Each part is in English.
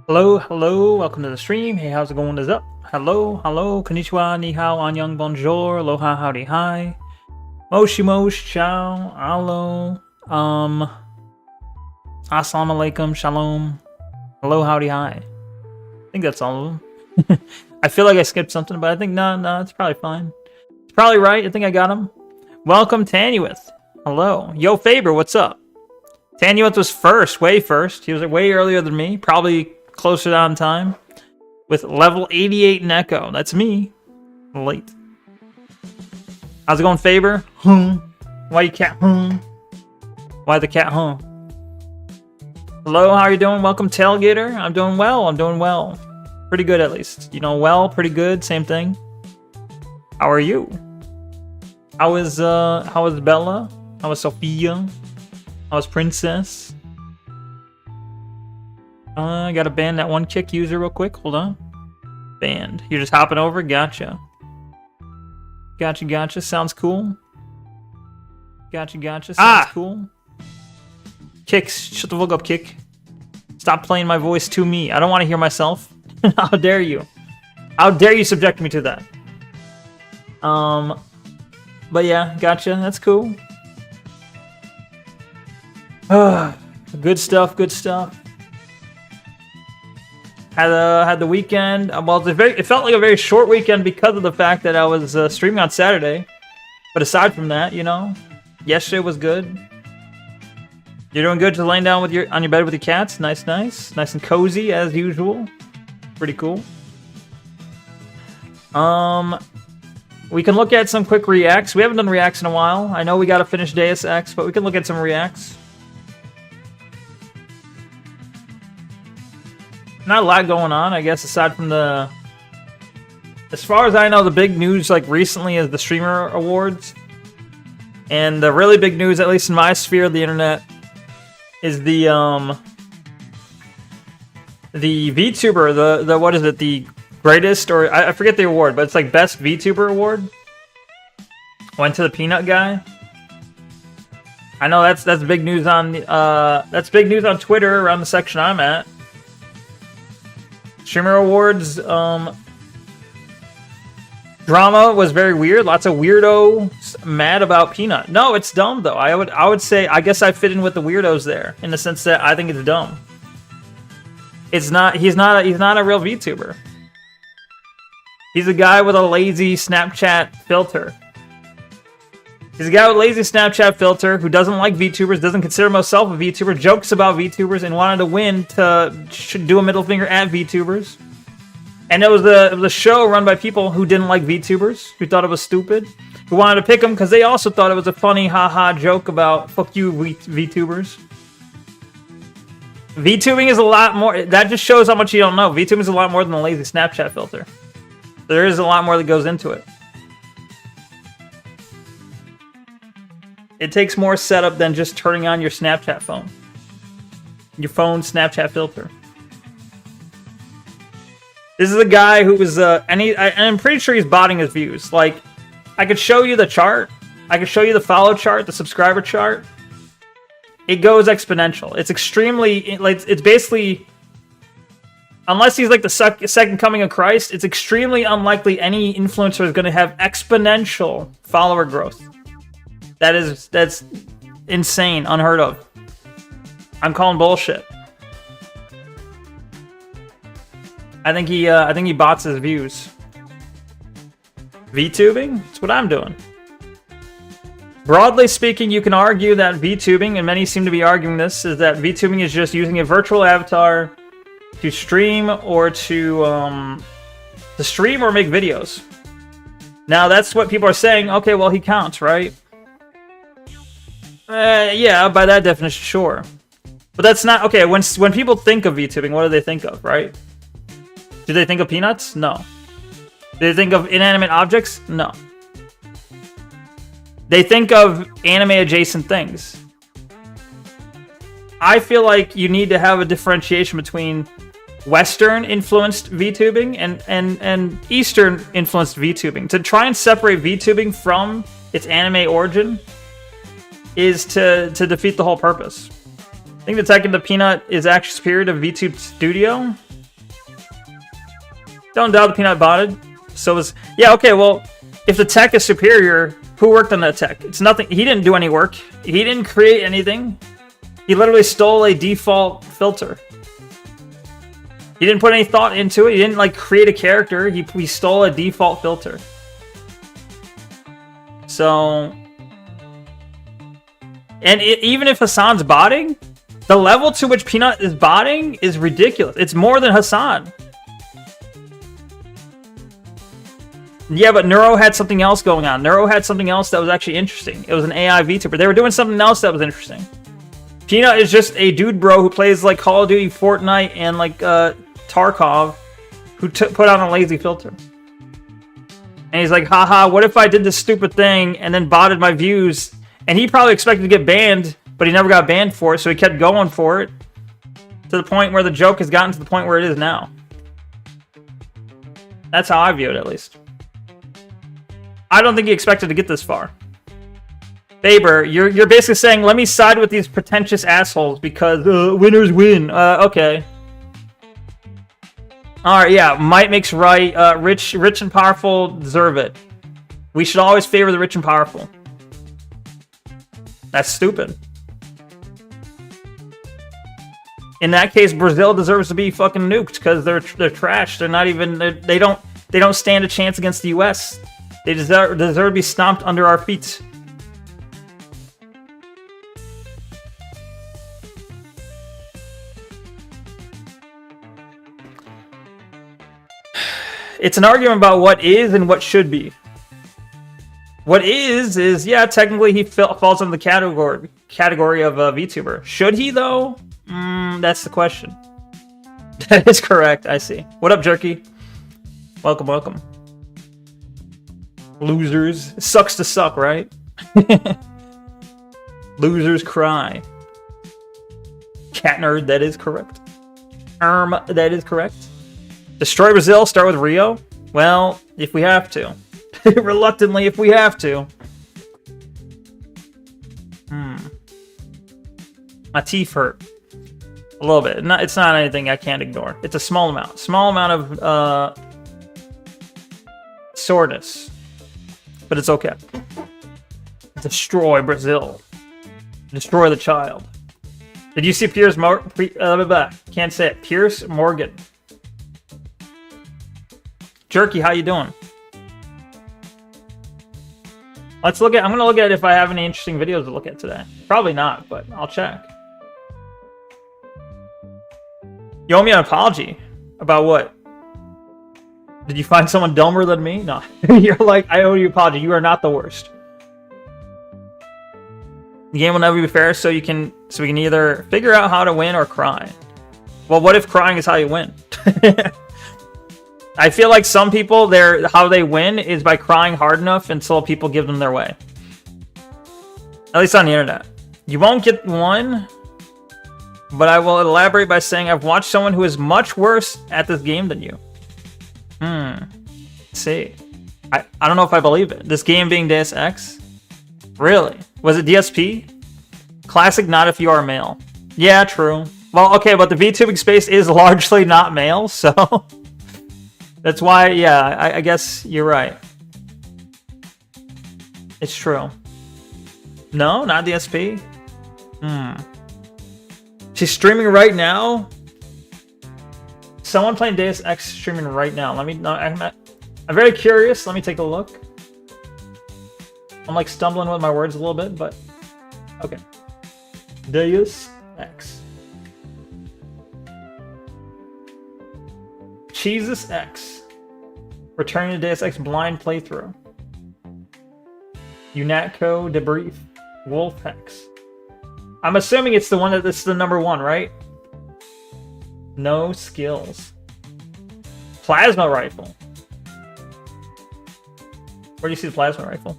Hello, hello, welcome to the stream. Hey, how's it going? Is up? Hello, hello, konnichiwa, ni hao, annyeong, bonjour, aloha, howdy, hi. Moshi mosh, ciao, alo, assalamu alaikum, shalom. Hello, howdy, hi. I think that's all of them. I feel like I skipped something, but I think no, it's probably fine. It's probably right. I think I got him. Welcome, Tanuith. Hello. Yo, Faber, what's up? Tanuith was first, way first. He was way earlier than me, probably closer on time. With level 88 Neko. That's me. Late. How's it going, Faber? Why you cat? Why the cat? Hello, how are you doing? Welcome, Tailgater. I'm doing well. I'm doing well. Pretty good, at least. You know, well, pretty good. Same thing. How are you? How is Bella? How is Sophia? How is Princess? I gotta ban that one kick user real quick. Hold on. Banned. You're just hopping over? Gotcha. Gotcha. Sounds cool. Gotcha. Sounds cool. Kicks. Shut the fuck up, Kick. Stop playing my voice to me. I don't want to hear myself. How dare you? How dare you subject me to that? But yeah, gotcha. That's cool. Good stuff. Had the weekend. Well, it felt like a very short weekend because of the fact that I was streaming on Saturday. But aside from that, you know, yesterday was good. You're doing good to laying down on your bed with your cats. Nice and cozy as usual. Pretty cool. We can look at some quick reacts. We haven't done reacts in a while. I know we got to finish Deus Ex, but we can look at some reacts. Not a lot going on, I guess, aside from the... As far as I know, the big news, like, recently is the Streamer Awards. And the really big news, at least in my sphere of the internet, is the VTuber, the what is it, the greatest, or I forget the award, but it's like Best VTuber Award. Went to the Peanut guy. I know that's big news on Twitter around the section I'm at. Streamer Awards drama was very weird. Lots of weirdos mad about Peanut. No, it's dumb though. I would say I guess I fit in with the weirdos there in the sense that I think it's dumb. It's not. He's not a real VTuber. He's a guy with a lazy Snapchat filter. He's a guy with a lazy Snapchat filter who doesn't like VTubers, doesn't consider himself a VTuber, jokes about VTubers, and wanted to win to do a middle finger at VTubers. And it was a show run by people who didn't like VTubers, who thought it was stupid, who wanted to pick him because they also thought it was a funny haha joke about fuck you VTubers. VTubing is a lot more. That just shows how much you don't know. VTubing is a lot more than a lazy Snapchat filter. There is a lot more that goes into it. It takes more setup than just turning on your Snapchat phone. Your phone's Snapchat filter. This is a guy who was, I'm pretty sure he's botting his views. Like, I could show you the chart. I could show you the follow chart, the subscriber chart. It goes exponential. It's extremely, like, it's basically, unless he's like the second coming of Christ, it's extremely unlikely any influencer is going to have exponential follower growth. That's insane, unheard of. I'm calling bullshit. I think he bots his views. VTubing? That's what I'm doing. Broadly speaking, you can argue that VTubing, and many seem to be arguing this, is that VTubing is just using a virtual avatar to stream or to stream or make videos. Now that's what people are saying. Okay, well he counts, right? Yeah, by that definition, sure. But that's not... Okay, when people think of VTubing, what do they think of, right? Do they think of peanuts? No. Do they think of inanimate objects? No. They think of anime-adjacent things. I feel like you need to have a differentiation between Western-influenced VTubing and Eastern-influenced VTubing. To try and separate VTubing from its anime origin is to defeat the whole purpose. I think the tech of the Peanut is actually superior to VTube Studio. Don't doubt the Peanut botted. So was yeah, okay, well, if the tech is superior, who worked on that tech? It's nothing. He didn't do any work. He didn't create anything. He literally stole a default filter. He didn't put any thought into it. He didn't like create a character. He stole a default filter. So, and even if Hassan's botting, the level to which Peanut is botting is ridiculous. It's more than Hassan. Yeah, but Neuro had something else going on. Neuro had something else that was actually interesting. It was an AI VTuber. They were doing something else that was interesting. Peanut is just a dude bro who plays like Call of Duty, Fortnite, and like Tarkov, who put on a lazy filter. And he's like, haha, what if I did this stupid thing and then botted my views? And he probably expected to get banned, but he never got banned for it, so he kept going for it. To the point where the joke has gotten to the point where it is now. That's how I view it, at least. I don't think he expected to get this far. Faber, you're basically saying, let me side with these pretentious assholes because winners win. Okay. Alright, yeah, might makes right. Rich and powerful deserve it. We should always favor the rich and powerful. That's stupid. In that case, Brazil deserves to be fucking nuked because they're trash. They're not even they don't stand a chance against the US. They deserve to be stomped under our feet. It's an argument about what is and what should be. What is yeah, technically he falls under the category of a VTuber. Should he though? That's the question. That is correct. I see. What up, Jerky? Welcome, welcome. Losers. It sucks to suck, right? Losers cry. Cat nerd. That is correct. That is correct. Destroy Brazil, start with Rio? Well, if we have to. Reluctantly, if we have to. My teeth hurt. A little bit. It's not anything I can't ignore. It's a small amount. Small amount of soreness. But it's okay. Destroy Brazil. Destroy the child. Did you see Piers can't say it. Piers Morgan. Jerky, how you doing? Let's look at. I'm gonna look at if I have any interesting videos to look at today. Probably not, but I'll check. You owe me an apology. About what? Did you find someone dumber than me? No. You're like, I owe you an apology. You are not the worst. The game will never be fair, so we can either figure out how to win or cry. Well, what if crying is how you win? I feel like some people, how they win is by crying hard enough until people give them their way. At least on the internet. You won't get one, but I will elaborate by saying I've watched someone who is much worse at this game than you. Let's see. I don't know if I believe it. This game being Deus Ex? Really? Was it DSP? Classic not if you are male. Yeah, true. Well, okay, but the VTubing space is largely not male, so... That's why, yeah, I guess you're right. It's true. No, not DSP? She's streaming right now? Someone playing Deus Ex streaming right now. I'm very curious. Let me take a look. I'm like stumbling with my words a little bit, but... Okay. Deus Ex. Jesus X. Returning to Deus Ex blind playthrough. Unatco debrief. Wolf Hex. I'm assuming it's the one that's the number one, right? No skills. Plasma rifle. Where do you see the plasma rifle?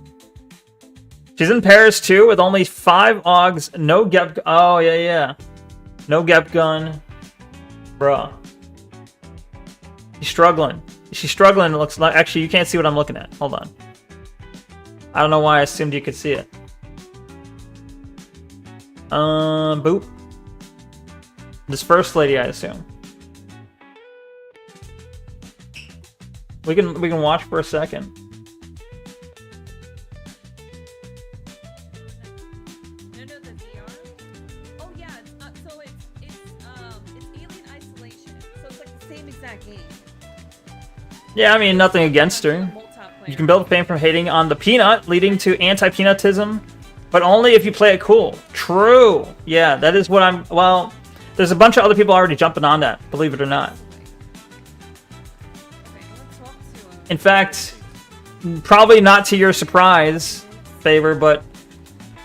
She's in Paris too, with only 5 AUGs, no GEP. Oh yeah. No GEP gun. Bruh. She's struggling. She's struggling, it looks like. Actually, you can't see what I'm looking at. Hold on. I don't know why I assumed you could see it. Boop. This first lady, I assume. We can watch for a second. No, the VR. Oh yeah, so it's Alien Isolation. So it's like the same exact game. Yeah, I mean nothing against her. You can build fame from hating on the peanut, leading to anti-peanutism, but only if you play it cool. True. Yeah, that is what I'm. Well, there's a bunch of other people already jumping on that. Believe it or not. In fact, probably not to your surprise, Favor, but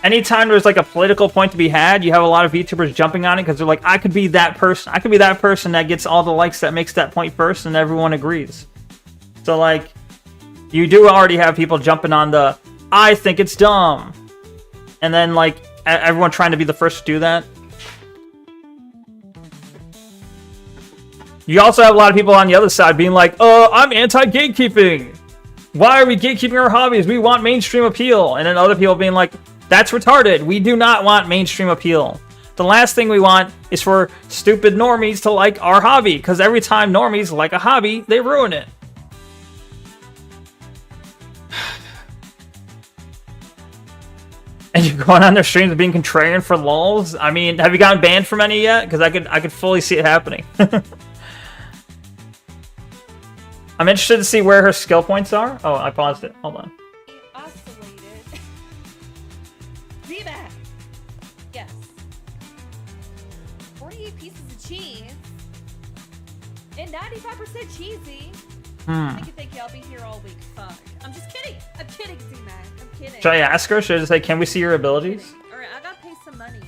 anytime there's like a political point to be had, you have a lot of VTubers jumping on it because they're like, I could be that person. I could be that person that gets all the likes that makes that point first, and everyone agrees. So like, you do already have people jumping on the, I think it's dumb. And then like, everyone trying to be the first to do that. You also have a lot of people on the other side being like, I'm anti-gatekeeping. Why are we gatekeeping our hobbies? We want mainstream appeal. And then other people being like, that's retarded. We do not want mainstream appeal. The last thing we want is for stupid normies to like our hobby. Because every time normies like a hobby, they ruin it. And you're going on their streams and being contrarian for lulz? I mean, have you gotten banned from any yet? Because I could fully see it happening. I'm interested to see where her skill points are. Oh, I paused it. Hold on. Oscillated. Be back. Yes. 48 pieces of cheese. And 95% cheesy. Thank you. I'll be here all week. Fuck. I'm just kidding. I'm kidding, Z-Man. I'm kidding. Should I ask her? Should I just say, can we see your abilities? Alright, I gotta pay some money.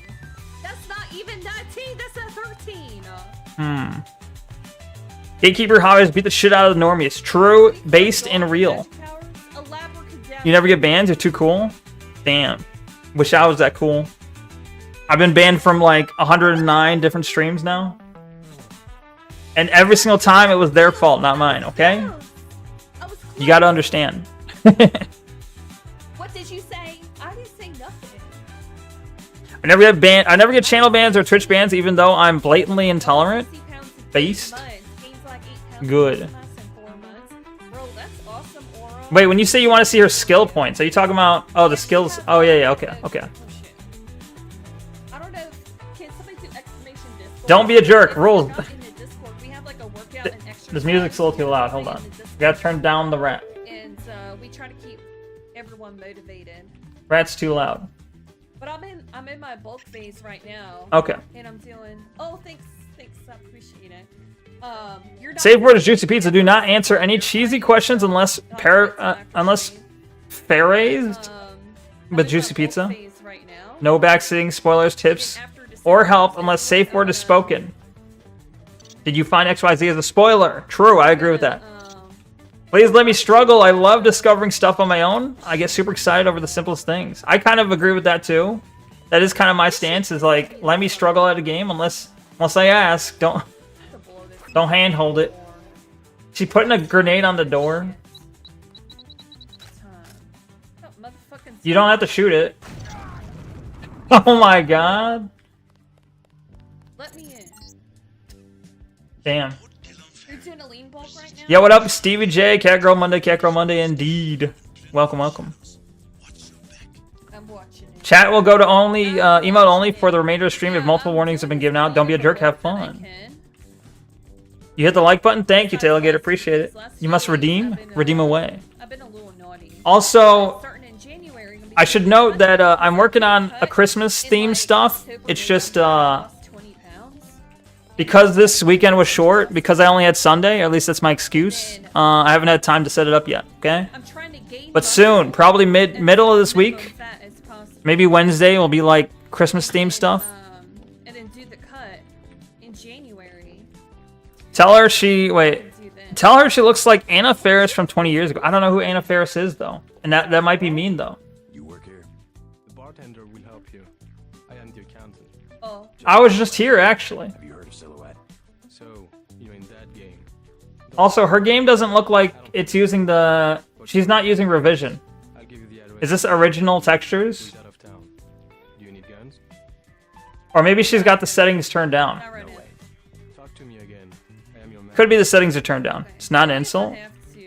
That's not even 19. That's a 13. Gatekeeper hobbies beat the shit out of the normies. True, based, and real. You never get banned? You're too cool? Damn. Wish I was that cool. I've been banned from like 109 different streams now. And every single time it was their fault, not mine, okay? You gotta understand. What did you say? I didn't say nothing. I never get channel bans or Twitch bans even though I'm blatantly intolerant. Based. Good. Wait, when you say you want to see her skill points, are you talking about the skills? Oh yeah, okay. I don't know. Can somebody do exclamation Discord? Don't be a jerk. Rules. This music's a little too loud. Hold on. We gotta turn down the rat. And we try to keep everyone motivated. Rat's too loud. But I'm in my bulk phase right now. Okay. And I'm doing. Oh, thanks. I appreciate it. Safe word is juicy pizza. Do not answer any cheesy questions unless phrased with juicy pizza. No backseating, spoilers, tips, or help unless safe word is spoken. Did you find XYZ as a spoiler? True, I agree with that. Please let me struggle. I love discovering stuff on my own. I get super excited over the simplest things. I kind of agree with that too. That is kind of my stance. Is like, let me struggle at a game unless I ask. Don't handhold it. She putting a grenade on the door. You don't have to shoot it. Oh my god. Let me in. Damn. You're doing a lean bulk right now? Yeah, what up, Stevie J? Catgirl Monday, indeed. Welcome. I'm watching it. Chat will go to only emote only for the remainder of the stream if multiple warnings have been given out. Don't be a jerk, have fun. You hit the like button? Thank you, Tailgate. Appreciate it. You must redeem away. I've been a little naughty. Also, I should note that I'm working on a Christmas theme stuff. It's just because this weekend was short, because I only had Sunday, or at least that's my excuse. I haven't had time to set it up yet, okay? But soon, probably middle of this week, maybe Wednesday will be like Christmas theme stuff. And then do the cut in January. Tell her she looks like Anna Faris from 20 years ago. I don't know who Anna Faris is though, and that might be mean though. You work here. The bartender will help you. I am the accountant. Oh. I was just here actually. Have you heard of Silhouette? So you're in that game. Also, her game doesn't look like it's using the. She's not using revision. I'll give you the address. Is this original textures? Out of town. Do you need guns? Or maybe she's got the settings turned down. Not right now. Talk to me again. I am your man. Could be the settings are turned down. It's not an insult. I have to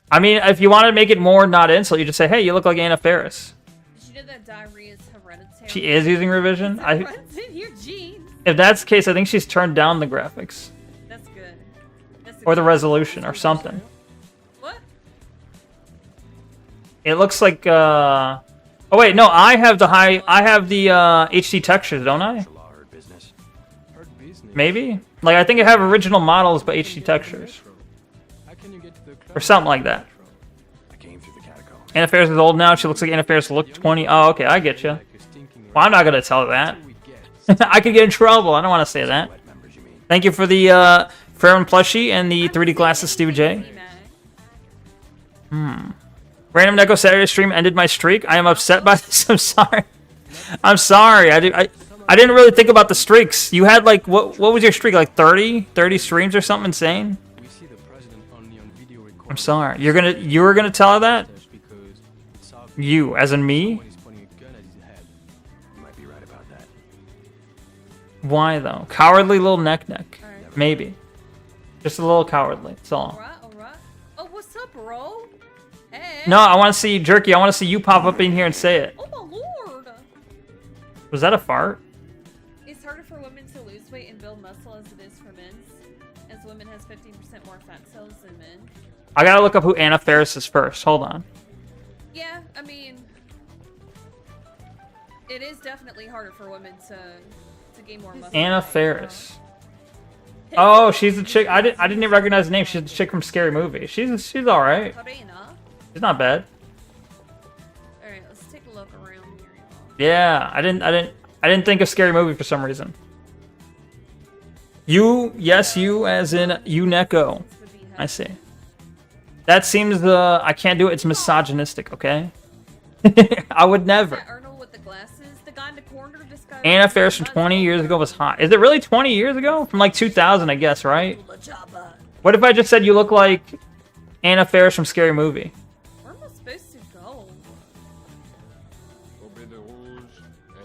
I mean, if you want to make it more not insult, you just say, hey, you look like Anna Faris. Did you know that diarrhea is hereditary? She is using revision? It runs in your genes. If that's the case, I think she's turned down the graphics. That's good. That's Or the resolution or something. What? It looks like, Oh wait, no, I have the HD textures, don't I? Maybe? Like, I think I have original models, but HD textures. Or something like that. Anna Faris is old now. She looks like Anna Faris looked 20. Oh, okay, I get you. Well, I'm not going to tell her that. I could get in trouble. I don't want to say that. Thank you for the Farron plushie and the 3D glasses, Steve J. Random Neko Saturday stream ended my streak. I am upset by this. I'm sorry. I'm sorry. I didn't really think about the streaks. You had like what was your streak, like 30 streams or something insane? I'm sorry. You were gonna tell her that? You, as in me? Why though? Cowardly little neck. Maybe. Just a little cowardly. That's all. Alright. Oh, what's up, bro? Hey. No, I want to see Jerky. I want to see you pop up in here and say it. Oh my lord. Was that a fart? It's harder for women to lose weight and build muscle as it is for men, as women has 15% more fat cells than men. I gotta look up who Anna Faris is first. Hold on. Yeah, I mean, it is definitely harder for women to gain more muscle. Anna Faris. Oh, she's the chick. I didn't even recognize the name. She's the chick from Scary Movie. She's all right. She's not bad. All right, let's take a look around here. Yeah, I didn't think of Scary Movie for some reason. You, yes, you, as in you, Neko. I see. That seems I can't do it. It's misogynistic. Okay. I would never. Arnold with the glasses. The guy in the corner. This guy. Anna Faris from 20 years ago was hot. Is it really 20 years ago? From like 2000, I guess, right? What if I just said you look like Anna Faris from Scary Movie? Where am I supposed to go? Obey the rules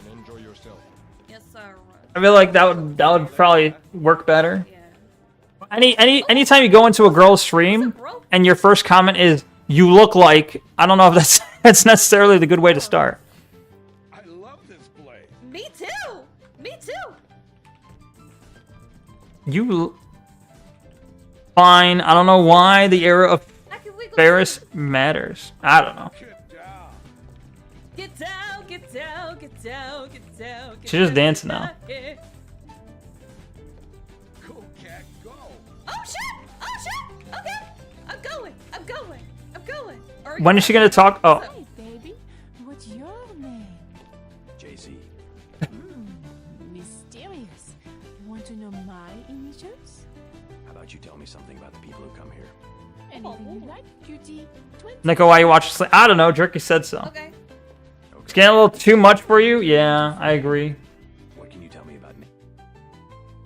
and enjoy yourself. Yes, sir. I feel like that would probably work better. Yeah. Anytime you go into a girl's stream and your first comment is "you look like," I don't know if that's necessarily the good way to start. I love this play. Me too. Me too. You fine. I don't know why the era of Faris matters. I don't know. Get down, get down, get down, get down. She's just dancing now. Go, cat, go. Oh shit! Oh shit! Okay, I'm going. When is she gonna talk? Oh, Hey, baby, what's your name? JC. Mysterious. You want to know my initials? How about you tell me something about the people who come here? Anything you like, cutie? 20. Neko, why you watch? I don't know. Jerky said so. Okay. It's getting a little too much for you. Yeah, I agree. What can you tell me about me?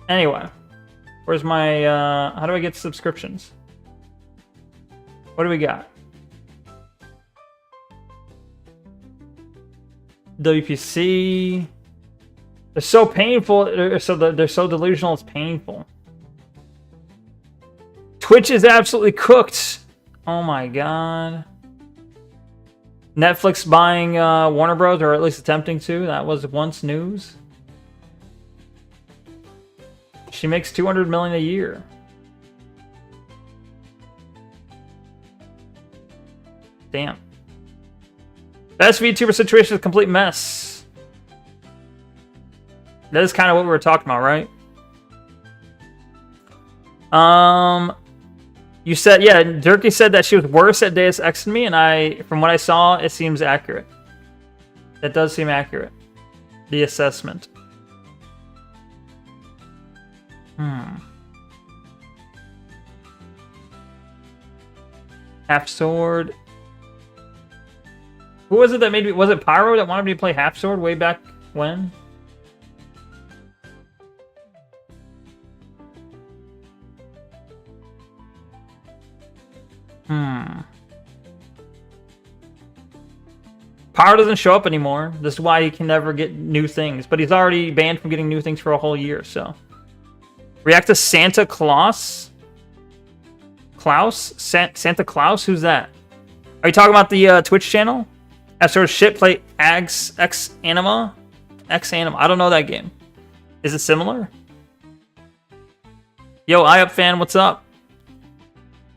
Anyway, where's my? How do I get subscriptions? What do we got? WPC. They're so painful. They're so delusional. It's painful. Twitch is absolutely cooked. Oh my god. Netflix buying Warner Bros, or at least attempting to. That was once news. She makes $200 million a year. Damn. Best VTuber situation is a complete mess. That is kind of what we were talking about, right? You said, yeah, Durkee said that she was worse at Deus Ex than me, and from what I saw, it seems accurate. That does seem accurate. The assessment. Half Sword. Who was it that made me? Was it Pyro that wanted me to play Half Sword way back when? Pyro doesn't show up anymore. This is why he can never get new things. But he's already banned from getting new things for a whole year, so. React to Santa Claus? Klaus? Santa Claus? Who's that? Are you talking about the Twitch channel? That sort of shit play X Anima? X Anima. I don't know that game. Is it similar? Yo, IUP fan, what's up?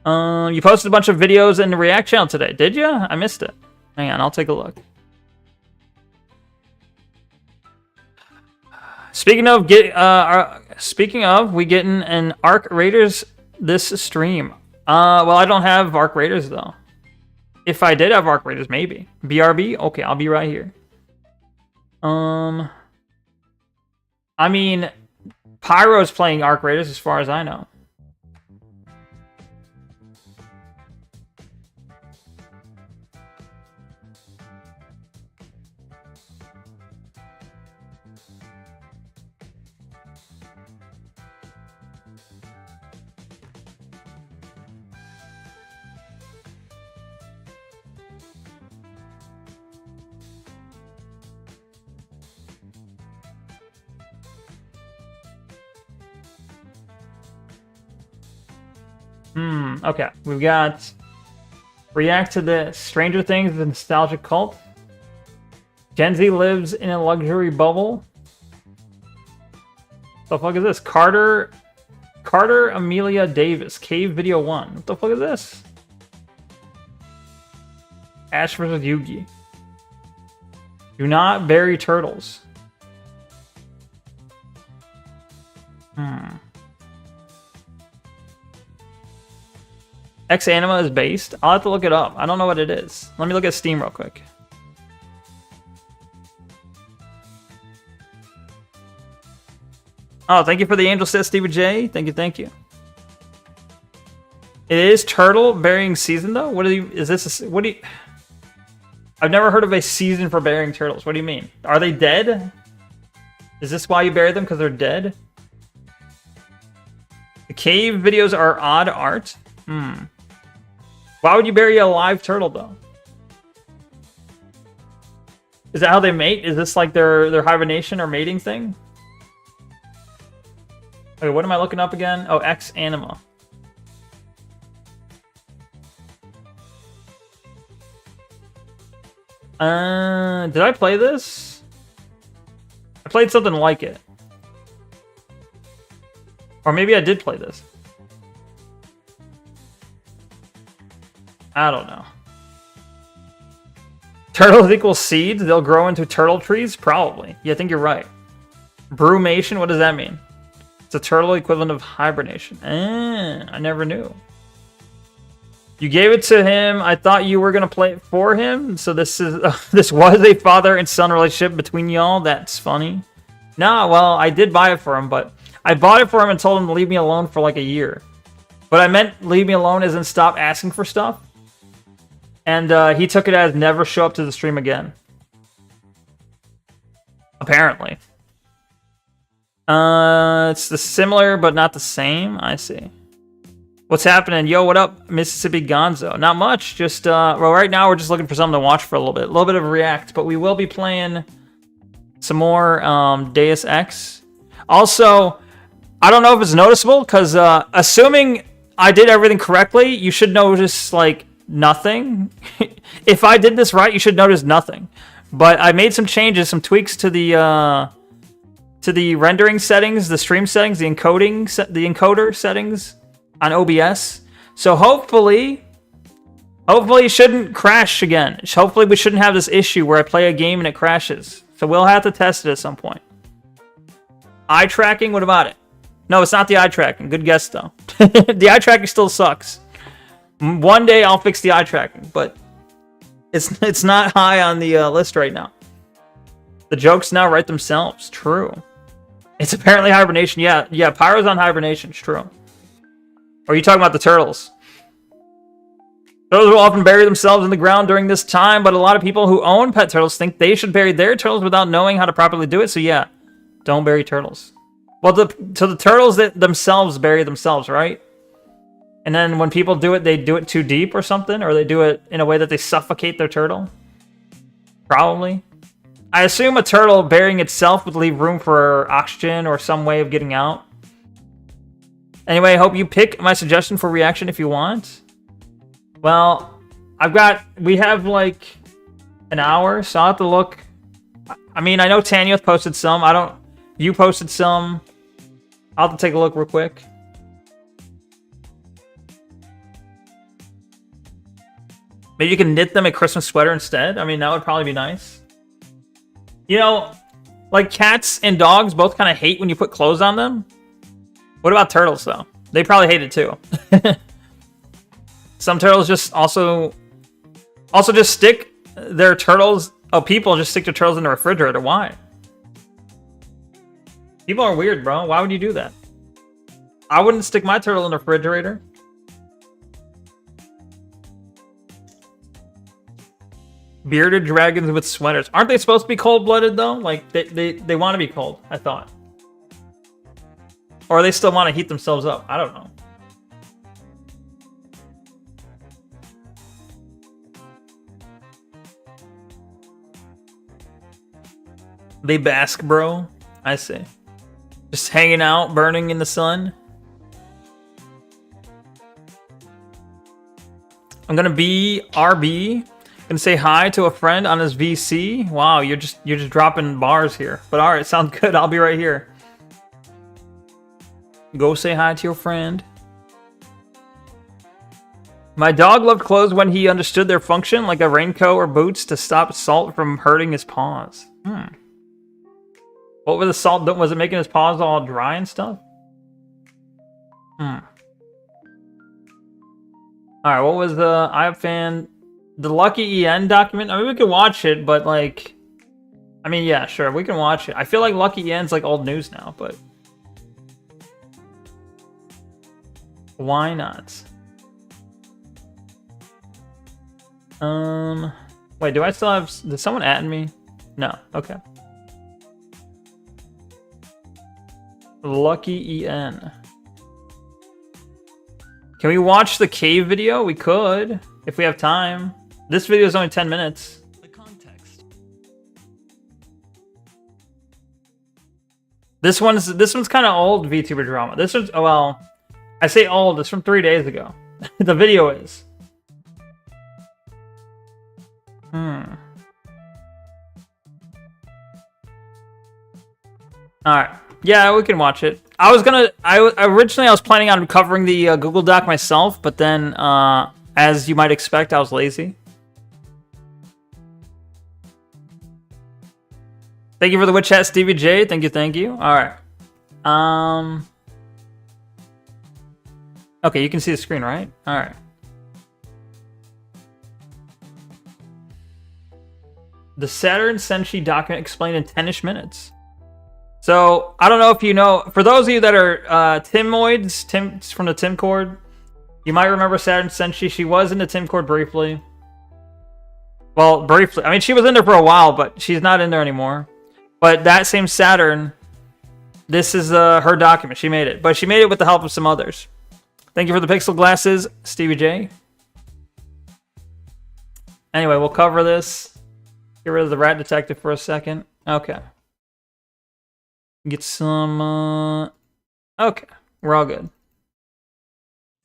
You posted a bunch of videos in the React channel today. Did you? I missed it. Hang on, I'll take a look. Speaking of, we getting an Arc Raiders this stream. Well, I don't have Arc Raiders though. If I did have Arc Raiders, maybe. BRB? Okay, I'll be right here. I mean, Pyro's playing Arc Raiders as far as I know. Okay, we've got react to the Stranger Things, the nostalgic cult. Gen Z lives in a luxury bubble. What the fuck is this? Carter Amelia Davis, Cave Video 1. What the fuck is this? Ash vs. Yugi. Do not bury turtles. X Anima is based? I'll have to look it up. I don't know what it is. Let me look at Steam real quick. Oh, thank you for the angel set, Steve J. Thank you, thank you. It is turtle burying season though? What do you, is this, what do you, I've never heard of a season for burying turtles. What do you mean? Are they dead? Is this why you bury them? Because they're dead? The cave videos are odd art. Why would you bury a live turtle though? Is that how they mate? Is this like their hibernation or mating thing? Okay, what am I looking up again? Oh, X Anima. Did I play this? I played something like it. Or maybe I did play this. I don't know. Turtles equal seeds? They'll grow into turtle trees? Probably. Yeah, I think you're right. Brumation? What does that mean? It's a turtle equivalent of hibernation. I never knew. You gave it to him. I thought you were going to play it for him. So this is this was a father and son relationship between y'all. That's funny. Nah, well, I did buy it for him, but I bought it for him and told him to leave me alone for like a year. But I meant leave me alone as in stop asking for stuff. And he took it as never show up to the stream again. Apparently. It's the similar but not the same. I see. What's happening? Yo, what up, Mississippi Gonzo? Not much. Just, well, right now we're just looking for something to watch for a little bit. A little bit of React, but we will be playing some more Deus Ex. Also, I don't know if it's noticeable, because assuming I did everything correctly, you should notice, like, nothing. If I did this right, you should notice nothing. But I made some changes, some tweaks to the rendering settings, the stream settings, the encoder settings on OBS. So hopefully it shouldn't crash again. Hopefully we shouldn't have this issue where I play a game and it crashes. So we'll have to test it at some point. Eye tracking, what about it? No, it's not the eye tracking. Good guess though. The eye tracking still sucks. One day I'll fix the eye tracking, but it's not high on the list right now. The jokes now write themselves. True. It's apparently hibernation. Yeah, Pyro's on hibernation. It's true. Or are you talking about the turtles? Turtles will often bury themselves in the ground during this time, but a lot of people who own pet turtles think they should bury their turtles without knowing how to properly do it. So yeah, don't bury turtles. Well, the turtles that themselves bury themselves, right? And then when people do it, they do it too deep or something, or they do it in a way that they suffocate their turtle. Probably. I assume a turtle burying itself would leave room for oxygen or some way of getting out. Anyway, I hope you pick my suggestion for reaction if you want. Well, we have like an hour, so I'll have to look. I mean, I know Tanya posted some. You posted some. I'll have to take a look real quick. Maybe you can knit them a Christmas sweater instead. I mean, that would probably be nice. You know, like cats and dogs both kind of hate when you put clothes on them. What about turtles, though? They probably hate it, too. Some turtles just also just stick their turtles... Oh, people just stick their turtles in the refrigerator. Why? People are weird, bro. Why would you do that? I wouldn't stick my turtle in the refrigerator. Bearded dragons with sweaters. Aren't they supposed to be cold-blooded, though? Like, they want to be cold, I thought. Or they still want to heat themselves up. I don't know. They bask, bro. I see. Just hanging out, burning in the sun. I'm gonna be RB. Gonna say hi to a friend on his VC. Wow, you're just dropping bars here. But all right, sounds good. I'll be right here. Go say hi to your friend. My dog loved clothes when he understood their function, like a raincoat or boots to stop salt from hurting his paws. What was the salt? Was it making his paws all dry and stuff? Alright, what was the... I fan... The Lucky EN document? I mean, we could watch it, but like... I mean, yeah, sure, we can watch it. I feel like Lucky EN's like old news now, but... Why not? Wait, do I still have... Did someone add me? No, okay. Lucky EN. Can we watch the cave video? We could, if we have time. This video is only 10 minutes. The context. This one's kind of old VTuber drama. This one's, oh, well, I say old, it's from 3 days ago. The video is. Alright. Yeah, we can watch it. Originally I was planning on covering the Google Doc myself, but then, as you might expect, I was lazy. Thank you for the witch chat, Stevie J. Thank you. Alright. Okay, you can see the screen, right? Alright. The Saturn Senshi document explained in 10-ish minutes. So, I don't know if you know, for those of you that are Timoids, Tim's from the Timcord, you might remember Saturn Senshi. She was in the Timcord briefly. Well, briefly. I mean, she was in there for a while, but she's not in there anymore. But that same Saturn, this is her document. She made it. But she made it with the help of some others. Thank you for the pixel glasses, Stevie J. Anyway, we'll cover this. Get rid of the rat detective for a second. Okay. Get some, okay, we're all good.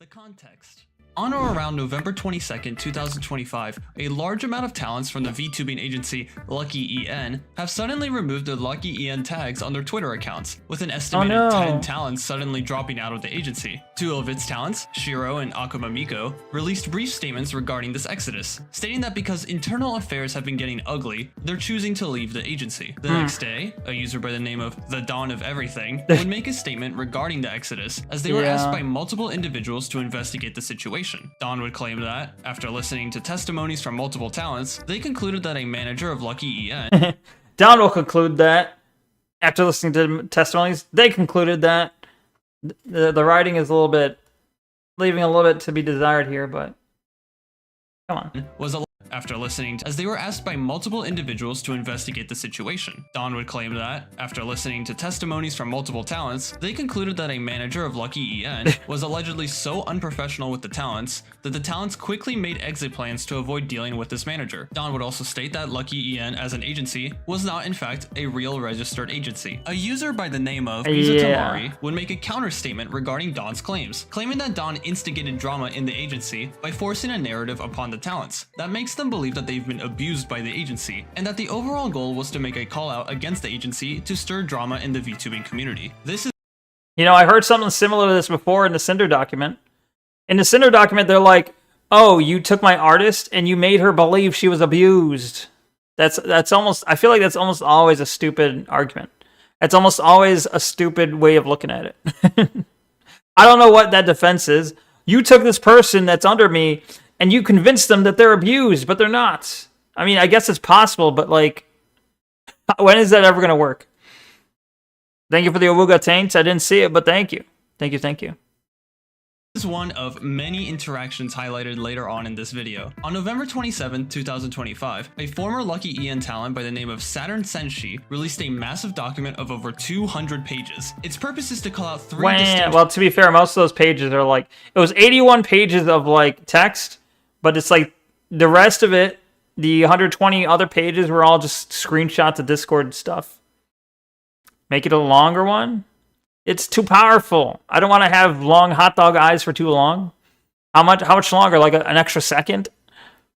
The context. On or around November 22nd, 2025, a large amount of talents from the VTubing agency Lucky EN have suddenly removed their Lucky EN tags on their Twitter accounts, with an estimated 10 talents suddenly dropping out of the agency. Two of its talents, Shiro and Akuma Miko, released brief statements regarding this exodus, stating that because internal affairs have been getting ugly, they're choosing to leave the agency. The next day, a user by the name of The Dawn of Everything would make a statement regarding the exodus, as they were asked by multiple individuals to investigate the situation. Dawn would claim that, after listening to testimonies from multiple talents, they concluded that a manager of Lucky EN... Dawn will conclude that, after listening to testimonies, they concluded that the writing is leaving a little bit to be desired here, but come on. after listening, as they were asked by multiple individuals to investigate the situation. Dawn would claim that, after listening to testimonies from multiple talents, they concluded that a manager of Lucky EN was allegedly so unprofessional with the talents that the talents quickly made exit plans to avoid dealing with this manager. Dawn would also state that Lucky EN as an agency was not in fact a real registered agency. A user by the name of Pizza Tamari would make a counter statement regarding Dawn's claims, claiming that Dawn instigated drama in the agency by forcing a narrative upon the talents that makes them believe that they've been abused by the agency, and that the overall goal was to make a call out against the agency to stir drama in the VTubing community. This is, You know, I heard something similar to this before in the Cinder document. In the Cinder document, they're like, "Oh, you took my artist and you made her believe she was abused." That's almost, I feel like that's almost always a stupid argument. It's almost always a stupid way of looking at it. I don't know what that defense is. You took this person that's under me and you convinced them that they're abused, but they're not. I mean, I guess it's possible, but like, when is that ever going to work? Thank you for the Awuga Taint. I didn't see it, but thank you. Thank you, thank you. is one of many interactions highlighted later on in this video. On November 27, 2025, a former Lucky EN talent by the name of Saturn Senshi released a massive document of over 200 pages. Its purpose is to call out three distinct... Well, to be fair, most of those pages are like... It was 81 pages of like text, but it's like the rest of it, the 120 other pages were all just screenshots of Discord stuff. Make it a longer one? It's too powerful. I don't want to have long hot dog eyes for too long. How much longer? Like an extra second?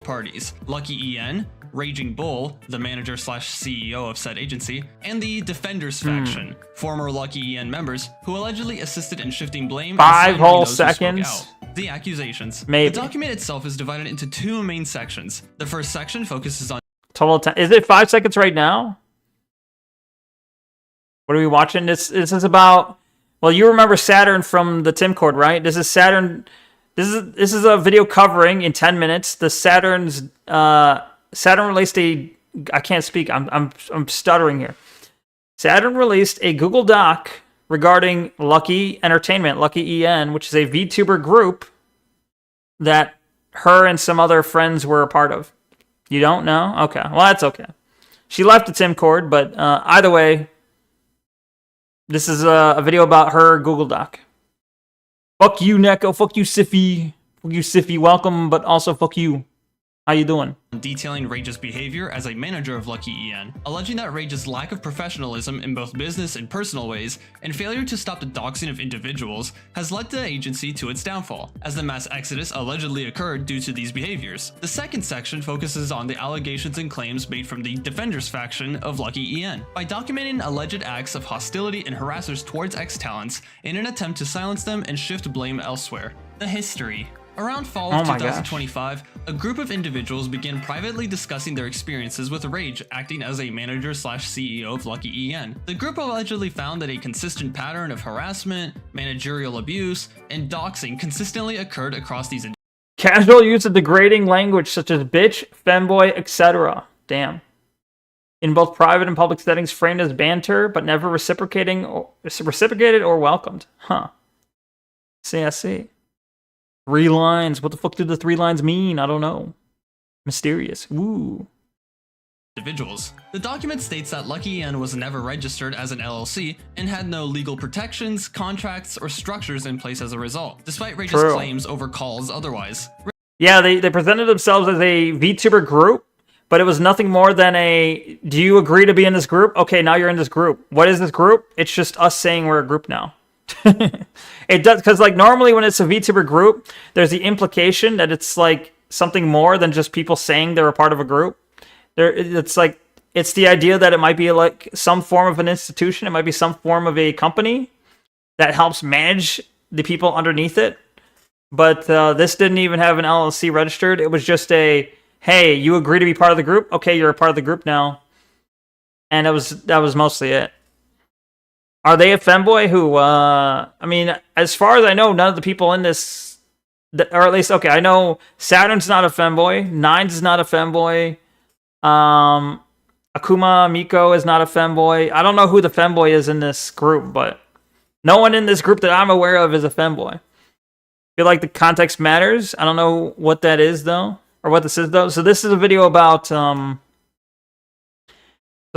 Parties. Lucky EN, Raging Bull, the manager slash CEO of said agency, and the Defenders faction, former Lucky EN members who allegedly assisted in shifting blame. 5 whole seconds. The accusations. Maybe. The document itself is divided into two main sections. The first section focuses on total time. Is it 5 seconds right now? What are we watching? This is about... Well, you remember Saturn from the Timcord, right? This is Saturn... This is a video covering in 10 minutes. The Saturn released a... I can't speak. I'm stuttering here. Saturn released a Google Doc regarding Lucky Entertainment, Lucky EN, which is a VTuber group that her and some other friends were a part of. You don't know? Okay. Well, that's okay. She left the Timcord, but either way... This is a video about her Google Doc. Fuck you, Neko. Fuck you, Siffy. Fuck you, Siffy. Welcome, but also fuck you. How you doing? Detailing Rage's behavior as a manager of Lucky EN, alleging that Rage's lack of professionalism in both business and personal ways, and failure to stop the doxing of individuals, has led the agency to its downfall, as the mass exodus allegedly occurred due to these behaviors. The second section focuses on the allegations and claims made from the Defenders faction of Lucky EN, by documenting alleged acts of hostility and harassers towards ex-talents in an attempt to silence them and shift blame elsewhere. The history. Around fall of 2025, a group of individuals began privately discussing their experiences with Rage acting as a manager slash CEO of Lucky EN. The group allegedly found that a consistent pattern of harassment, managerial abuse, and doxing consistently occurred across these casual use of degrading language such as bitch, femboy, etc. Damn. In both private and public settings framed as banter, but never reciprocated or welcomed. Huh. See, I see. 3 lines. What the fuck do the 3 lines mean? I don't know. Mysterious. Woo. Individuals. The document states that Lucky EN was never registered as an LLC and had no legal protections, contracts, or structures in place as a result, despite Rage's claims over calls otherwise. Yeah, they presented themselves as a VTuber group, but it was nothing more than a, do you agree to be in this group? Okay, now you're in this group. What is this group? It's just us saying we're a group now. It does, because like normally when it's a VTuber group, there's the implication that it's like something more than just people saying they're a part of a group. It's like, it's the idea that it might be like some form of an institution. It might be some form of a company that helps manage the people underneath it. But this didn't even have an LLC registered. It was just a, hey, you agree to be part of the group? Okay, you're a part of the group now. And that was mostly it. Are they a femboy? Who, I mean, as far as I know, none of the people in this, or at least, okay, I know Saturn's not a femboy, Nines is not a femboy, Akuma Miko is not a femboy. I don't know who the femboy is in this group, but no one in this group that I'm aware of is a femboy. I feel like the context matters. I don't know what that is, though. or what this is though. So this is a video about so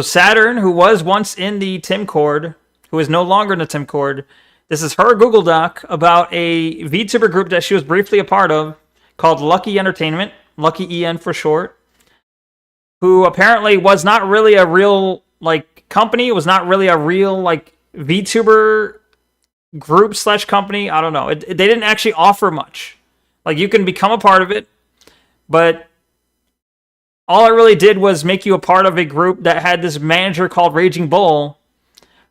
Saturn, who was once in the Timcord, who is no longer in the Timcord. This is her Google Doc about a VTuber group that she was briefly a part of called Lucky Entertainment, Lucky EN for short, who apparently was not really a real like company. It was not really a real like VTuber group / company. I don't know. They didn't actually offer much. Like, you can become a part of it, but all it really did was make you a part of a group that had this manager called Raging Bull,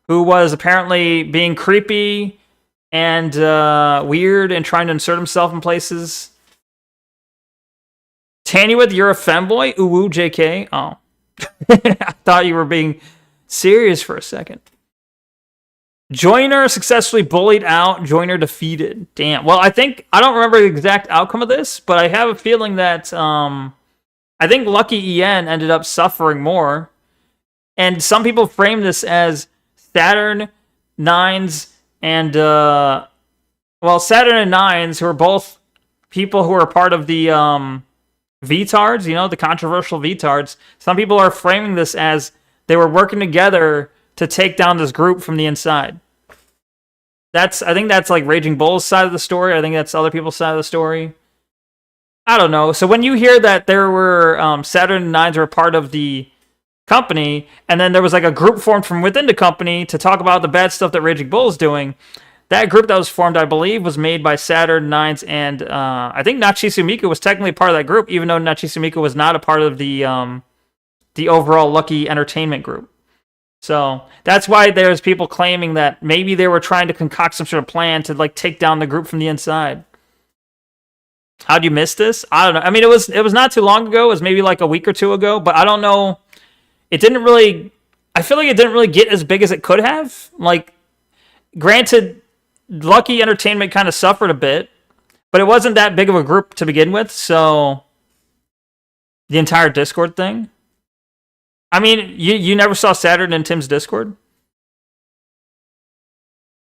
who was apparently being creepy and weird and trying to insert himself in places. Tanuith, you're a femboy? Ooh, JK. Oh. I thought you were being serious for a second. Joiner successfully bullied out. Joiner defeated. Damn. Well, I don't remember the exact outcome of this, but I have a feeling that I think Lucky EN ended up suffering more. And some people frame this as Saturn, Nines, and Saturn and Nines, who are both people who are part of the VTards, you know, the controversial VTards. Some people are framing this as they were working together to take down this group from the inside. I think that's like Raging Bull's side of the story. I think that's other people's side of the story. I don't know. So when you hear that there were Saturn and Nines were part of the company, and then there was like a group formed from within the company to talk about the bad stuff that Raging Bull is doing, that group that was formed, I believe, was made by Saturn, Nines, and I think Nachisu Miku was technically part of that group, even though Nachisu Miku was not a part of the overall Lucky Entertainment group. So that's why there's people claiming that maybe they were trying to concoct some sort of plan to like take down the group from the inside. How'd you miss this? I don't know. I mean, it was not too long ago. It was maybe like a week or two ago, but I don't know. It didn't really. I feel like it didn't really get as big as it could have. Like, granted, Lucky Entertainment kind of suffered a bit, but it wasn't that big of a group to begin with. So the entire Discord thing. I mean, you never saw Saturn in Tim's Discord?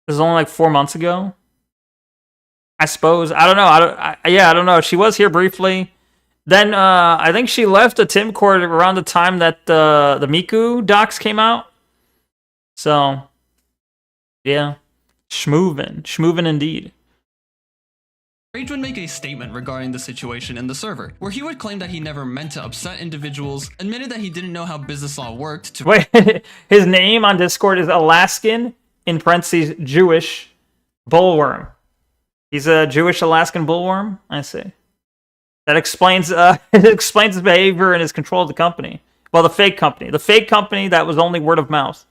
It was only like 4 months ago. I suppose. I don't know. I don't know. She was here briefly. Then I think she left the Timcord around the time that the Miku docs came out. So, yeah. Schmoovin' indeed. Rage would make a statement regarding the situation in the server, where he would claim that he never meant to upset individuals, admitted that he didn't know how business law worked. Wait, his name on Discord is Alaskan, in parentheses, Jewish Bullworm. He's a Jewish Alaskan bullworm? I see. That explains it explains his behavior and his control of the company. Well, the fake company. The fake company that was only word of mouth.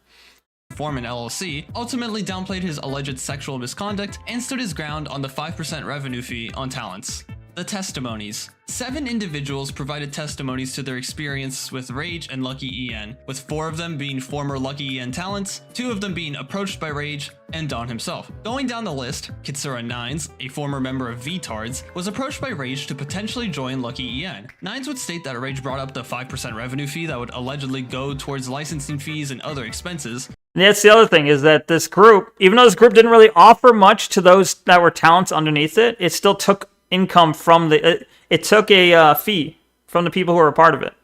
Foreman LLC ultimately downplayed his alleged sexual misconduct and stood his ground on the 5% revenue fee on talents. The testimonies. 7 individuals provided testimonies to their experience with Rage and Lucky EN, with 4 of them being former Lucky EN talents, 2 of them being approached by Rage, and Don himself. Going down the list, Kitsura Nines, a former member of VTards, was approached by Rage to potentially join Lucky EN. Nines would state that Rage brought up the 5% revenue fee that would allegedly go towards licensing fees and other expenses. And that's the other thing, is that this group, even though this group didn't really offer much to those that were talents underneath it, it still took income from it took a fee from the people who were a part of it.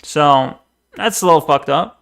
So that's a little fucked up.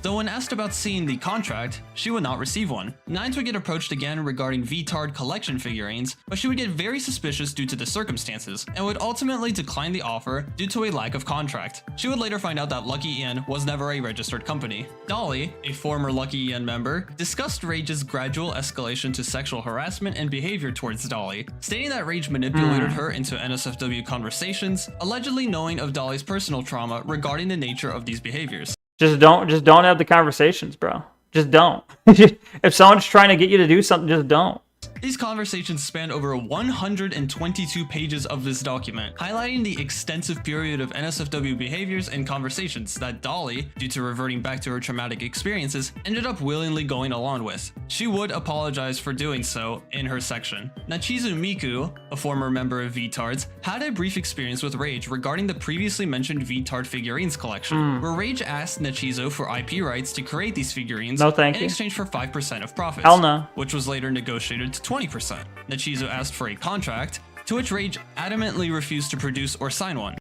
Though when asked about seeing the contract, she would not receive one. Nines would get approached again regarding VTard collection figurines, but she would get very suspicious due to the circumstances, and would ultimately decline the offer due to a lack of contract. She would later find out that Lucky EN was never a registered company. Dolly, a former Lucky EN member, discussed Rage's gradual escalation to sexual harassment and behavior towards Dolly, stating that Rage manipulated her into NSFW conversations, allegedly knowing of Dolly's personal trauma regarding the nature of these behaviors. Just don't have the conversations, bro. Just don't. If someone's trying to get you to do something, just don't. These conversations span over 122 pages of this document, highlighting the extensive period of NSFW behaviors and conversations that Dolly, due to reverting back to her traumatic experiences, ended up willingly going along with. She would apologize for doing so in her section. Nachizu Miku, a former member of VTards, had a brief experience with Rage regarding the previously mentioned VTard figurines collection, where Rage asked Nachizu for IP rights to create these figurines in exchange for 5% of profits, Hell no. which was later negotiated to 20%. Nachizu asked for a contract, to which Rage adamantly refused to produce or sign one.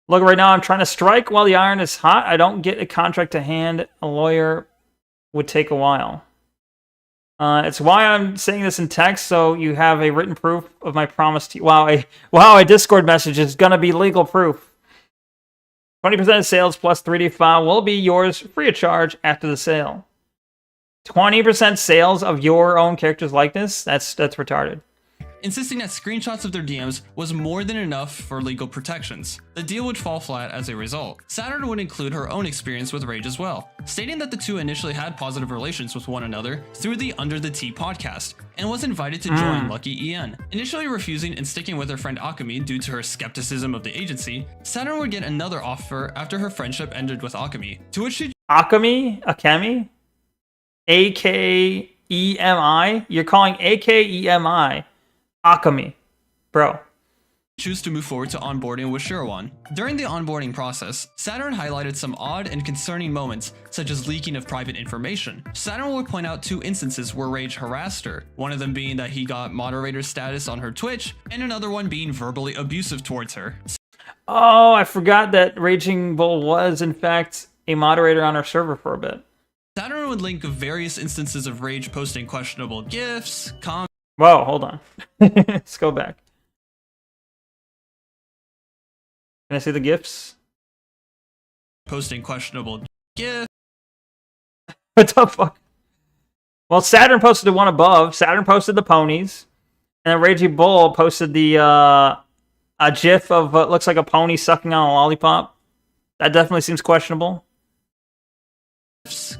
Look, right now I'm trying to strike while the iron is hot. I don't get a contract to hand. A lawyer would take a while. It's why I'm saying this in text, so you have a written proof of my promise to you. Wow, a Discord message is gonna be legal proof. 20% of sales plus 3D file will be yours free of charge after the sale. 20% sales of your own character's likeness? That's retarded. Insisting that screenshots of their DMs was more than enough for legal protections. The deal would fall flat as a result. Saturn would include her own experience with Rage as well, stating that the two initially had positive relations with one another through the Under the Tea podcast, and was invited to join Lucky EN. Initially refusing and sticking with her friend Akami due to her skepticism of the agency, Saturn would get another offer after her friendship ended with Akami, to which she Akami? A-K-E-M-I? You're calling A-K-E-M-I Akami, bro. choose to move forward to onboarding with Shirawan. During the onboarding process, Saturn highlighted some odd and concerning moments, such as leaking of private information. Saturn would point out 2 instances where Rage harassed her, one of them being that he got moderator status on her Twitch, and another one being verbally abusive towards her. Oh, I forgot that Raging Bull was, in fact, a moderator on our server for a bit. Saturn would link various instances of Rage posting questionable gifs, comments. Whoa, hold on. Let's go back. Can I see the gifs? Posting questionable gifs. What the fuck? Well, Saturn posted the one above. Saturn posted the ponies. And then Raging Bull posted the a gif of what looks like a pony sucking on a lollipop. That definitely seems questionable.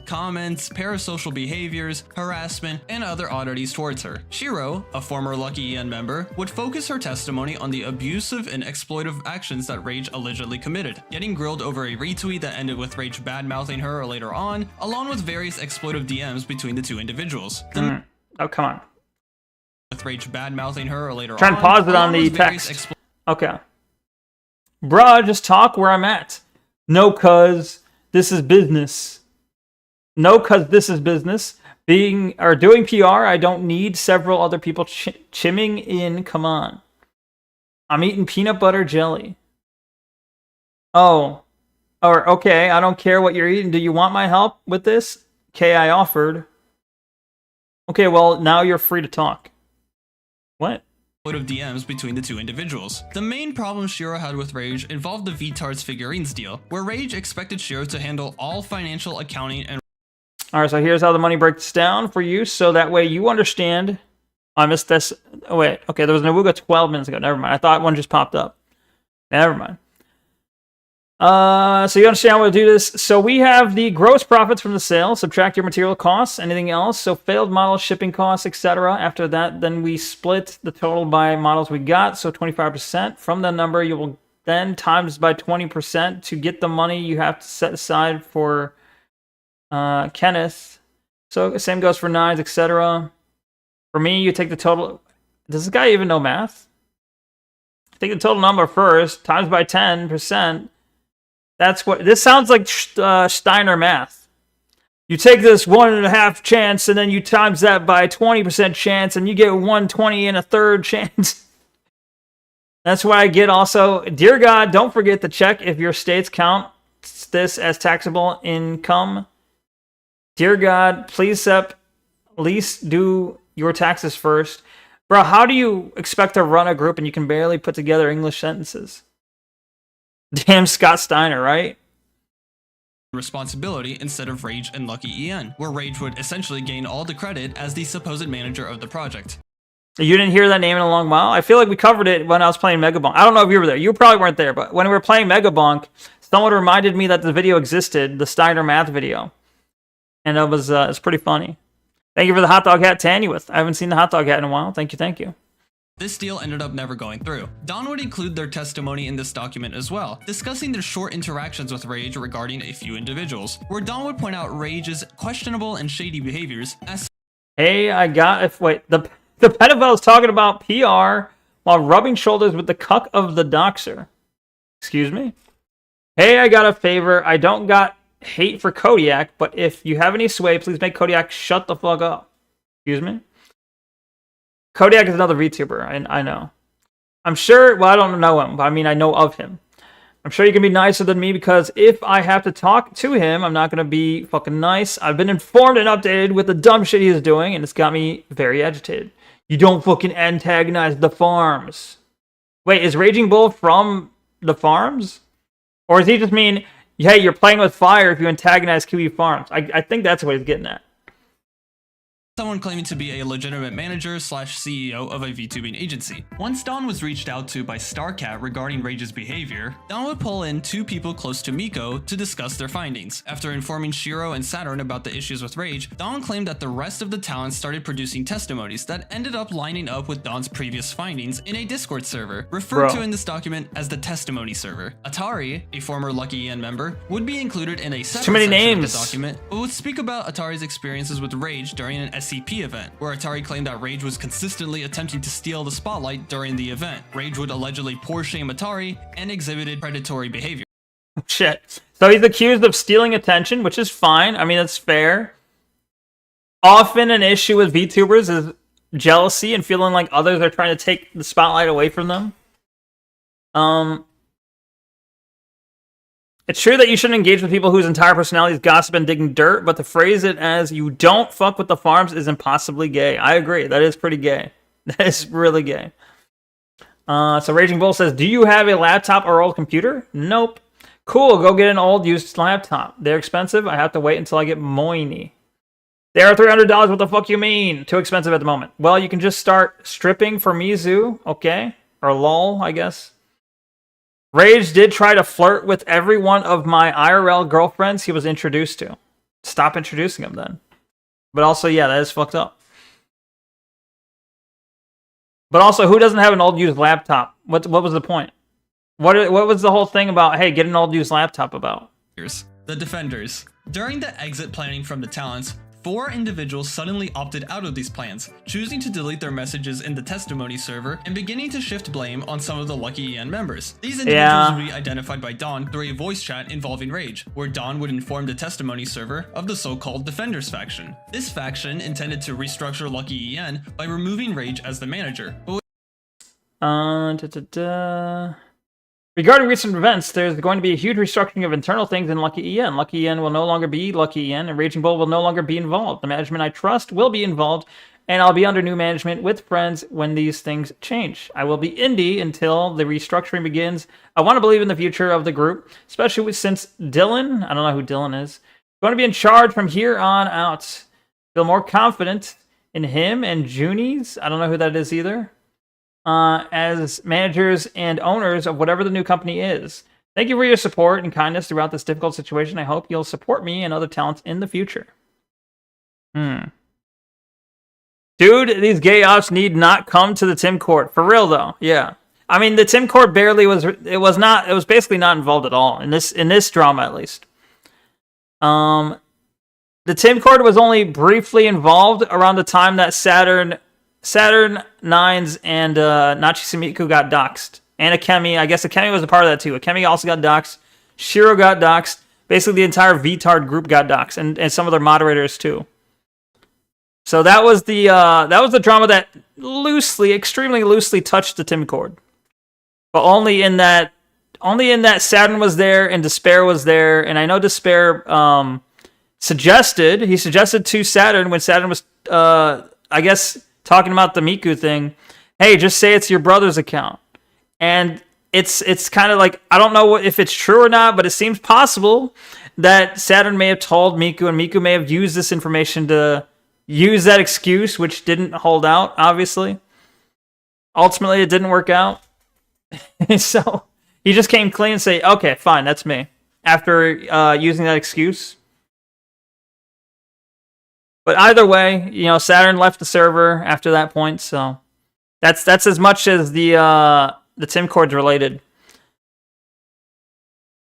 Comments, parasocial behaviors, harassment, and other oddities towards her. Shiro, a former Lucky EN member, would focus her testimony on the abusive and exploitive actions that Rage allegedly committed, getting grilled over a retweet that ended with Rage bad-mouthing her later on, along with various exploitive DMs between the 2 individuals. Oh, come on. With Rage bad-mouthing her later Try and pause it on the text. Okay. Bruh, just talk where I'm at. No, cuz this is business. No, cuz this is business. Doing PR, I don't need several other people chimming in. Come on. I'm eating peanut butter jelly. Oh. Or, okay, I don't care what you're eating. Do you want my help with this? Okay, I offered. Okay, well, now you're free to talk. What? Of DMs between the 2 individuals. The main problem Shiro had with Rage involved the VTARDS figurines deal, where Rage expected Shiro to handle all financial, accounting, and Alright, so here's how the money breaks down for you, so that way you understand. I missed this. Oh, wait. Okay, there was an Awuga 12 minutes ago. Never mind. I thought one just popped up. Never mind. So you understand how we'll do this. So we have the gross profits from the sale. Subtract your material costs. Anything else? So failed model, shipping costs, etc. After that, then we split the total by models we got. So 25%. From that number, you will then times by 20% to get the money you have to set aside for Kenneth. So same goes for nines, etc. For me, you take the total. Does this guy even know math? Take the total number first, times by 10%. That's what this sounds like. Steiner math. You take this 1.5 chance, and then you times that by 20% chance, and you get 1/20 and a third chance. That's why I get also. Dear God, don't forget to check if your states count this as taxable income. Dear God, please at least do your taxes first. Bro, how do you expect to run a group and you can barely put together English sentences? Damn Scott Steiner, right? responsibility instead of Rage and Lucky EN, where Rage would essentially gain all the credit as the supposed manager of the project. You didn't hear that name in a long while? I feel like we covered it when I was playing Megabonk. I don't know if you were there. You probably weren't there, but when we were playing Megabonk, someone reminded me that the video existed, the Steiner math video. And it was it's pretty funny. Thank you for the hot dog hat to hand you with. I haven't seen the hot dog hat in a while. Thank you, thank you. This deal ended up never going through. Dawn would include their testimony in this document as well, discussing their short interactions with Rage regarding a few individuals, where Dawn would point out Rage's questionable and shady behaviors as— Hey, I got— wait, the pedophile is talking about PR while rubbing shoulders with the cuck of the doxer. Excuse me? Hey, I got a favor. I don't got hate for Kodiak, but if you have any sway, please make Kodiak shut the fuck up. Excuse me? Kodiak is another VTuber, I know. I'm sure, well, I don't know him, but I mean, I know of him. I'm sure you can be nicer than me because if I have to talk to him, I'm not going to be fucking nice. I've been informed and updated with the dumb shit he's doing, and it's got me very agitated. You don't fucking antagonize the farms. Wait, is Raging Bull from the farms? Or does he just mean, hey, you're playing with fire if you antagonize Kiwi Farms? I think that's what he's getting at. Someone claiming to be a legitimate manager / CEO of a VTubing agency. Once Don was reached out to by Starcat regarding Rage's behavior, Don would pull in 2 people close to Miko to discuss their findings. After informing Shiro and Saturn about the issues with Rage, Don claimed that the rest of the talents started producing testimonies that ended up lining up with Don's previous findings in a Discord server, referred to in this document as the testimony server. Atari, a former Lucky EN member, would be included in a separate section of the document, but would speak about Atari's experiences with Rage during an SCP event, where Atari claimed that Rage was consistently attempting to steal the spotlight during the event. Rage would allegedly poor shame Atari and exhibited predatory behavior. Shit. So he's accused of stealing attention, which is fine. I mean, that's fair. Often an issue with VTubers is jealousy and feeling like others are trying to take the spotlight away from them. It's true that you shouldn't engage with people whose entire personality is gossip and digging dirt, but to phrase it as you don't fuck with the farms is impossibly gay. I agree. That is pretty gay. That is really gay. So Raging Bull says, do you have a laptop or old computer? Nope. Cool, go get an old used laptop. They're expensive. I have to wait until I get moiny. They are $300. What the fuck you mean? Too expensive at the moment. Well, you can just start stripping for Mizu, okay? Or lol, I guess. Rage did try to flirt with every one of my IRL girlfriends he was introduced to. Stop introducing him then. But also, yeah, that is fucked up. But also, who doesn't have an old used laptop? What was the point? What was the whole thing about, hey, get an old used laptop about? The Defenders. During the exit planning from the talents, 4 individuals suddenly opted out of these plans, choosing to delete their messages in the testimony server and beginning to shift blame on some of the Lucky EN members. These individuals would be identified by Don through a voice chat involving Rage, where Don would inform the testimony server of the so-called Defenders faction. This faction intended to restructure Lucky EN by removing Rage as the manager. Regarding recent events, there's going to be a huge restructuring of internal things in Lucky EN. Lucky EN will no longer be Lucky EN, and Raging Bull will no longer be involved. The management I trust will be involved, and I'll be under new management with friends when these things change. I will be indie until the restructuring begins. I want to believe in the future of the group, especially since Dylan, I don't know who Dylan is, going to be in charge from here on out. Feel more confident in him and Junies, I don't know who that is either, as managers and owners of whatever the new company is. Thank you for your support and kindness throughout this difficult situation. I hope you'll support me and other talents in the future. Dude, these gay ops need not come to the Tim Court. For real, though. Yeah. I mean, the Tim Court barely was... It was basically not involved at all. In this drama, at least. The Tim Court was only briefly involved around the time that Saturn Nines and Nachisumiku got doxxed. And Akemi, I guess Akemi was a part of that too. Akemi also got doxxed. Shiro got doxxed. Basically, the entire VTard group got doxxed, and some of their moderators too. So that was the drama that extremely loosely touched the Tim Cord. But only in that Saturn was there and Despair was there, and I know Despair suggested to Saturn when Saturn was I guess talking about the Miku thing, hey, just say it's your brother's account. And it's kind of like, I don't know if it's true or not, but it seems possible that Saturn may have told Miku, and Miku may have used this information to use that excuse, which didn't hold out, obviously. Ultimately, it didn't work out. So he just came clean and say, okay, fine, that's me. After using that excuse. But either way, Saturn left the server after that point, so that's as much as the Tim Cord's related.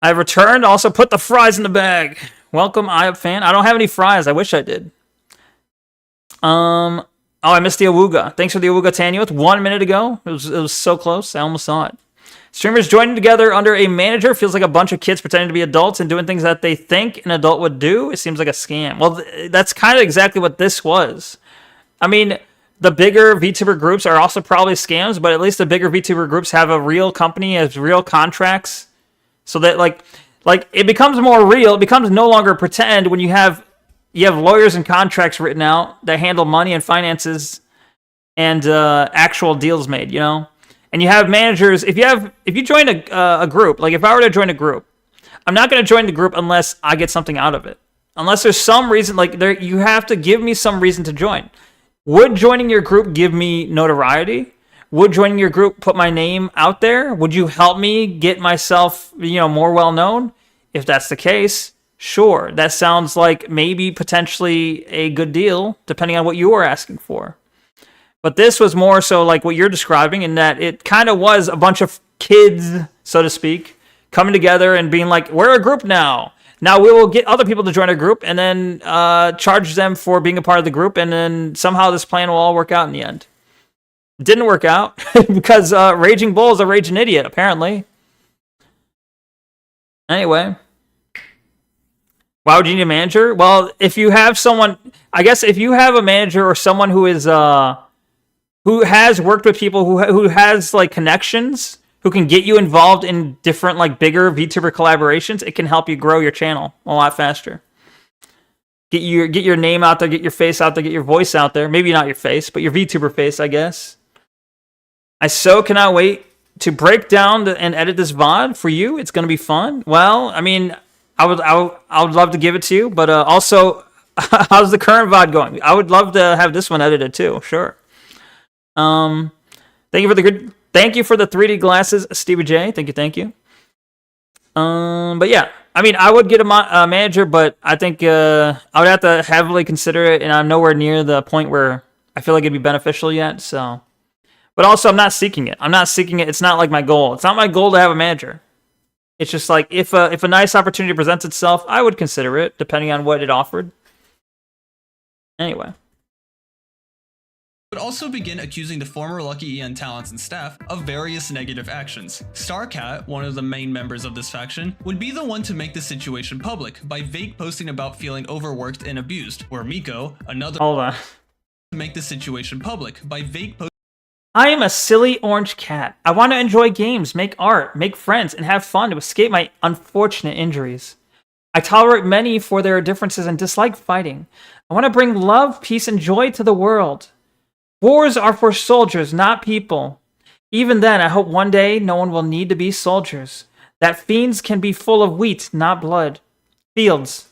I've returned. Also put the fries in the bag. Welcome, IUP fan. I don't have any fries. I wish I did. Oh, I missed the Awuga. Thanks for the Awuga Tanyo. It's 1 minute ago. It was so close. I almost saw it. Streamers joining together under a manager feels like a bunch of kids pretending to be adults and doing things that they think an adult would do. It seems like a scam. Well, that's kind of exactly what this was. I mean, the bigger VTuber groups are also probably scams, but at least the bigger VTuber groups have a real company, has real contracts so that like it becomes more real. It becomes no longer pretend when you have lawyers and contracts written out that handle money and finances and actual deals made, you know. And you have managers. If you join a group, like if I were to join a group, I'm not going to join the group unless I get something out of it. Unless there's some reason, like you have to give me some reason to join. Would joining your group give me notoriety? Would joining your group put my name out there? Would you help me get myself, more well known? If that's the case, sure. That sounds like maybe potentially a good deal, depending on what you were asking for. But this was more so like what you're describing, in that it kind of was a bunch of kids, so to speak, coming together and being like, we're a group now. Now we will get other people to join our group and then charge them for being a part of the group. And then somehow this plan will all work out in the end. It didn't work out because Raging Bull is a raging idiot, apparently. Anyway. Why would you need a manager? Well, if you have someone, I guess if you have a manager or someone who is who has worked with people, who has like connections, who can get you involved in different like bigger VTuber collaborations, it can help you grow your channel a lot faster. Get your name out there, get your face out there, get your voice out there. Maybe not your face, but your VTuber face, I guess. I so cannot wait to break down and edit this VOD for you. It's going to be fun. Well, I mean, I would love to give it to you, but also, how's the current VOD going? I would love to have this one edited too. Sure. Thank you for the 3D glasses, Stevie J. Thank you. But yeah, I mean, I would get a manager, but I think I would have to heavily consider it, and I'm nowhere near the point where I feel like it'd be beneficial yet. So, but also, I'm not seeking it. It's not like my goal. It's not my goal to have a manager. It's just like if a nice opportunity presents itself, I would consider it, depending on what it offered. Anyway. Would also begin accusing the former Lucky EN talents and staff of various negative actions. Starcat, one of the main members of this faction, would be the one to make the situation public by vague posting about feeling overworked and abused, where Miko, another to make the situation public by vague posting. I am a silly orange cat. I want to enjoy games, make art, make friends, and have fun to escape my unfortunate injuries. I tolerate many for their differences and dislike fighting. I want to bring love, peace, and joy to the world. Wars are for soldiers, not people. Even then, I hope one day no one will need to be soldiers. That fiends can be full of wheat, not blood. Fields.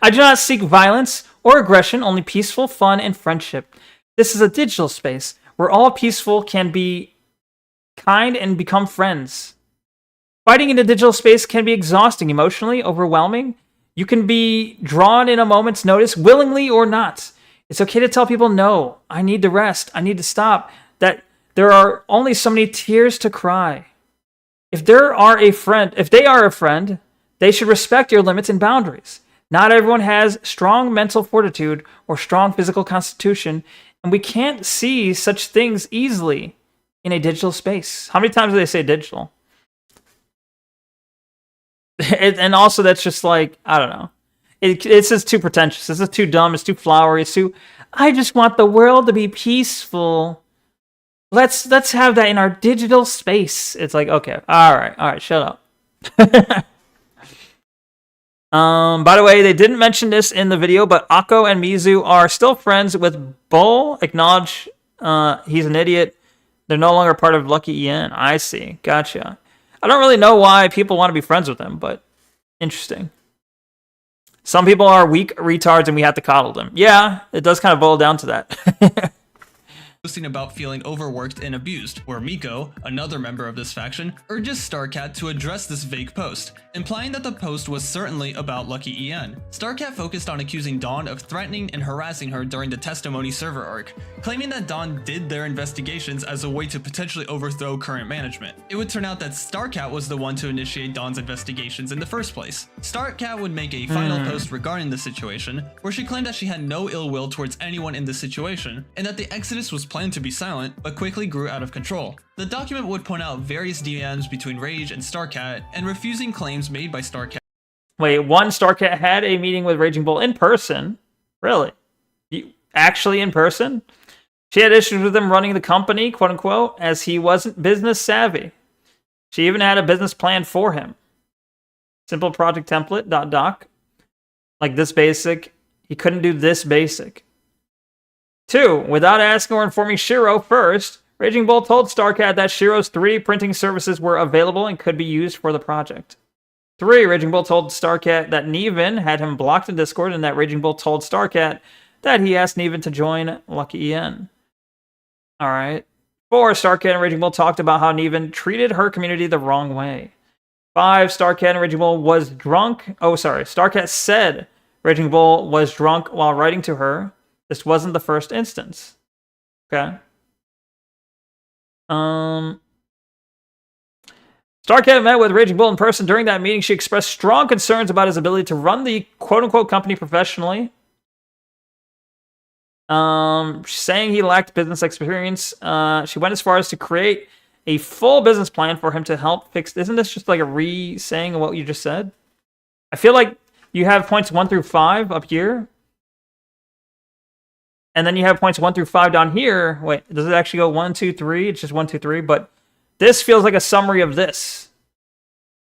I do not seek violence or aggression, only peaceful fun and friendship. This is a digital space where all peaceful can be kind and become friends. Fighting in a digital space can be exhausting, emotionally overwhelming. You can be drawn in a moment's notice, willingly or not. It's okay to tell people, no, I need to rest, I need to stop, that there are only so many tears to cry. If they are a friend, they should respect your limits and boundaries. Not everyone has strong mental fortitude or strong physical constitution, and we can't see such things easily in a digital space. How many times do they say digital? And also, that's just like, I don't know. It's just too pretentious. It's just too dumb. It's too flowery. It's too, I just want the world to be peaceful. Let's have that in our digital space. It's like, okay, all right, shut up. By the way, they didn't mention this in the video, but Akko and Mizu are still friends with Bull. Acknowledge he's an idiot. They're no longer part of Lucky EN. I see. Gotcha. I don't really know why people want to be friends with him, but interesting. Some people are weak retards and we have to coddle them. Yeah, it does kind of boil down to that. Posting about feeling overworked and abused, where Miko, another member of this faction, urges Starcat to address this vague post, implying that the post was certainly about Lucky EN. Starcat focused on accusing Dawn of threatening and harassing her during the testimony server arc, claiming that Dawn did their investigations as a way to potentially overthrow current management. It would turn out that Starcat was the one to initiate Dawn's investigations in the first place. Starcat would make a final post regarding the situation, where she claimed that she had no ill will towards anyone in the situation, and that the Exodus was planned to be silent, but quickly grew out of control. The document would point out various DMs between Rage and Starcat, and refusing claims made by Starcat. Wait, one Starcat had a meeting with Raging Bull in person? Really? Actually in person? She had issues with him running the company, quote unquote, as he wasn't business savvy. She even had a business plan for him. Simple project template, .doc. Like this basic. He couldn't do this basic. 2. Without asking or informing Shiro first, Raging Bull told StarCat that Shiro's 3D printing services were available and could be used for the project. 3. Raging Bull told StarCat that Neven had him blocked in Discord and that Raging Bull told StarCat that he asked Neven to join Lucky EN. Alright. 4. StarCat and Raging Bull talked about how Neven treated her community the wrong way. 5. StarCat and Raging Bull was drunk. Oh, sorry. StarCat said Raging Bull was drunk while writing to her. This wasn't the first instance. Okay. StarCat met with Raging Bull in person. During that meeting, she expressed strong concerns about his ability to run the quote-unquote company professionally. Saying he lacked business experience. She went as far as to create a full business plan for him to help fix. Isn't this just like a re-saying of what you just said? I feel like you have points 1 through 5 up here. And then you have points 1 through 5 down here. Wait, does it actually go 1, 2, 3? It's just 1, 2, 3. But this feels like a summary of this.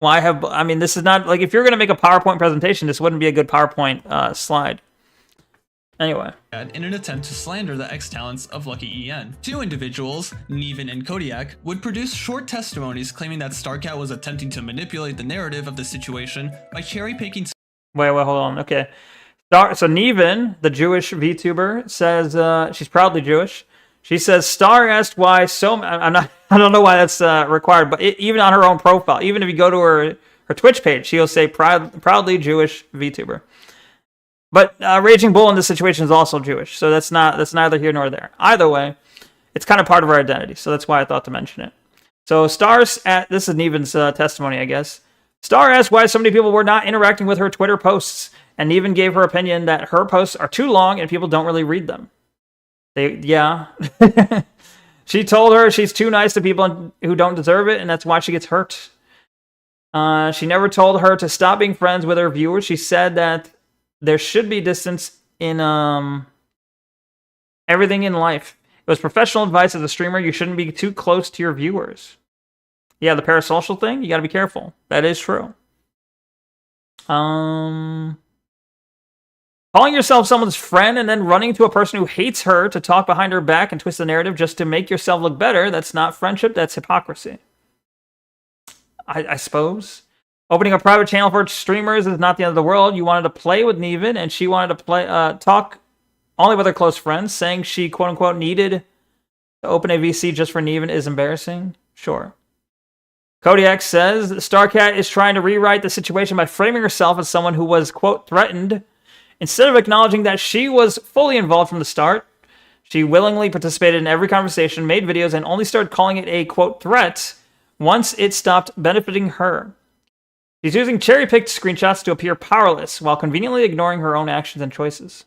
Well, I mean, this is not, like, if you're going to make a PowerPoint presentation, this wouldn't be a good PowerPoint slide. Anyway. In an attempt to slander the ex-talents of Lucky EN. 2 individuals, Neven and Kodiak, would produce short testimonies claiming that StarCat was attempting to manipulate the narrative of the situation by cherry-picking. Wait, hold on. Okay. So Neven, the Jewish VTuber, says she's proudly Jewish. She says Star asked why so. I don't know why that's required, but even on her own profile, even if you go to her Twitch page, she'll say proudly Jewish VTuber. But Raging Bull in this situation is also Jewish, so that's neither here nor there. Either way, it's kind of part of our identity, so that's why I thought to mention it. So this is Neven's testimony, I guess. Star asked why so many people were not interacting with her Twitter posts. And Neven gave her opinion that her posts are too long and people don't really read them. Yeah. She told her she's too nice to people who don't deserve it, and that's why she gets hurt. She never told her to stop being friends with her viewers. She said that there should be distance in everything in life. It was professional advice as a streamer. You shouldn't be too close to your viewers. Yeah, the parasocial thing, you got to be careful. That is true. Calling yourself someone's friend and then running to a person who hates her to talk behind her back and twist the narrative just to make yourself look better, that's not friendship, that's hypocrisy. I suppose. Opening a private channel for streamers is not the end of the world. You wanted to play with Neven, and she wanted to talk only with her close friends, saying she, quote-unquote, needed to open a VC just for Neven is embarrassing? Sure. Kodiak says StarCat is trying to rewrite the situation by framing herself as someone who was, quote, threatened. Instead of acknowledging that she was fully involved from the start, she willingly participated in every conversation, made videos, and only started calling it a, quote, threat once it stopped benefiting her. She's using cherry-picked screenshots to appear powerless while conveniently ignoring her own actions and choices.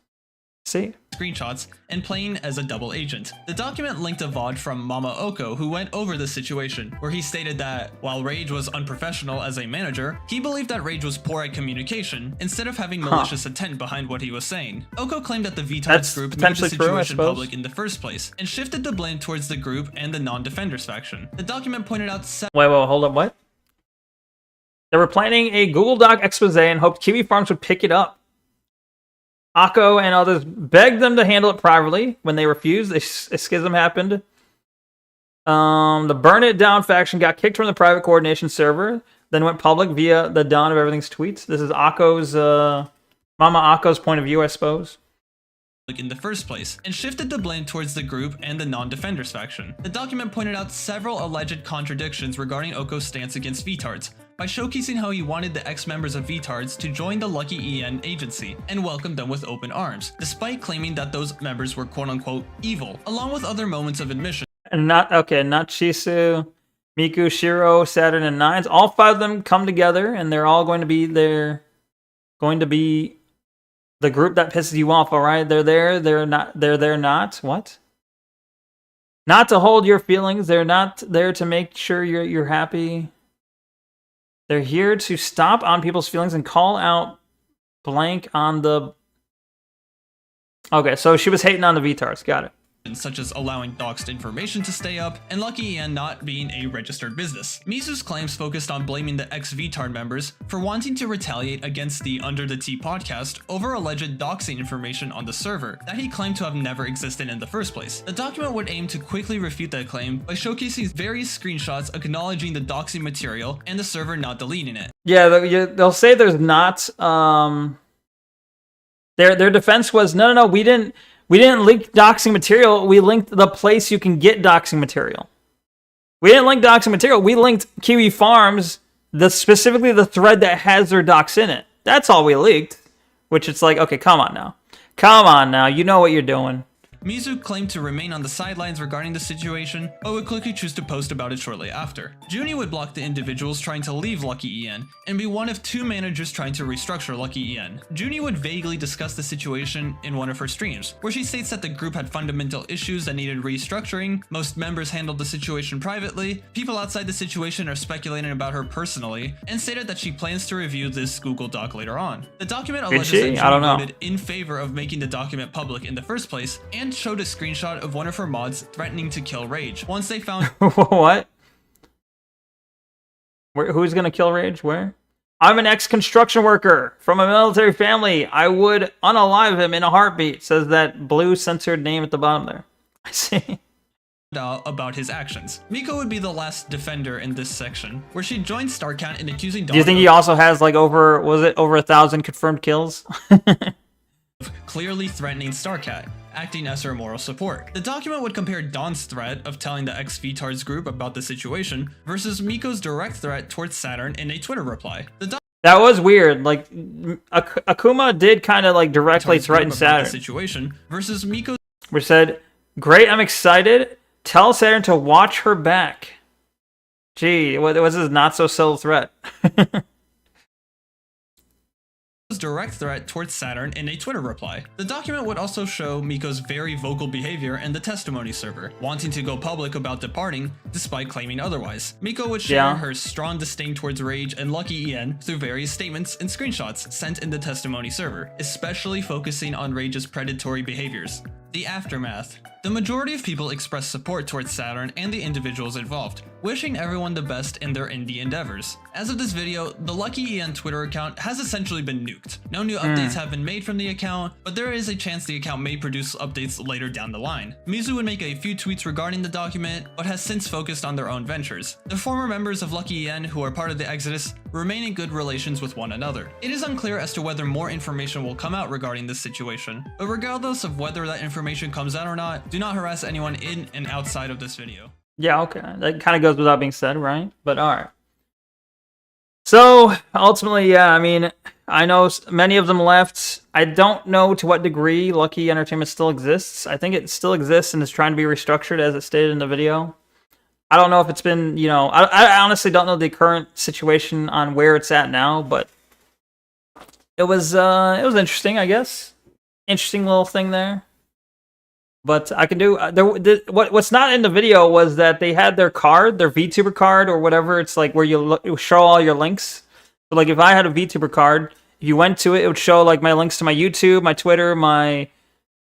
See? Screenshots and playing as a double agent. The document linked a VOD from Mama Oko who went over the situation, where he stated that while Rage was unprofessional as a manager, he believed that Rage was poor at communication instead of having malicious intent behind what he was saying. Oko claimed that the VTards group made the situation public in the first place and shifted the blame towards the group and the non-defenders faction. The document pointed out Wait, hold up, what? They were planning a Google Doc expose and hoped Kiwi Farms would pick it up. Akko and others begged them to handle it privately. When they refused, a schism happened. The Burn It Down faction got kicked from the private coordination server, then went public via the Dawn of Everything's tweets. This is Akko's, Mama Akko's point of view, I suppose. In the first place, and shifted the blame towards the group and the non-defenders faction. The document pointed out several alleged contradictions regarding Oko's stance against VTards, by showcasing how he wanted the ex-members of VTards to join the Lucky EN agency and welcome them with open arms, despite claiming that those members were quote-unquote evil, along with other moments of admission. And not Chisu, Miku, Shiro, Saturn, and Nines. All 5 of them come together, and they're all going to be the group that pisses you off, alright? They're not. What? Not to hold your feelings. They're not there to make sure you're happy. They're here to stomp on people's feelings and call out blank on the... Okay, so she was hating on the VTards. Got it. such as allowing doxed information to stay up, and Lucky EN not being a registered business. Mizu's claims focused on blaming the ex-VTARD members for wanting to retaliate against the Under the Tea podcast over alleged doxing information on the server that he claimed to have never existed in the first place. The document would aim to quickly refute that claim by showcasing various screenshots acknowledging the doxing material and the server not deleting it. Yeah, they'll say there's not. Their defense was no, we didn't link doxing material. We linked the place you can get doxing material. We didn't link doxing material. We linked Kiwi Farms, specifically the thread that has their docs in it. That's all we leaked. Which it's like, okay, come on now. You know what you're doing. Mizu claimed to remain on the sidelines regarding the situation, but would quickly choose to post about it shortly after. Junie would block the individuals trying to leave Lucky EN, and be one of 2 managers trying to restructure Lucky EN. Junie would vaguely discuss the situation in one of her streams, where she states that the group had fundamental issues that needed restructuring, most members handled the situation privately, people outside the situation are speculating about her personally, and stated that she plans to review this Google Doc later on. The document alleges that Junie voted in favor of making the document public in the first place, and showed a screenshot of one of her mods threatening to kill Rage once they found what? Who's gonna kill Rage? Where? I'm an ex-construction worker from a military family. I would unalive him in a heartbeat, says that blue censored name at the bottom there. I see. About his actions. Miko would be the last defender in this section, where she joined StarCat in accusing Do you think he also has like over 1,000 confirmed kills? Clearly threatening StarCat, acting as her moral support. The document would compare Dawn's threat of telling the ex-VTARDS group about the situation versus Miko's direct threat towards Saturn in a Twitter reply. That was weird. Like, Akuma did kind of like directly threaten Saturn. The situation versus Miko's, which said, "Great, I'm excited. Tell Saturn to watch her back." Gee, what was his not so subtle threat? direct threat towards Saturn in a Twitter reply. The document would also show Miko's very vocal behavior in the testimony server, wanting to go public about departing despite claiming otherwise. Miko would share her strong disdain towards Rage and Lucky EN through various statements and screenshots sent in the testimony server, especially focusing on Rage's predatory behaviors. The aftermath. The majority of people expressed support towards Saturn and the individuals involved, wishing everyone the best in their indie endeavors. As of this video, the Lucky EN Twitter account has essentially been nuked. No new updates have been made from the account, but there is a chance the account may produce updates later down the line. Mizu would make a few tweets regarding the document, but has since focused on their own ventures. The former members of Lucky EN who are part of the Exodus remain in good relations with one another. It is unclear as to whether more information will come out regarding this situation, but regardless of whether that information comes out or not, do not harass anyone in and outside of this video. Yeah, okay. That kind of goes without being said, right? But alright. So, ultimately, yeah, I mean, I know many of them left. I don't know to what degree Lucky Entertainment still exists. I think it still exists and is trying to be restructured as it stated in the video. I don't know if it's been, you know, I honestly don't know the current situation on where it's at now, but it was interesting, I guess. Interesting little thing there. But I can do what's not in the video was that they had their card, their VTuber card or whatever. It's like where you show all your links. So like if I had a VTuber card, if you went to it, it would show like my links to my YouTube, my Twitter, my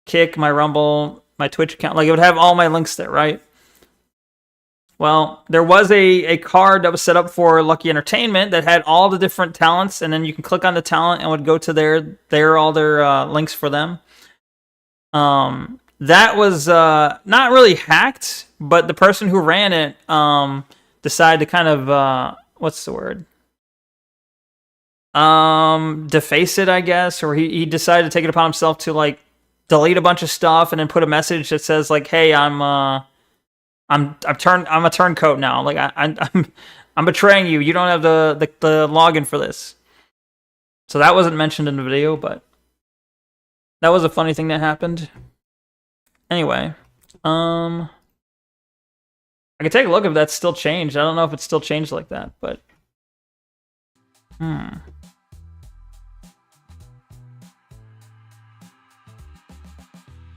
Kick, my Rumble, my Twitch account. Like it would have all my links there, right? Well, there was a card that was set up for Lucky Entertainment that had all the different talents, and then you can click on the talent and would go to all their links for them. That was not really hacked, but the person who ran it decided to kind of what's the word? Deface it, I guess, or he decided to take it upon himself to like delete a bunch of stuff and then put a message that says like, "Hey, I'm a turncoat now. Like I'm betraying you. You don't have the login for this." So that wasn't mentioned in the video, but that was a funny thing that happened. Anyway, I can take a look if that's still changed. I don't know if it's still changed like that, but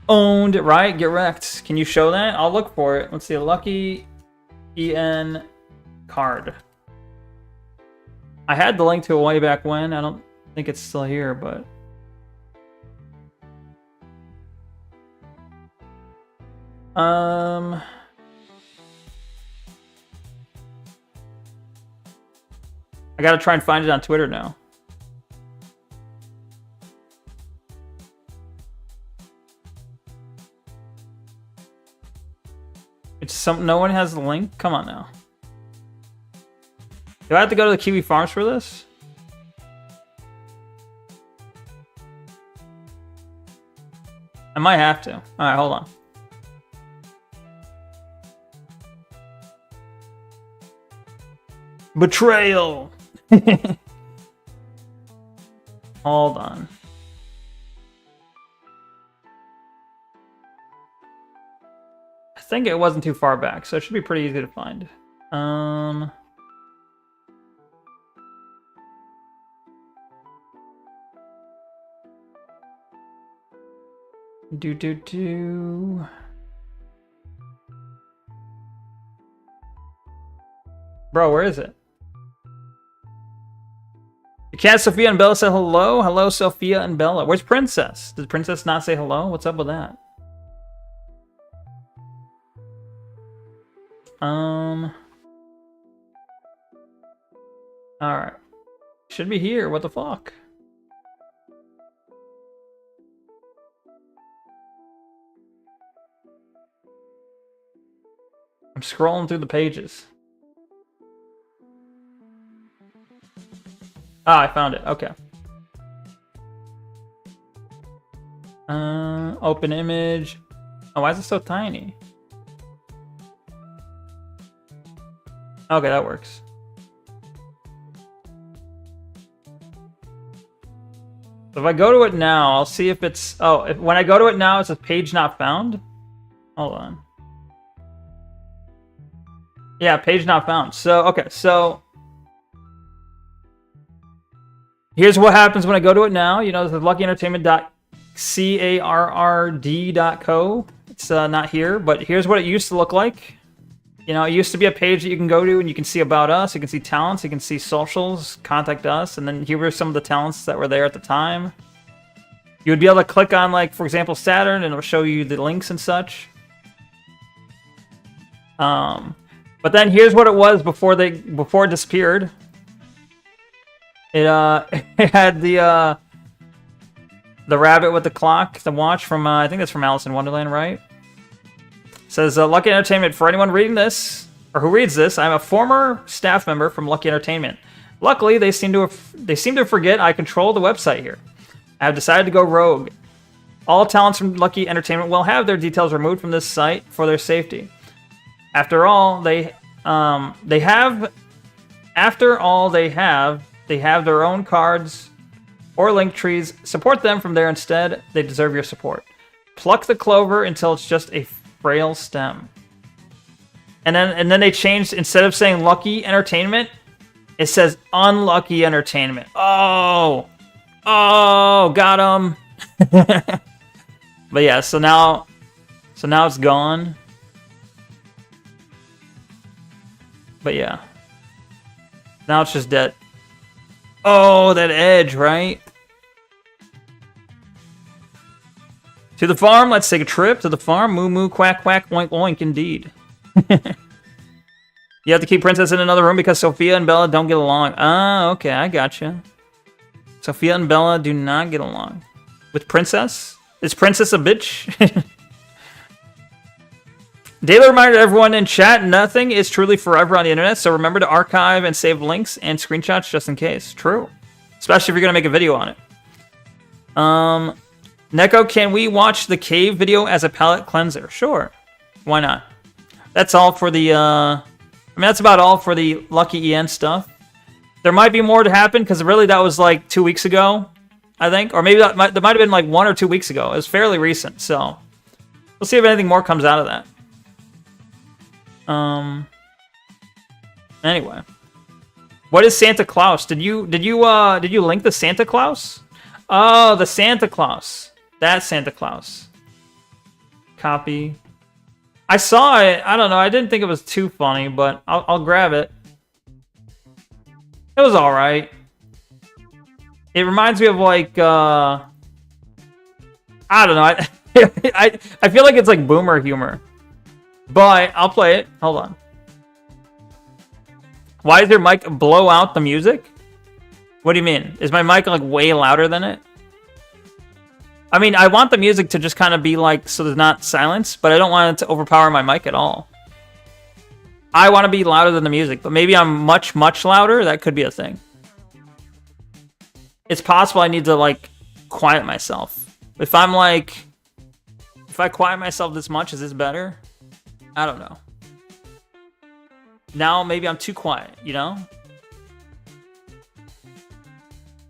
Owned, right? Get wrecked. Can you show that? I'll look for it. Let's see, a Lucky EN card. I had the link to it way back when. I don't think it's still here, but I gotta try and find it on Twitter now. It's some. No one has the link. Come on now. Do I have to go to the Kiwi Farms for this? I might have to. All right, hold on. Betrayal. Hold on. I think it wasn't too far back, so it should be pretty easy to find. Bro, where is it? The cat Sophia and Bella said hello. Hello, Sophia and Bella. Where's Princess? Did Princess not say hello? What's up with that? Alright. Should be here. What the fuck? I'm scrolling through the pages. Ah, I found it. Okay. Open image. Oh, why is it so tiny? Okay, that works. So if I go to it now, I'll see if it's... Oh, when I go to it now, it's a page not found? Hold on. Yeah, page not found. So, okay, so... Here's what happens when I go to it now. You know, this is luckyentertainment.carrd.co. It's not here, but here's what it used to look like. You know, it used to be a page that you can go to and you can see about us, you can see talents, you can see socials, contact us, and then here were some of the talents that were there at the time. You would be able to click on, like, for example, Saturn, and it'll show you the links and such. But then here's what it was before it disappeared. It it had the rabbit with the clock, the watch from I think that's from Alice in Wonderland, right? It says Lucky Entertainment. For anyone reading this or who reads this, I'm a former staff member from Lucky Entertainment. Luckily, they seem to forget I control the website here. I have decided to go rogue. All talents from Lucky Entertainment will have their details removed from this site for their safety. After all, they have their own cards or link trees. Support them from there instead. They deserve your support. Pluck the clover until it's just a frail stem. And then they changed, instead of saying Lucky Entertainment, it says Unlucky Entertainment. Oh, got him. But yeah, so now it's gone. But yeah, now it's just dead. Oh, that edge, right? To the farm, let's take a trip to the farm. Moo moo, quack quack, oink oink, indeed. You have to keep Princess in another room because Sophia and Bella don't get along. Ah, okay, I gotcha. Sophia and Bella do not get along. With Princess? Is Princess a bitch? Daily reminder to everyone in chat, nothing is truly forever on the internet, so remember to archive and save links and screenshots just in case. True. Especially if you're going to make a video on it. Neko, can we watch the cave video as a palate cleanser? Sure. Why not? That's all for the, that's about all for the Lucky EN stuff. There might be more to happen, because really that was like 2 weeks ago, I think. Or maybe that might have been like 1 or 2 weeks ago. It was fairly recent, so we'll see if anything more comes out of that. Anyway, what is Santa Claus? Did you link the Santa Claus? Oh, the Santa Claus. That Santa Claus. Copy. I saw it. I don't know. I didn't think it was too funny, but I'll grab it. It was all right. It reminds me of like I don't know. I feel like it's like boomer humor. But I'll play it. Hold on. Why does your mic blow out the music? What do you mean? Is my mic like way louder than it? I mean, I want the music to just kind of be like, so there's not silence, but I don't want it to overpower my mic at all. I want to be louder than the music, but maybe I'm much, much louder. That could be a thing. It's possible I need to like quiet myself. If I'm like, if I quiet myself this much, is this better? I don't know. Now maybe I'm too quiet, you know?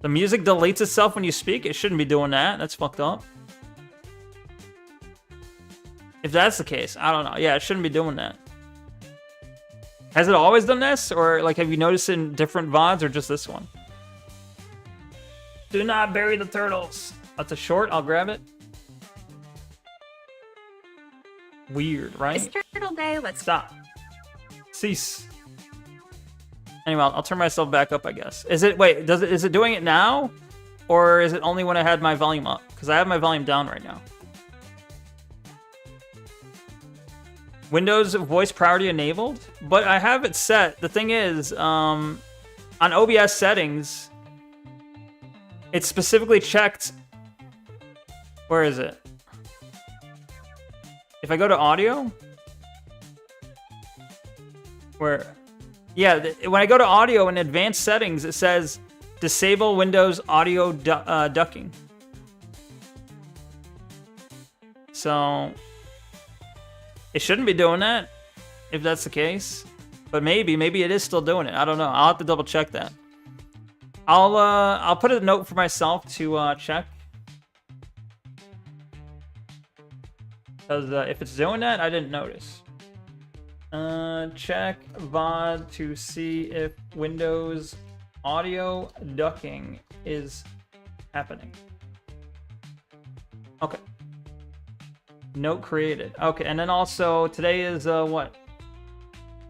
The music deletes itself when you speak. It shouldn't be doing that. That's fucked up. If that's the case, I don't know. Yeah, it shouldn't be doing that. Has it always done this? Or like, have you noticed in different VODs or just this one? Do not bury the turtles. That's a short. I'll grab it. Weird, right? It's Turtle Day. Let's stop. Cease. Anyway, I'll turn myself back up, I guess. Is it, wait, is it doing it now? Or is it only when I had my volume up? Because I have my volume down right now. Windows voice priority enabled? But I have it set. The thing is, on OBS settings, it's specifically checked. Where is it? If I go to audio, where, yeah, when I go to audio in advanced settings, it says disable Windows audio ducking. So it shouldn't be doing that if that's the case, but maybe it is still doing it. I don't know. I'll have to double check that. I'll put a note for myself to check. Because if it's doing that, I didn't notice. Check VOD to see if Windows audio ducking is happening. Okay. Note created. Okay, and then also today is what?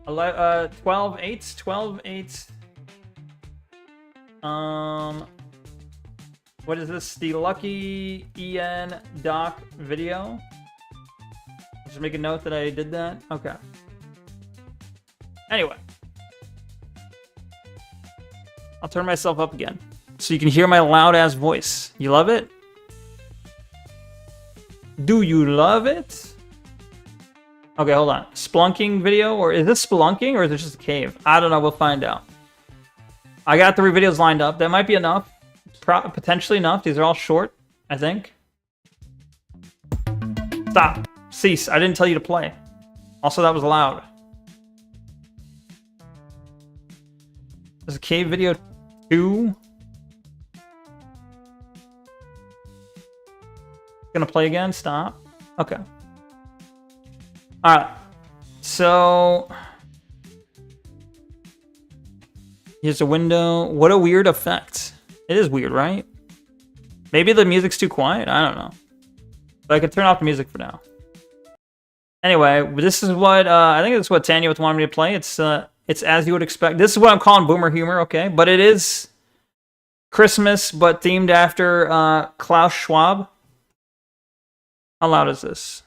12/8. 12/8. What is this? The Lucky EN doc video. Just make a note that I did that. Okay. Anyway, I'll turn myself up again so you can hear my loud ass voice. You love it? Do you love it? Okay, hold on. Splunking video, or is this spelunking, or is it just a cave? I don't know. We'll find out. I got 3 videos lined up. That might be enough. Potentially enough. These are all short, I think. Stop. Cease. I didn't tell you to play. Also, that was loud. There's a cave video 2. Gonna play again? Stop. Okay. Alright. So here's a window. What a weird effect. It is weird, right? Maybe the music's too quiet? I don't know. But I can turn off the music for now. Anyway, this is what I think this is what Tanya wanted me to play. It's as you would expect. This is what I'm calling boomer humor, okay? But it is Christmas, but themed after Klaus Schwab. How loud is this?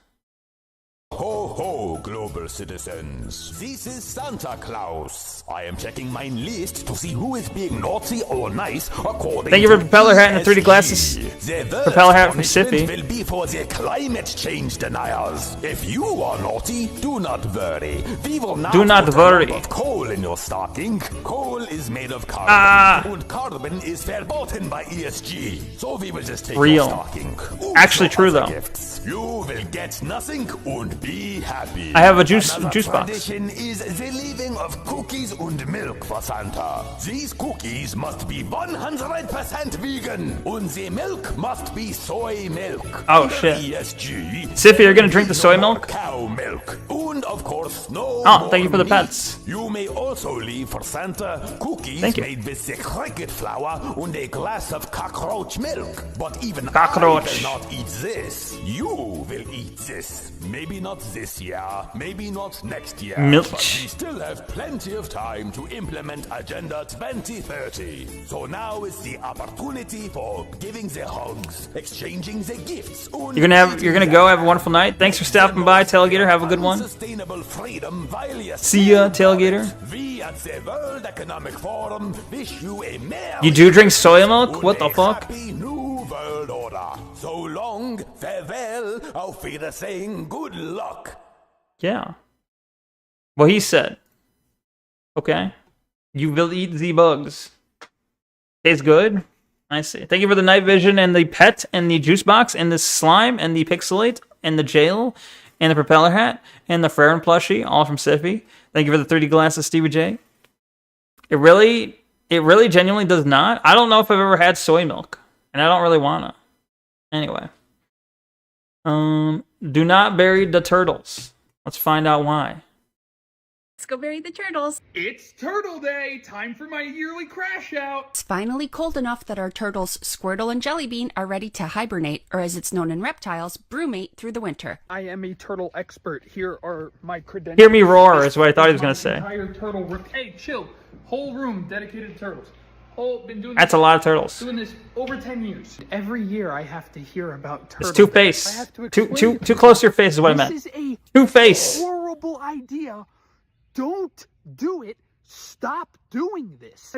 Ho ho, global citizens. This is Santa Claus. I am checking my list to see who is being naughty or nice according Thank you for to propeller hat and the 3D glasses. The Propeller hat from punishment Sippy. will be for the climate change deniers. If you are naughty, do not worry. We will not Do not put worry. a lot of coal in your stocking. Coal is made of carbon, and carbon is verboten by ESG. So we will just take Real. your stocking. Actually true, other though. Gifts. You will get nothing and be happy. I have a juice Another box. tradition is the leaving of cookies and milk for Santa. These cookies must be 100% vegan, and the milk must be soy milk. Oh, shit. ESG. Siffy, you're gonna drink the soy milk? Cow milk, and of course, no. Oh, thank you for the meat. pets. You may also leave for Santa cookies Thank you. made with the cricket flour and a glass of cockroach milk. But even Cockroach. I will not eat this. You will eat this. Maybe not this year, maybe maybe not next year. Milch. But we still have plenty of time to implement Agenda 2030. So now is the opportunity for giving the hugs, exchanging the gifts. You're gonna go. Have a wonderful night. Thanks for stopping by, Tailgater. Have a good one. See ya, Tailgater. We at the World Economic Forum wish you a merry You do drink soy milk? What the fuck? happy new world order. So long, farewell, auf Wiedersehen, good luck. Yeah. Well, he said. Okay. You will eat the bugs. Tastes good. I see. Thank you for the night vision and the pet and the juice box and the slime and the pixelate and the jail and the propeller hat and the Farron plushie, all from Siffy. Thank you for the 30 glasses, Stevie J. It really genuinely does not. I don't know if I've ever had soy milk, and I don't really wanna. Anyway. Do not bury the turtles. Let's find out why. Let's go bury the turtles. It's Turtle Day! Time for my yearly crash out! It's finally cold enough that our turtles, Squirtle and Jellybean, are ready to hibernate, or as it's known in reptiles, brumate through the winter. I am a turtle expert. Here are my credentials. Hear me roar is what I thought he was gonna say. Entire turtle Hey, chill. Whole room dedicated to turtles. Been doing That's a lot of turtles. Doing this over 10 years. Every year I have to hear about turtles. It's two-face. Too close to your face is what I meant. This is a Two-face. horrible idea. Don't do it. Stop doing this.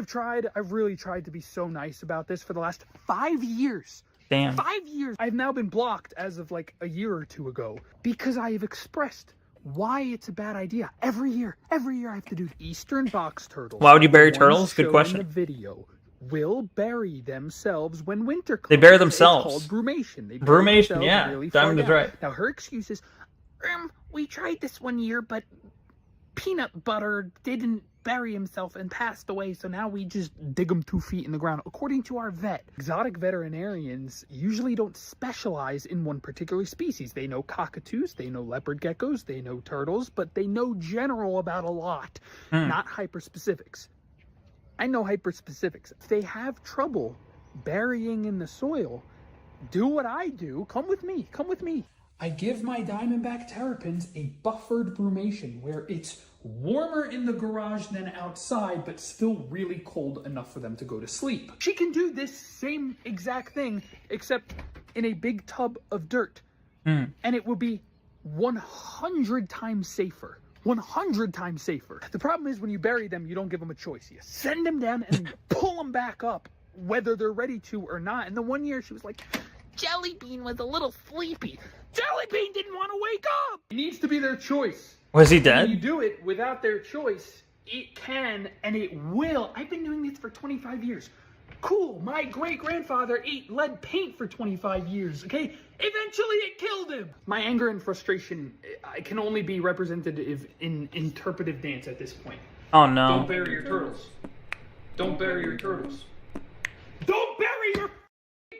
I've really tried to be so nice about this for the last 5 years. Damn. 5 years. I've now been blocked as of like a year or two ago because I have expressed why it's a bad idea. Every year I have to do Eastern box turtles. Why would you bury The turtles? ones Good shown question. in the video will bury themselves when winter comes. They bury It's themselves. called brumation. They bury Brumation, themselves yeah. really far Diamond is down. right. Now her excuse is, we tried this one year, but peanut butter didn't bury himself and passed away, so now we just dig him 2 feet in the ground. According to our vet, exotic veterinarians usually don't specialize in one particular species. They know cockatoos, they know leopard geckos, they know turtles, but they know general about a lot, not hyperspecifics. I know hyperspecifics. If they have trouble burying in the soil, do what I do. Come with me. Come with me. I give my Diamondback terrapins a buffered brumation where it's warmer in the garage than outside, but still really cold enough for them to go to sleep. She can do this same exact thing, except in a big tub of dirt. And it will be 100 times safer. 100 times safer. The problem is when you bury them, you don't give them a choice. You send them down and then you pull them back up, whether they're ready to or not. And the one year she was like, Jellybean was a little sleepy. Jellybean didn't want to wake up. It needs to be their choice. Was he When dead? you do it without their choice, it can and it will. I've been doing this for 25 years. Cool, my great-grandfather ate lead paint for 25 years, okay? Eventually it killed him. My anger and frustration can only be represented in interpretive dance at this point. Oh Don't no. bury your turtles. Don't bury your turtles. Don't bury your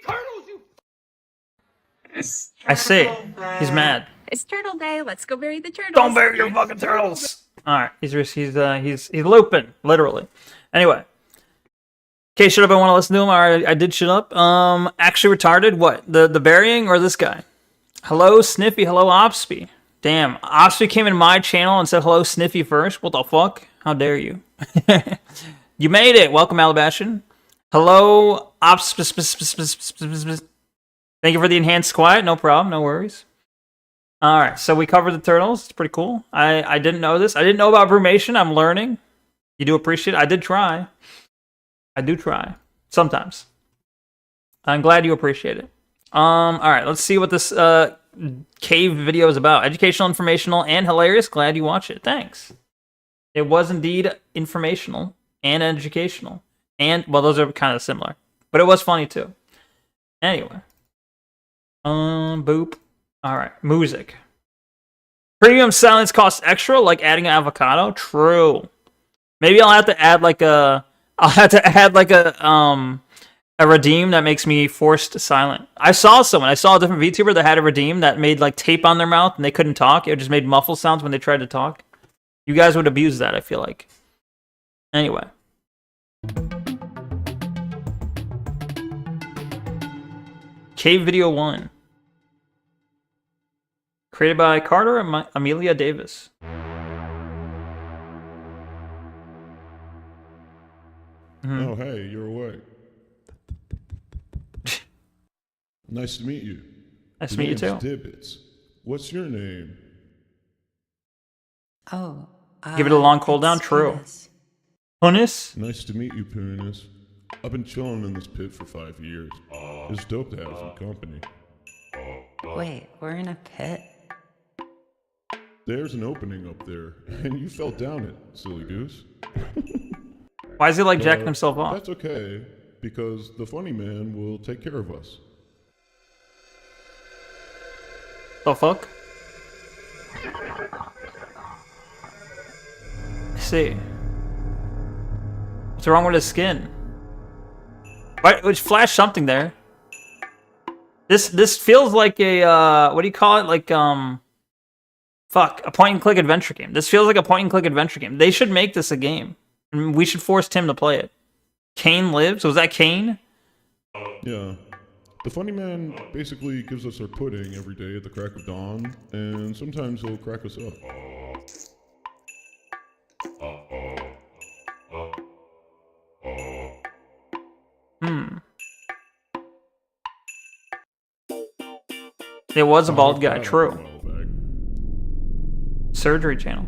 turtles, you. I see. He's mad. It's Turtle Day. Let's go bury the turtles. Don't bury your fucking turtles. All right, he's looping literally. Anyway, okay, shut up. I want to listen to him. All right, I did shut up. Actually retarded. What? The burying or this guy? Hello, Sniffy. Hello, Opsby. Damn, Opsby came in my channel and said hello, Sniffy first. What the fuck? How dare you? You made it. Welcome, Alabashan. Hello, Opsby. Thank you for the enhanced quiet. No problem. No worries. All right, so we covered the turtles. It's pretty cool. I didn't know this. I didn't know about brumation. I'm learning. You do appreciate it. I did try. I do try. Sometimes. I'm glad you appreciate it. All right, let's see what this cave video is about. Educational, informational, and hilarious. Glad you watched it. Thanks. It was indeed informational and educational. And, well, those are kind of similar. But it was funny, too. Anyway. Boop. All right, music. Premium silence costs extra, like adding an avocado. True. Maybe I'll have to add like a redeem that makes me forced silent. I saw a different VTuber that had a redeem that made like tape on their mouth and they couldn't talk. It just made muffle sounds when they tried to talk. You guys would abuse that, I feel like. Anyway. Cave Video 1. Created by Carter and Amelia Davis. Oh, hey, you're awake. Nice to meet you. Nice to meet you too. Dibbits. What's your name? Oh. Give it a long cooldown. True. Punis? Nice to meet you, Punis. I've been chilling in this pit for 5 years. It's dope to have some company. Wait, we're in a pit? There's an opening up there, and you fell down it, silly goose. Why is he like jacking himself off? That's okay, because the funny man will take care of us. The fuck? Let's see. What's wrong with his skin? What? Which flashed something there. This feels like a what do you call it? Like fuck, a point and click adventure game. This feels like a point and click adventure game. They should make this a game. And we should force Tim to play it. Kane lives? Was that Kane? Yeah. The funny man basically gives us our pudding every day at the crack of dawn, and sometimes he'll crack us up. It was a bald guy, true. Surgery channel.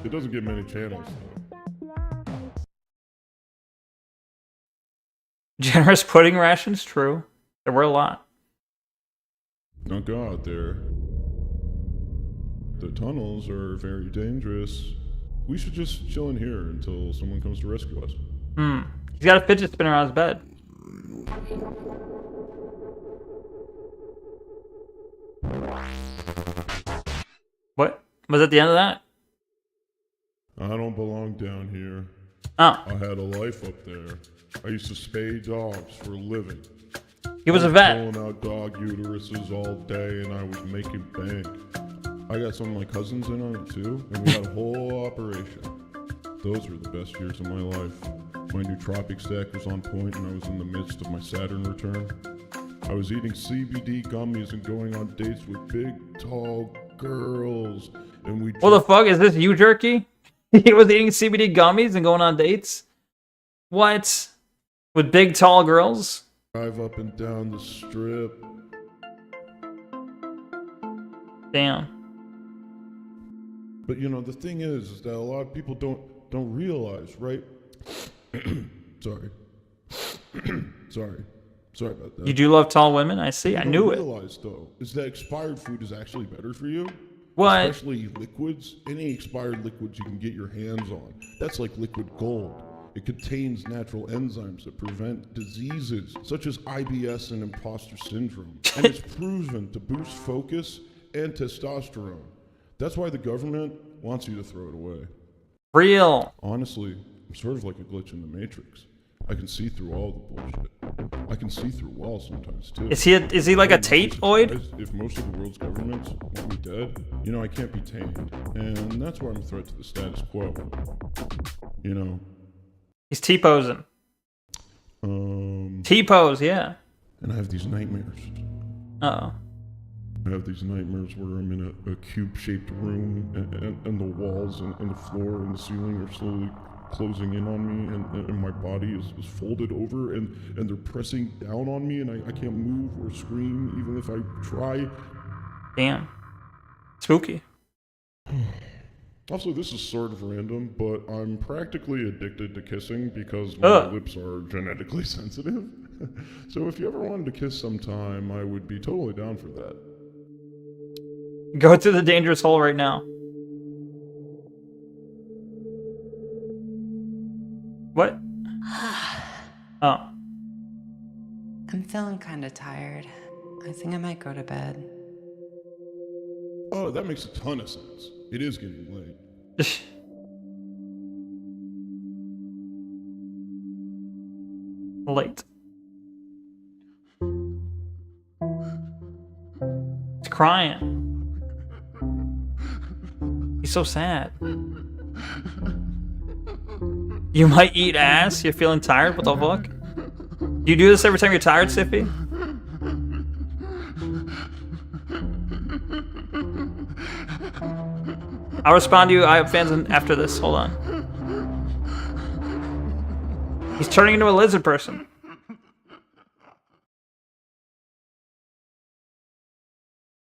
It doesn't get many channels, though. Generous pudding rations, true. There were a lot. Don't go out there. The tunnels are very dangerous. We should just chill in here until someone comes to rescue us. He's got a fidget spinner on his bed. What? Was that the end of that? I don't belong down here. Oh. I had a life up there. I used to spay dogs for a living. He was a vet. Pulling out dog uteruses all day, and I was making bank. I got some of my cousins in on it too, and we had a whole operation. Those were the best years of my life. My nootropic stack was on point, and I was in the midst of my Saturn return. I was eating CBD gummies and going on dates with big, tall girls, and we. What the fuck is this? You jerky? He was eating CBD gummies and going on dates. What? With big, tall girls? Drive up and down the strip. Damn. But you know, the thing is that a lot of people don't realize, right? Sorry. Sorry about that. You do love tall women? I see. I knew it. What you realize, though, is that expired food is actually better for you. What? Especially liquids. Any expired liquids you can get your hands on. That's like liquid gold. It contains natural enzymes that prevent diseases such as IBS and imposter syndrome. And it's proven to boost focus and testosterone. That's why the government wants you to throw it away. Real. Honestly, I'm sort of like a glitch in the Matrix. I can see through all the bullshit. I can see through walls sometimes too. Is he like a Tate-oid? If most of the world's governments want me dead, you know, I can't be tamed. And that's why I'm a threat to the status quo. You know. He's T-posing. T-pose, yeah. And I have these nightmares. Uh-oh. I have these nightmares where I'm in a cube-shaped room, and the walls and the floor and the ceiling are slowly closing in on me, and my body is folded over, and they're pressing down on me, and I can't move or scream even if I try. Damn. Spooky. Also, this is sort of random, but I'm practically addicted to kissing because my lips are genetically sensitive. So if you ever wanted to kiss sometime, I would be totally down for that. Go through the dangerous hole right now. What? Oh. I'm feeling kind of tired. I think I might go to bed. Oh, that makes a ton of sense. It is getting late. Late. He's crying. He's so sad. You might eat ass? You're feeling tired? What the fuck? You do this every time you're tired, Sippy? I'll respond to you, I have fans after this. Hold on. He's turning into a lizard person.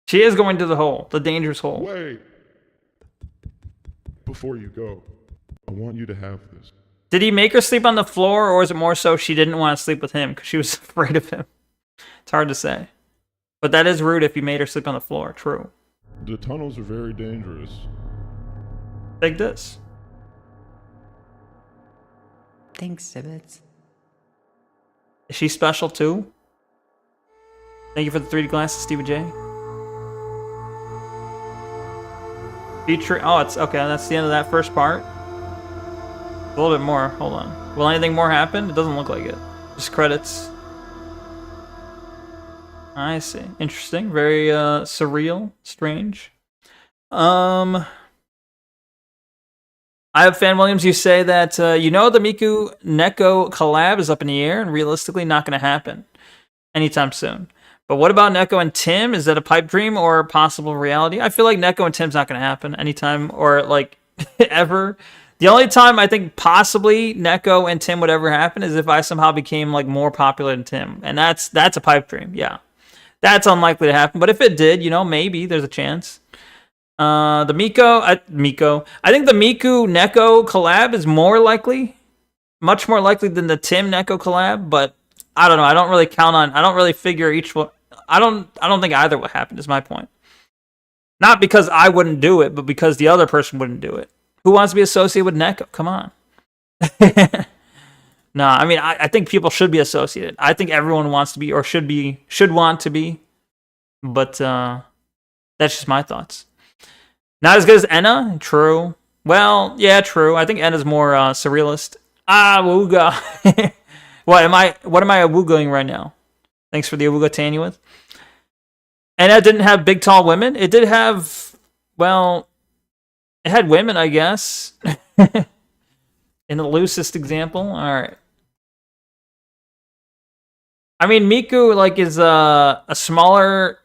She is going to the hole, the dangerous hole. Wait. Before you go, I want you to have this. Did he make her sleep on the floor, or is it more so she didn't want to sleep with him because she was afraid of him? It's hard to say. But that is rude if he made her sleep on the floor. True. The tunnels are very dangerous. Take this. Thanks, Sibbets. Is she special too? Thank you for the 3D glasses, Stevie J. Featuring. Oh, it's okay. That's the end of that first part. A little bit more. Hold on. Will anything more happen? It doesn't look like it. Just credits. I see. Interesting. Very surreal. Strange. I have Fan Williams. You say that the Miku Neko collab is up in the air and realistically not going to happen anytime soon. But what about Neko and Tim? Is that a pipe dream or a possible reality? I feel like Neko and Tim's not going to happen anytime or like ever. The only time I think possibly Neko and Tim would ever happen is if I somehow became like more popular than Tim, and that's a pipe dream. Yeah, that's unlikely to happen. But if it did, maybe there's a chance. The Miko. I think the Miku Neko collab is more likely, much more likely than the Tim Neko collab. But I don't know. I don't really count on. I don't really figure each one. I don't think either would happen. Is my point. Not because I wouldn't do it, but because the other person wouldn't do it. Who wants to be associated with Neko? Come on. No, I mean, I think people should be associated. I think everyone wants to be or should want to be. But that's just my thoughts. Not as good as Enna? True. Well, yeah, true. I think Enna's more surrealist. Awooga. What am I awoogaing right now? Thanks for the awooga tan you with. Enna didn't have big, tall women. It did have, well, it had women, I guess. In the loosest example. All right. I mean, Miku is a smaller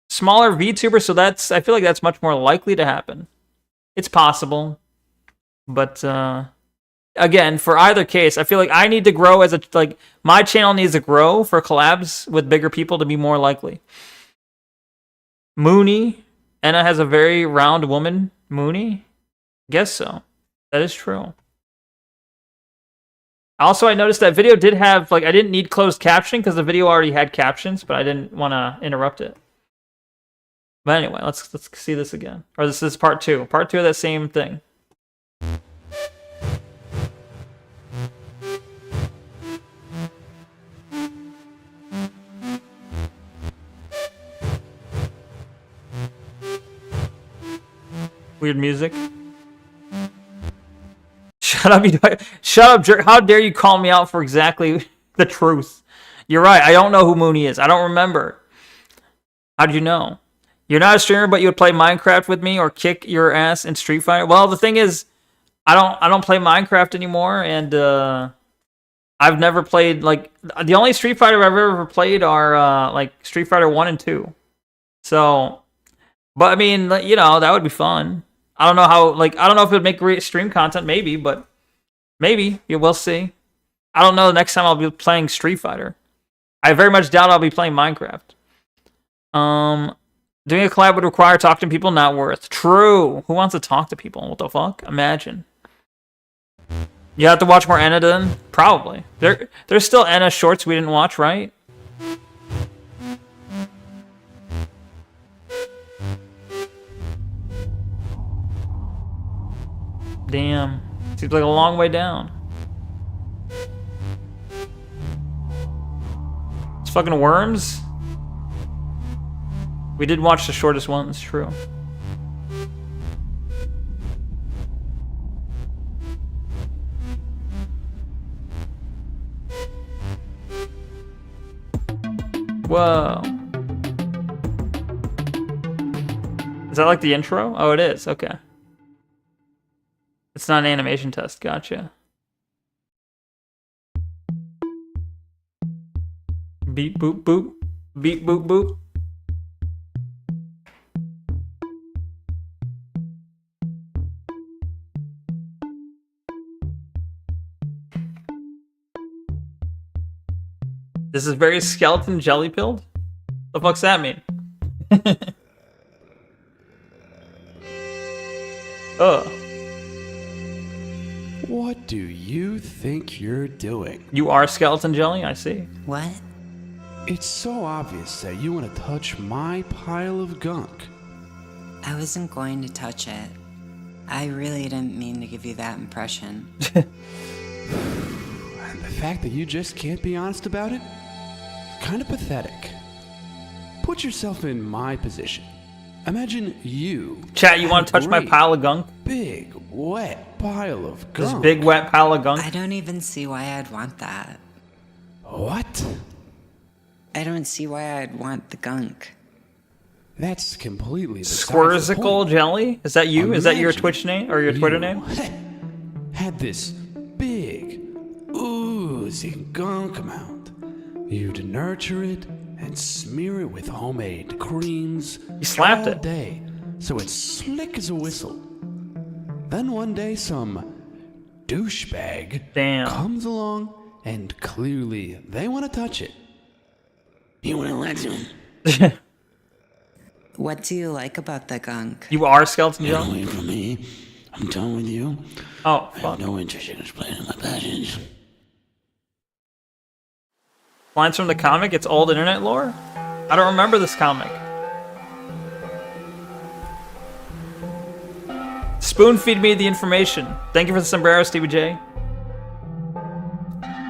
VTuber, so I feel like that's much more likely to happen. It's possible, but again, for either case, I feel like I need to grow my channel needs to grow for collabs with bigger people to be more likely. Mooney, Enna has a very round woman. Mooney, guess so. That is true. Also, I noticed that video did have, I didn't need closed captioning because the video already had captions, but I didn't want to interrupt it. But anyway, let's see this again. Or this is part 2. Part 2 of that same thing. Weird music. Shut up, shut up, jerk. How dare you call me out for exactly the truth? You're right. I don't know who Mooney is. I don't remember. How did you know? You're not a streamer, but you would play Minecraft with me or kick your ass in Street Fighter. Well, the thing is, I don't play Minecraft anymore, and I've never played the only Street Fighter I've ever played are Street Fighter 1 and 2. So, but I mean, that would be fun. I don't know how, I don't know if it would make great stream content, maybe, but maybe. Yeah, we'll see. I don't know the next time I'll be playing Street Fighter. I very much doubt I'll be playing Minecraft. Doing a collab would require talking to people, not worth. True. Who wants to talk to people? What the fuck? Imagine. You have to watch more Enna then? Probably. There's still Enna shorts we didn't watch, right? Damn. Seems like a long way down. It's fucking worms? We did watch the shortest one, it's true. Whoa. Is that like the intro? Oh, it is. Okay. It's not an animation test. Gotcha. Beep boop boop. Beep boop boop. This is very skeleton jelly pilled? The fuck's that mean? Ugh. What do you think you're doing? You are skeleton jelly? I see. What? It's so obvious that you want to touch my pile of gunk. I wasn't going to touch it. I really didn't mean to give you that impression. And the fact that you just can't be honest about it? Kind of pathetic. Put yourself in my position. Imagine you... Chat, you want to touch my pile of gunk? Big, wet pile of gunk. This big, wet pile of gunk? I don't even see why I'd want that. What? I don't see why I'd want the gunk. That's completely Squirsicle jelly? Is that you? Is that your Twitch name or your Twitter name? Had this big, oozing gunk amount. You'd nurture it and smear it with homemade creams. You slapped all it. day, so it's slick as a whistle. Then one day, some douchebag comes along, and clearly they want to touch it. You want to let him? What do you like about the gunk? You are skeleton Get jelly? away from me. I'm done with you. Oh, I have no interest in explaining my passions. Lines from the comic? It's old internet lore? I don't remember this comic. Spoon feed me the information. Thank you for the sombrero, Stevie J.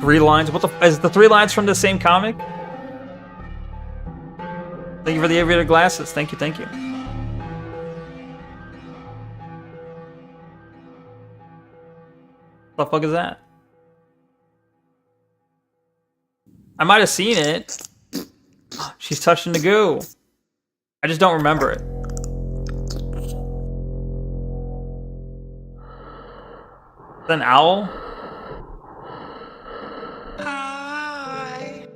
3 lines? What the is the 3 lines from the same comic? Thank you for the aviator glasses. Thank you, thank you. What the fuck is that? I might have seen it. She's touching the goo. I just don't remember it. Is that an owl? Hi.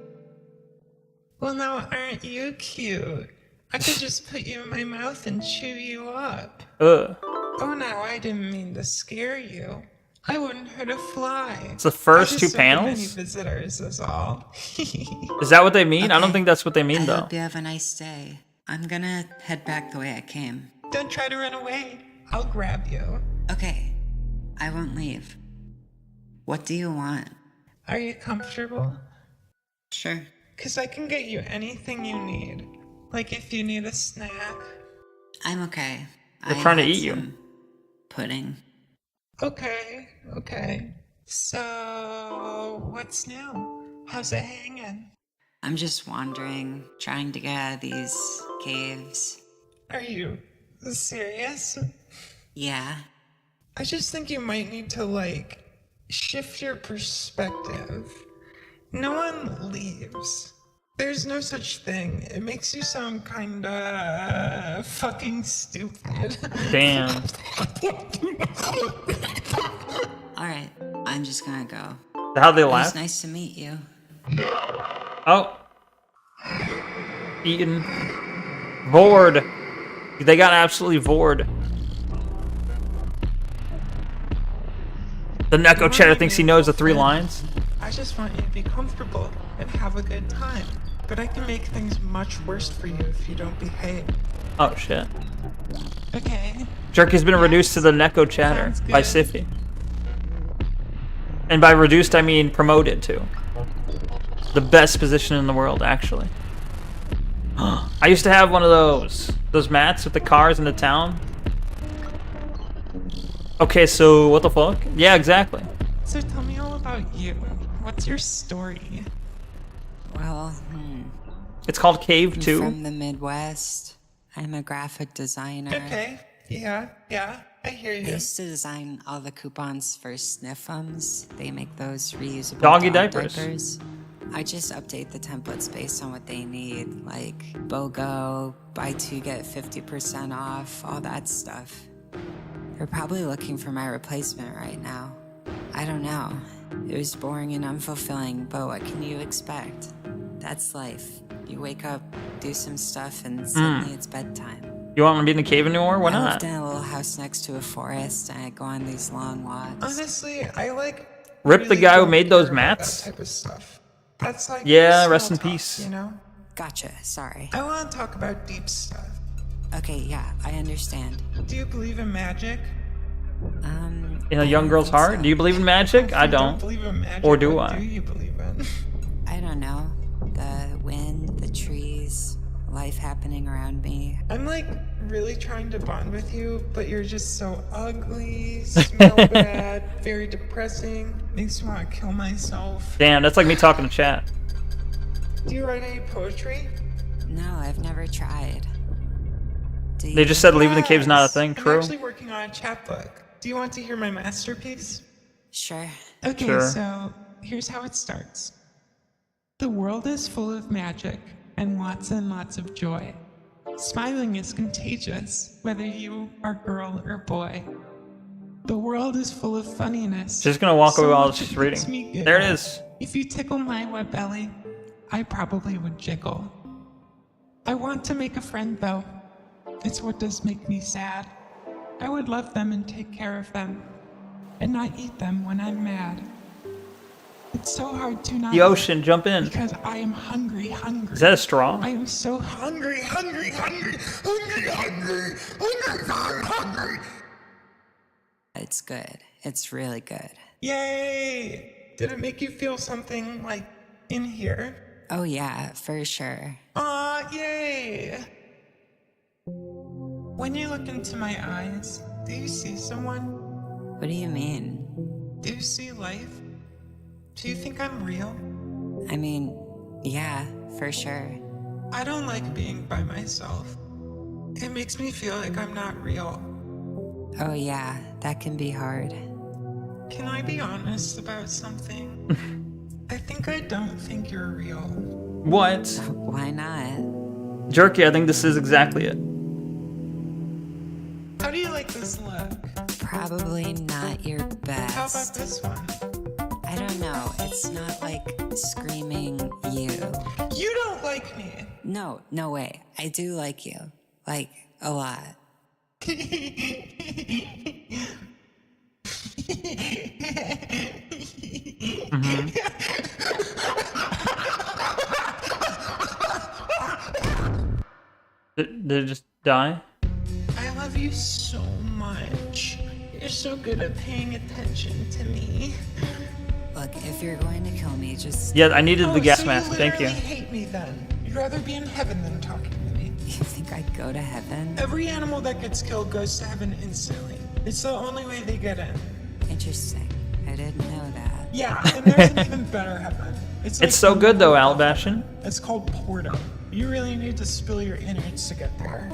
Well, now aren't you cute? I could just put you in my mouth and chew you up. Ugh. Oh, no, I didn't mean to scare you. I wouldn't hurt a fly. It's the first I 2 just welcome panels? Any visitors is all. Is that what they mean? I don't think that's what they mean, I though. hope you have a nice day. I'm gonna head back the way I came. Don't try to run away. I'll grab you. Okay, I won't leave. What do you want? Are you comfortable? Sure. Because I can get you anything you need. Like if you need a snack. I'm okay. They're trying to had eat you. some Pudding. Okay. So, what's new? How's it hanging? I'm just wandering, trying to get out of these caves. Are you serious? Yeah. I just think you might need to, shift your perspective. No one leaves. There's no such thing. It makes you sound kinda fucking stupid. Damn. Alright, I'm just gonna go. How'd they It was laugh? nice to meet you. Oh. Eaten. Bored. They got absolutely bored. The Neko chatter thinks he knows the 3 lines. I just want you to be comfortable and have a good time. But I can make things much worse for you if you don't behave. Oh shit. Okay. Jerky's been reduced to the Neko chatter Sounds by good. Siffy. And by reduced, I mean promoted to. The best position in the world, actually. I used to have one of those mats with the cars in the town. Okay, so what the fuck? Yeah, exactly. So tell me all about you. What's your story? Well, It's called Cave I'm 2. from the Midwest. I'm a graphic designer. Okay. Yeah, I hear I you. used to design all the coupons for Sniffums. They make those reusable Doggy dog diapers. I just update the templates based on what they need, like BOGO, buy 2 get 50% off, all that stuff. They're probably looking for my replacement right now. I don't know. It was boring and unfulfilling, but what can you expect? That's life. You wake up, do some stuff, and suddenly it's bedtime. You want to be in the cave anymore? Why I not? lived in a little house next to a forest, and I go on these long walks. Honestly, I like. Rip the really guy who don't made those care about mats? That type of stuff. That's like Yeah, rest in small talk, peace. You know? Gotcha, sorry. I want to talk about deep stuff. Okay, yeah, I understand. Do you believe in magic? In a young girl's heart? Do you believe in magic? I don't. Believe in magic. Or do what I? Do you believe in? I don't know. The wind, the trees, life happening around me. I'm like really trying to bond with you, but you're just so ugly, smell bad, very depressing. Makes me want to kill myself. Damn, that's like me talking to chat. Do you write any poetry? No, I've never tried. Do you? They just said leaving the cave's not a thing. I'm True. actually working on a chapbook. Do you want to hear my masterpiece? Sure. Okay, Sure. so here's how it starts. The world is full of magic and lots of joy. Smiling is contagious, whether you are girl or boy. The world is full of funniness. She's gonna walk away while much she's it reading. makes me There it giggle. is. If you tickle my wet belly, I probably would jiggle. I want to make a friend though. It's what does make me sad. I would love them and take care of them, and not eat them when I'm mad. It's so hard to not The ocean, jump in. because I am hungry. Is that a straw? I am so hungry. It's good. It's really good. Yay! Did it make you feel something like in here? Oh yeah, for sure. Aw, yay! When you look into my eyes, do you see someone? What do you mean? Do you see life? Do you think I'm real? I mean, yeah, for sure. I don't like being by myself. It makes me feel like I'm not real. Oh yeah, that can be hard. Can I be honest about something? I think I don't think you're real. What? Why not? Jerky, I think this is exactly it. How do you like this look? Probably not your best. How about this one? I don't know. It's not like screaming you. You don't like me! No, no way. I do like you. Like, a lot. Did it just die? I love you so much. You're so good at paying attention to me. Look, if you're going to kill me, just... Yeah, I needed the gas so mask. You Thank you. literally hate me then. You'd rather be in heaven than talking to me. You think I'd go to heaven? Every animal that gets killed goes to heaven instantly. It's the only way they get in. Interesting. I didn't know that. Yeah, and there's an even better heaven. It's so good though, Albastian. It's called Porto. You really need to spill your innards to get there.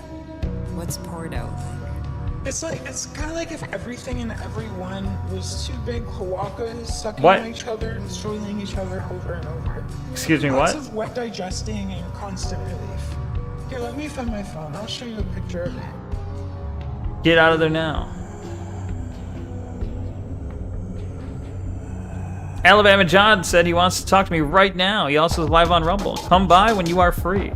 What's Porto? It's kind of like if everything and everyone was two big cloacas sucking What? on each other and soiling each other over and over. Excuse me, Lots what? of wet digesting and constant relief. Here, let me find my phone. I'll show you a picture of it. Get out of there now. Alabama John said he wants to talk to me right now. He also is live on Rumble. Come by when you are free.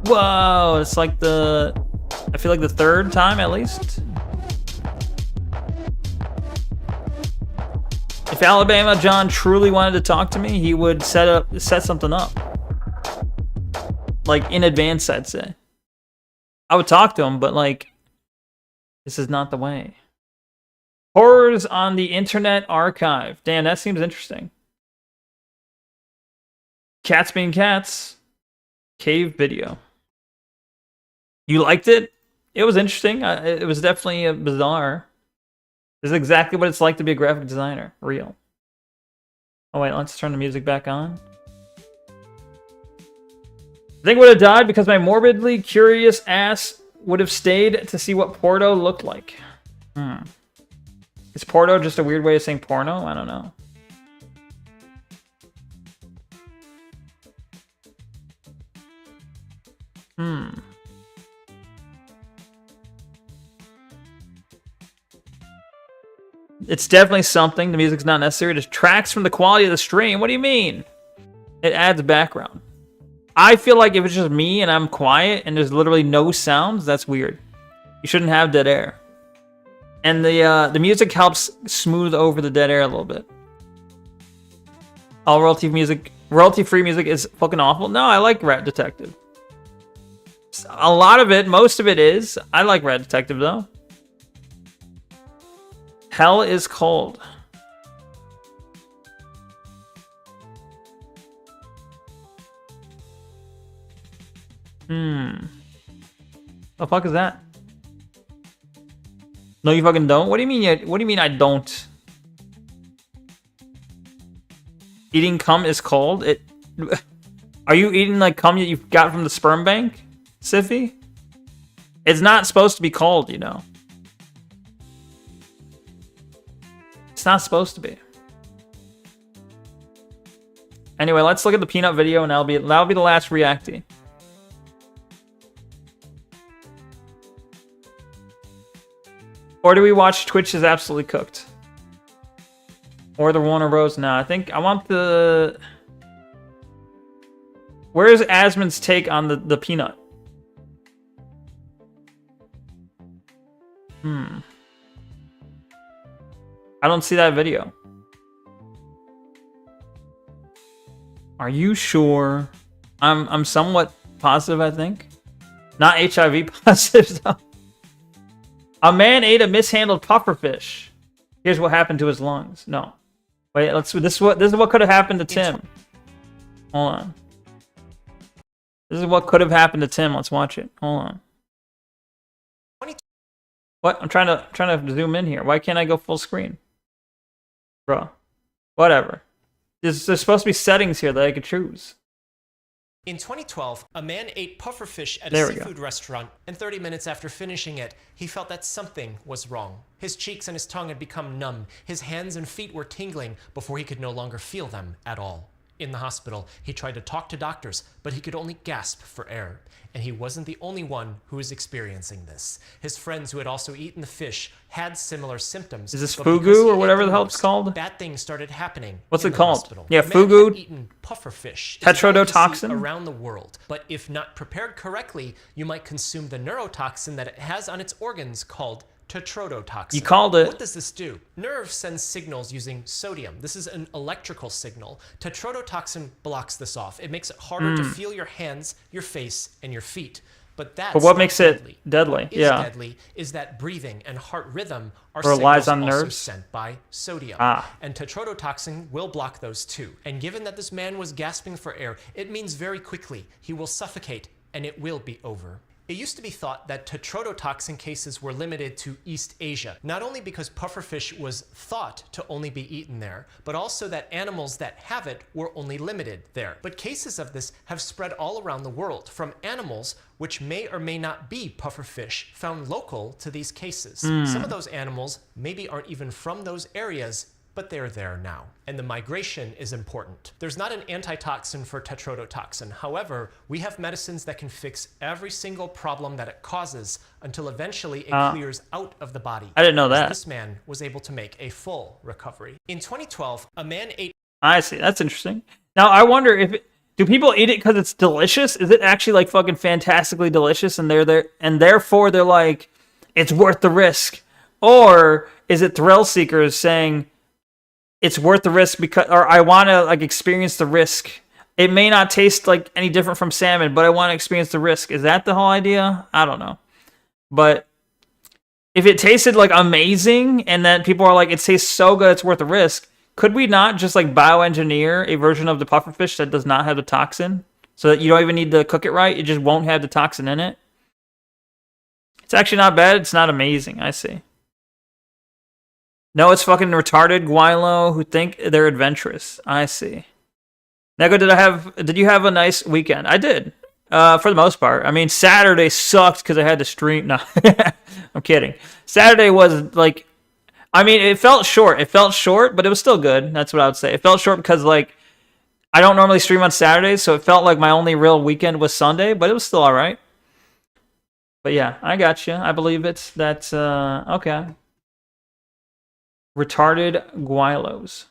Whoa, it's like I feel like the third time at least. If Alabama John truly wanted to talk to me, he would set something up. Like in advance, I'd say. I would talk to him, but like, this is not the way. Horrors on the Internet Archive. Damn, that seems interesting. Cats being cats. Cave video. You liked it? It was interesting. It was definitely bizarre. This is exactly what it's like to be a graphic designer. Real. Oh wait, let's turn the music back on. I think I would have died because my morbidly curious ass would have stayed to see what Porto looked like. Is Porto just a weird way of saying porno? I don't know. It's definitely something. The music's not necessary. It detracts from the quality of the stream. What do you mean? It adds background. I feel like if it's just me and I'm quiet and there's literally no sounds, that's weird. You shouldn't have dead air. And the music helps smooth over the dead air a little bit. All royalty royalty-free music is fucking awful. No, I like Rat Detective. A lot of it, most of it is. I like Rat Detective though. Hell is cold. The fuck is that? No, you fucking don't. What do you mean? What do you mean I don't? Eating cum is cold. Are you eating like cum that you got from the sperm bank, Siffy? It's not supposed to be cold, you know. It's not supposed to be. Anyway, let's look at the peanut video, and that'll be the last reactee. Or do we watch Twitch is Absolutely Cooked? Or the Warner Bros? No, I think I want the... Where's Asmon's take on the peanut? I don't see that video. Are you sure? I'm somewhat positive, I think. Not HIV positive, though. A man ate a mishandled pufferfish. Here's what happened to his lungs. No. Wait, this is what could have happened to Tim. Hold on. This is what could have happened to Tim. Let's watch it. Hold on. What? I'm trying to zoom in here. Why can't I go full screen? Bro. Whatever. There's supposed to be settings here that I could choose. In 2012, a man ate pufferfish at a seafood restaurant, and 30 minutes after finishing it, he felt that something was wrong. His cheeks and his tongue had become numb. His hands and feet were tingling before he could no longer feel them at all. In the hospital, he tried to talk to doctors, but he could only gasp for air. And he wasn't the only one who was experiencing this. His friends who had also eaten the fish had similar symptoms. Is this fugu or whatever the hell it's called? Bad things started happening. What's it called? Yeah, fugu. Eaten pufferfish. Tetrodotoxin Around the world, but if not prepared correctly, you might consume the neurotoxin that it has on its organs called tetrodotoxin. You called it. What does this do? Nerves send signals using sodium. This is an electrical signal. Tetrodotoxin blocks this off. It makes it harder to feel your hands, your face, and your feet. But what makes it deadly? Yeah. Deadly is that breathing and heart rhythm are relies on also nerves sent by sodium. And tetrodotoxin will block those too. And given that this man was gasping for air, it means very quickly he will suffocate and it will be over. It used to be thought that tetrodotoxin cases were limited to East Asia, not only because pufferfish was thought to only be eaten there, but also that animals that have it were only limited there. But cases of this have spread all around the world, from animals which may or may not be pufferfish found local to these cases. Some of those animals maybe aren't even from those areas, but they're there now. And the migration is important. There's not an antitoxin for tetrodotoxin. However, we have medicines that can fix every single problem that it causes until eventually it clears out of the body. I didn't know that. This man was able to make a full recovery. In 2012, a man ate... I see. That's interesting. Now, I wonder if... do people eat it because it's delicious? Is it actually like fucking fantastically delicious and they're there and therefore they're like, it's worth the risk? Or is it thrill seekers saying... it's worth the risk because, or I want to like experience the risk. It may not taste like any different from salmon, but I want to experience the risk. Is that the whole idea? I don't know. But if it tasted like amazing and then people are like, it tastes so good, it's worth the risk. Could we not just like bioengineer a version of the pufferfish that does not have the toxin so that you don't even need to cook it right? It just won't have the toxin in it. It's actually not bad. It's not amazing. I see. No, it's fucking retarded Guilo who think they're adventurous. I see. Neko, did you have a nice weekend? I did. For the most part. I mean, Saturday sucked because I had to stream. No, I'm kidding. Saturday was like, I mean, it felt short. It felt short, but it was still good. That's what I would say. It felt short because like, I don't normally stream on Saturdays, so it felt like my only real weekend was Sunday, but it was still all right. But yeah, I got you. I believe it. That's, okay. Retarded Guilos.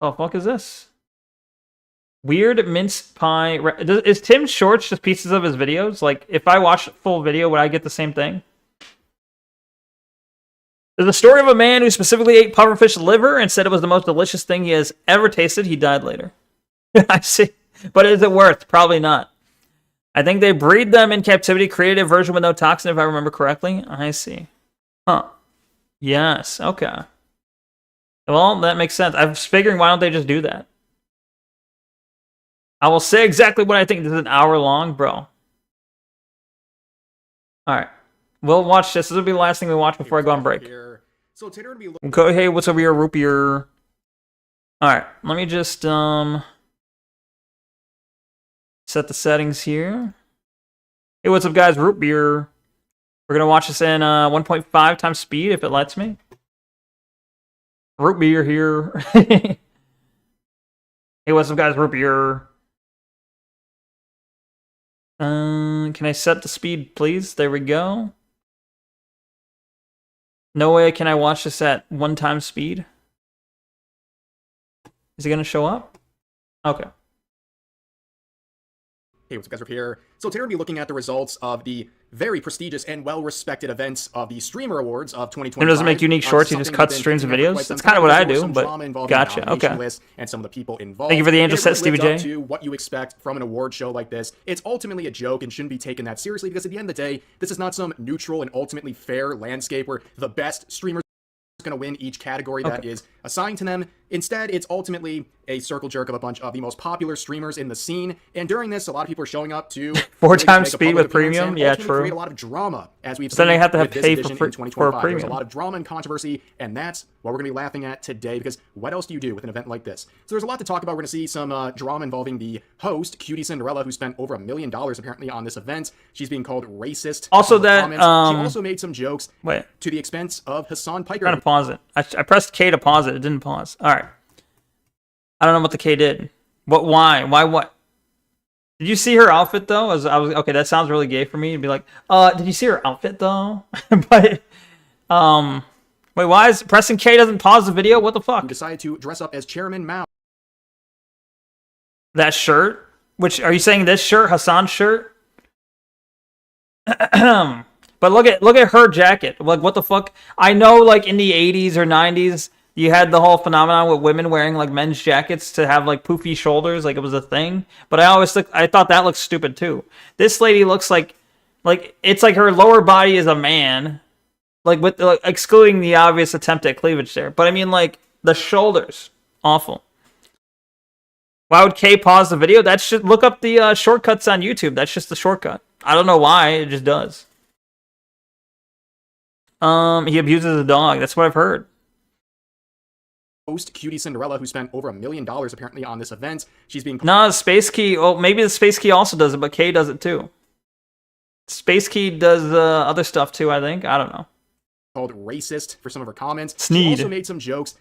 Oh, fuck is this? Weird mince pie. Is Tim Shorts just pieces of his videos? Like, if I watch full video, would I get the same thing? There's a story of a man who specifically ate pufferfish liver and said it was the most delicious thing he has ever tasted. He died later. I see. But is it worth? Probably not. I think they breed them in captivity, created a version with no toxin, if I remember correctly. I see. Huh. Yes, okay. Well, that makes sense. I was figuring, why don't they just do that? I will say exactly what I think. This is an hour long, bro. Alright. We'll watch this. This will be the last thing we watch before I go on break. So Tater be Go, hey, what's over here, root beer? Alright, let me just set the settings here. Hey, what's up, guys? Root beer. We're gonna watch this in 1.5 times speed if it lets me. Root beer here. Hey, what's up, guys? Root beer. Can I set the speed, please? There we go. No way can I watch this at 1 time speed. Is it gonna show up? Okay. Hey, what's up, guys? We're here. So today we're going to be looking at the results of the very prestigious and well-respected events of the Streamer Awards of 2025. He doesn't make unique shorts, he just cuts streams and videos. That's kind of what I do, but gotcha, okay. And some of the people involved. Thank you for the angel set, Stevie J. To what you expect from an award show like this. It's ultimately a joke and shouldn't be taken that seriously, because at the end of the day, this is not some neutral and ultimately fair landscape where the best streamers are going to win each category that is assigned to them. Instead, it's ultimately a circle jerk of a bunch of the most popular streamers in the scene. And during this, a lot of people are showing up to 4 times speed with premium. Yeah, true. Create a lot of drama, as we've seen. Then they have to have pay pay for a premium. There's a lot of drama and controversy, and that's what we're going to be laughing at today. Because what else do you do with an event like this? So there's a lot to talk about. We're going to see some drama involving the host, Cutie Cinderella, who spent over $1 million apparently on this event. She's being called racist. Also, that she also made some jokes to the expense of Hassan Piker. I'm trying to pause it. I pressed K to pause it. It didn't pause. All right. I don't know what the K did. What? Why? Why? What? Did you see her outfit though? I was okay. That sounds really gay for me to be like, did you see her outfit though? But wait, why is pressing K doesn't pause the video? What the fuck? Who decided to dress up as Chairman Mao. That shirt? Which are you saying? This shirt, Hassan's shirt? But look at her jacket. Like, what the fuck? I know, like in the 80s or 90s. You had the whole phenomenon with women wearing like men's jackets to have like poofy shoulders, like it was a thing. But I thought that looked stupid too. This lady looks like it's like her lower body is a man, like with excluding the obvious attempt at cleavage there. But I mean, like the shoulders, awful. Why would K pause the video? That's just look up the shortcuts on YouTube. That's just the shortcut. I don't know why, it just does. He abuses a dog. That's what I've heard. Host Cutie Cinderella, who spent over $1 million apparently on this event. She's being Space Key. Well, maybe the Space Key also does it, but K does it too. Space Key does other stuff too. I think. I don't know. Called racist for some of her comments. Sneed. She also made some jokes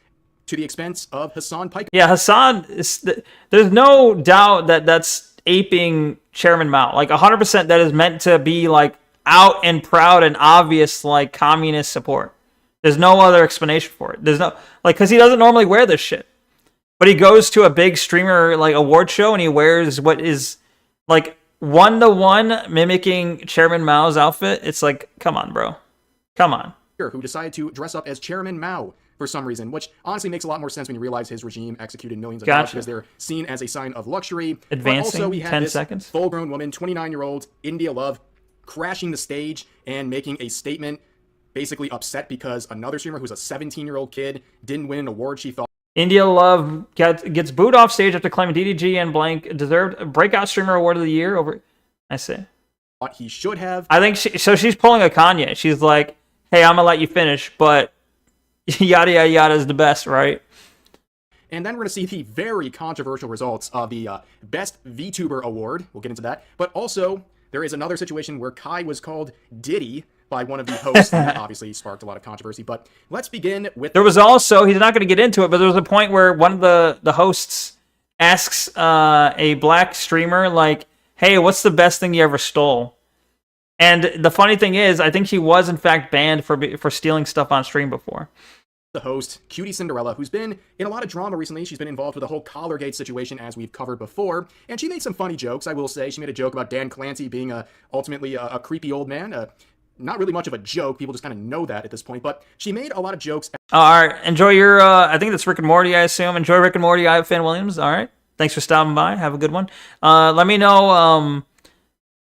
to the expense of Hassan Piker. Yeah, Hassan. There's no doubt that that's aping Chairman Mao. Like 100%. That is meant to be like out and proud and obvious like communist support. There's no other explanation for it. There's no, like, because he doesn't normally wear this shit. But he goes to a big streamer, like, award show, and he wears what is, like, 1-to-1 mimicking Chairman Mao's outfit. It's like, come on, bro. Come on. Who decided to dress up as Chairman Mao for some reason, which honestly makes a lot more sense when you realize his regime executed millions of dollars because they're seen as a sign of luxury. Advancing, but also we had 10 this seconds. Full-grown woman, 29-year-old, India Love, crashing the stage and making a statement, basically upset because another streamer who's a 17-year-old kid didn't win an award she thought. India Love gets booed off stage after claiming DDG and blank deserved a breakout streamer award of the year over. I see. What he should have. I think she's pulling a Kanye. She's like, hey, I'm gonna let you finish, but yada yada yada is the best, right? And then we're going to see the very controversial results of the Best VTuber Award. We'll get into that. But also, there is another situation where Kai was called Diddy by one of the hosts. That obviously sparked a lot of controversy. But let's begin with... There was also, he's not going to get into it, but there was a point where one of the hosts asks a black streamer, like, hey, what's the best thing you ever stole? And the funny thing is, I think he was, in fact, banned for stealing stuff on stream before. The host, Cutie Cinderella, who's been in a lot of drama recently. She's been involved with the whole Collargate situation, as we've covered before, and she made some funny jokes, I will say. She made a joke about Dan Clancy being ultimately a creepy old man. Not really much of a joke. People just kind of know that at this point, but she made a lot of jokes. All right, enjoy your, I think that's Rick and Morty, I assume. Enjoy Rick and Morty, Fan Williams, all right? Thanks for stopping by. Have a good one. Let me know.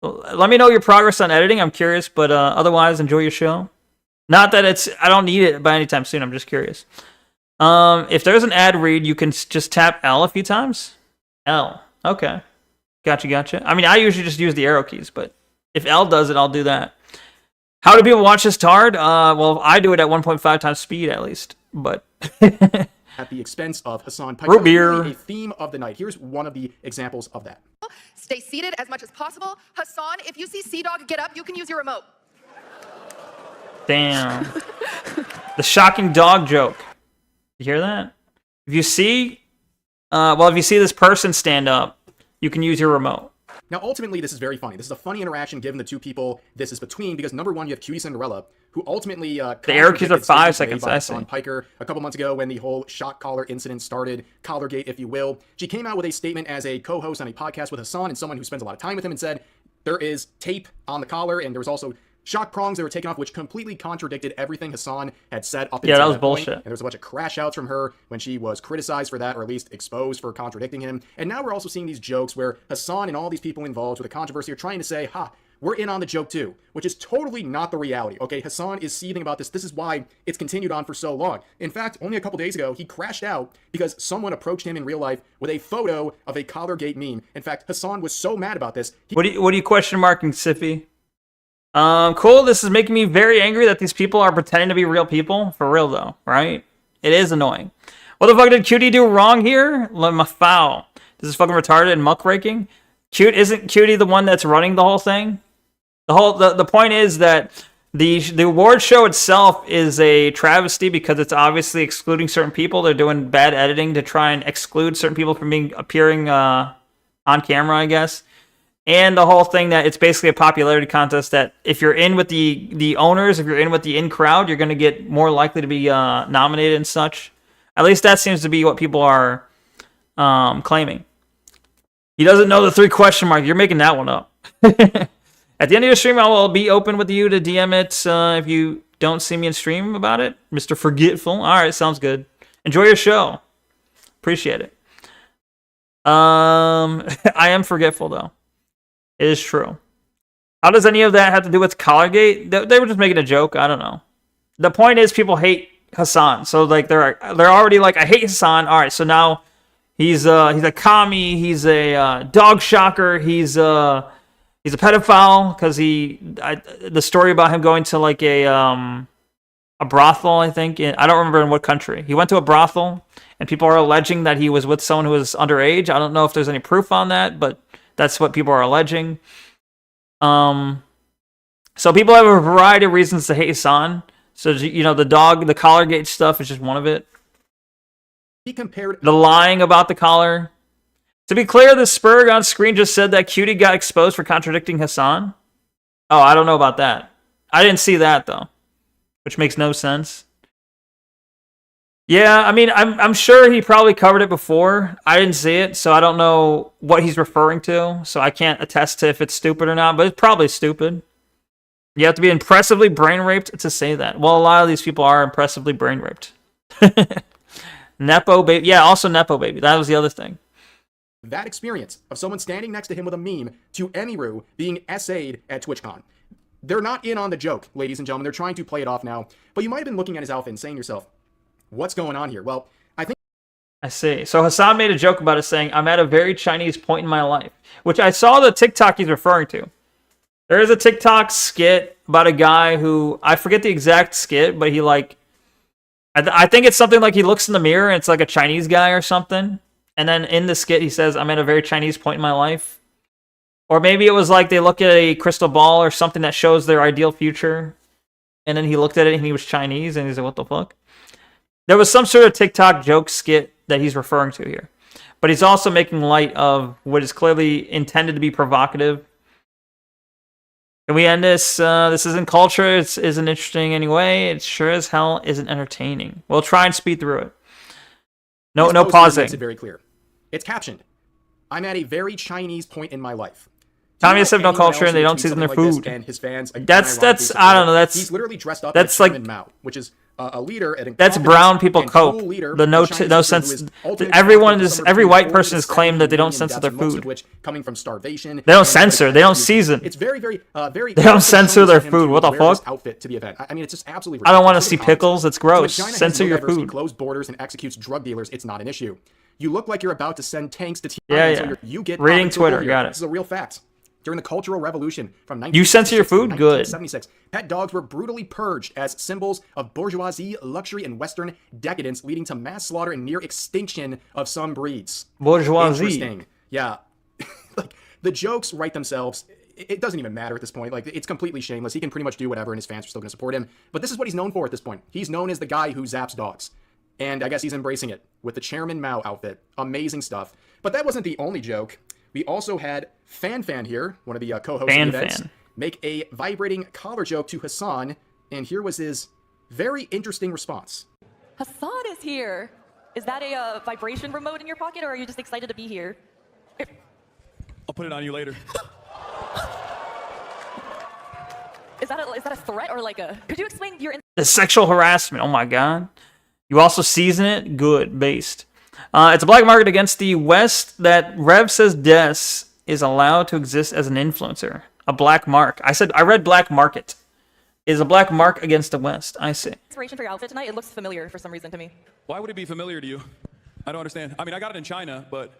Let me know your progress on editing. I'm curious, but otherwise, enjoy your show. Not that I don't need it by any time soon. I'm just curious. If there's an ad read, you can just tap L a few times. L. Okay. Gotcha. I mean, I usually just use the arrow keys, but if L does it, I'll do that. How do people watch this tard? Well, I do it at 1.5 times speed at least, but at the expense of Hassan Piker. Root beer. Really a theme of the night. Here's one of the examples of that. Stay seated as much as possible. Hassan, if you see Sea-Dog get up, you can use your remote. Damn. The shocking dog joke. You hear that? If you see, if you see this person stand up, you can use your remote. Now, ultimately, this is very funny. This is a funny interaction given the two people this is between, because number one, you have Cutie Cinderella, who ultimately the arrow keys are 5 seconds. I see. On Piker a couple months ago when the whole shock collar incident started, Collargate, if you will. She came out with a statement as a co-host on a podcast with Hassan and someone who spends a lot of time with him and said there is tape on the collar and there was also shock prongs that were taken off, which completely contradicted everything Hassan had said up until that was that bullshit. point. And there was a bunch of crash outs from her when she was criticized for that, or at least exposed for contradicting him. And now we're also seeing these jokes where Hassan and all these people involved with the controversy are trying to say, we're in on the joke too, which is totally not the reality. Okay, Hassan is seething about this. This is why it's continued on for so long. In fact, only a couple days ago, he crashed out because someone approached him in real life with a photo of a Collargate meme. In fact, Hassan was so mad about this. What are you question marking, Siffy? Cool. This is making me very angry that these people are pretending to be real people. For real, though, right? It is annoying. What the fuck did Cutie do wrong here? My foul. This is fucking retarded and muckraking. Isn't Cutie the one that's running the whole thing? The point is that the award show itself is a travesty because it's obviously excluding certain people. They're doing bad editing to try and exclude certain people from appearing on camera, I guess. And the whole thing that it's basically a popularity contest that if you're in with the owners, if you're in with the in-crowd, you're going to get more likely to be nominated and such. At least that seems to be what people are claiming. He doesn't know the 3 question mark. You're making that one up. At the end of your stream, I will be open with you to DM it if you don't see me in stream about it. Mr. Forgetful. All right, sounds good. Enjoy your show. Appreciate it. I am forgetful, though. It is true. How does any of that have to do with Collargate? They were just making a joke. I don't know. The point is people hate Hassan. So like they're already like, I hate Hassan. All right, so now he's a commie. He's a dog shocker. He's a pedophile because the story about him going to like a brothel, I think. I don't remember in what country. He went to a brothel, and people are alleging that he was with someone who was underage. I don't know if there's any proof on that, but that's what people are alleging. So people have a variety of reasons to hate Hassan. So, the Collargate stuff is just one of it. He compared the lying about the collar. To be clear, the Spurg on screen just said that Cutie got exposed for contradicting Hassan. Oh, I don't know about that. I didn't see that, though. Which makes no sense. Yeah, I mean, I'm sure he probably covered it before. I didn't see it, so I don't know what he's referring to. So I can't attest to if it's stupid or not, but it's probably stupid. You have to be impressively brain raped to say that. Well, a lot of these people are impressively brain raped. Nepo baby. Yeah, also Nepo baby. That was the other thing. That experience of someone standing next to him with a meme to Emiru being essayed at TwitchCon. They're not in on the joke, ladies and gentlemen. They're trying to play it off now. But you might have been looking at his outfit and saying to yourself, what's going on here? Well, I see. So Hassan made a joke about it saying, I'm at a very Chinese point in my life, which I saw the TikTok he's referring to. There is a TikTok skit about a guy who, I forget the exact skit, but he I think it's something like he looks in the mirror and it's like a Chinese guy or something. And then in the skit, he says, I'm at a very Chinese point in my life. Or maybe it was like they look at a crystal ball or something that shows their ideal future. And then he looked at it and he was Chinese and he's like, what the fuck? There was some sort of TikTok joke skit that he's referring to here. But he's also making light of what is clearly intended to be provocative. Can we end this? This isn't culture. It isn't interesting anyway. It sure as hell isn't entertaining. We'll try and speed through it. No pausing. Makes it very clear. It's captioned. I'm at a very Chinese point in my life. Communists have no culture and they don't season their food. And his fans, that's I don't know. That's he's literally dressed up that's as like Mao, which is a leader, an That's brown people cope. No sense. Every white person has claimed that they don't censor their food. Which coming from starvation. They don't censor. They don't season. It's very They don't censor their food. What the fuck? Outfit to the event. I mean, it's just absolutely. I don't want to see pickles. It's gross. So Censor your food. Closed borders and executes drug dealers. It's not an issue. You look like you're about to send tanks to yeah. You get reading Twitter. Got it. This is a real fact. During the Cultural Revolution from 1976 you censor your food? Good. 1976, pet dogs were brutally purged as symbols of bourgeoisie, luxury, and Western decadence, leading to mass slaughter and near extinction of some breeds. Bourgeoisie. Interesting. Yeah. Like, the jokes write themselves. It doesn't even matter at this point. Like, it's completely shameless. He can pretty much do whatever, and his fans are still going to support him. But this is what he's known for at this point. He's known as the guy who zaps dogs. And I guess he's embracing it with the Chairman Mao outfit. Amazing stuff. But that wasn't the only joke. We also had Fan here, one of the co-hosts of the events, make a vibrating collar joke to Hassan, and here was his very interesting response. Hassan is here. Is that a vibration remote in your pocket, or are you just excited to be here? I'll put it on you later. Is that a threat or like a? Could you explain your? The sexual harassment. Oh my god. You also season it. Good. Based. It's a black market against the West that Rev says Des is allowed to exist as an influencer. A black mark. I read black market. Is a black mark against the West. I see. Inspiration for your outfit tonight? It looks familiar for some reason to me. Why would it be familiar to you? I don't understand. I mean, I got it in China, but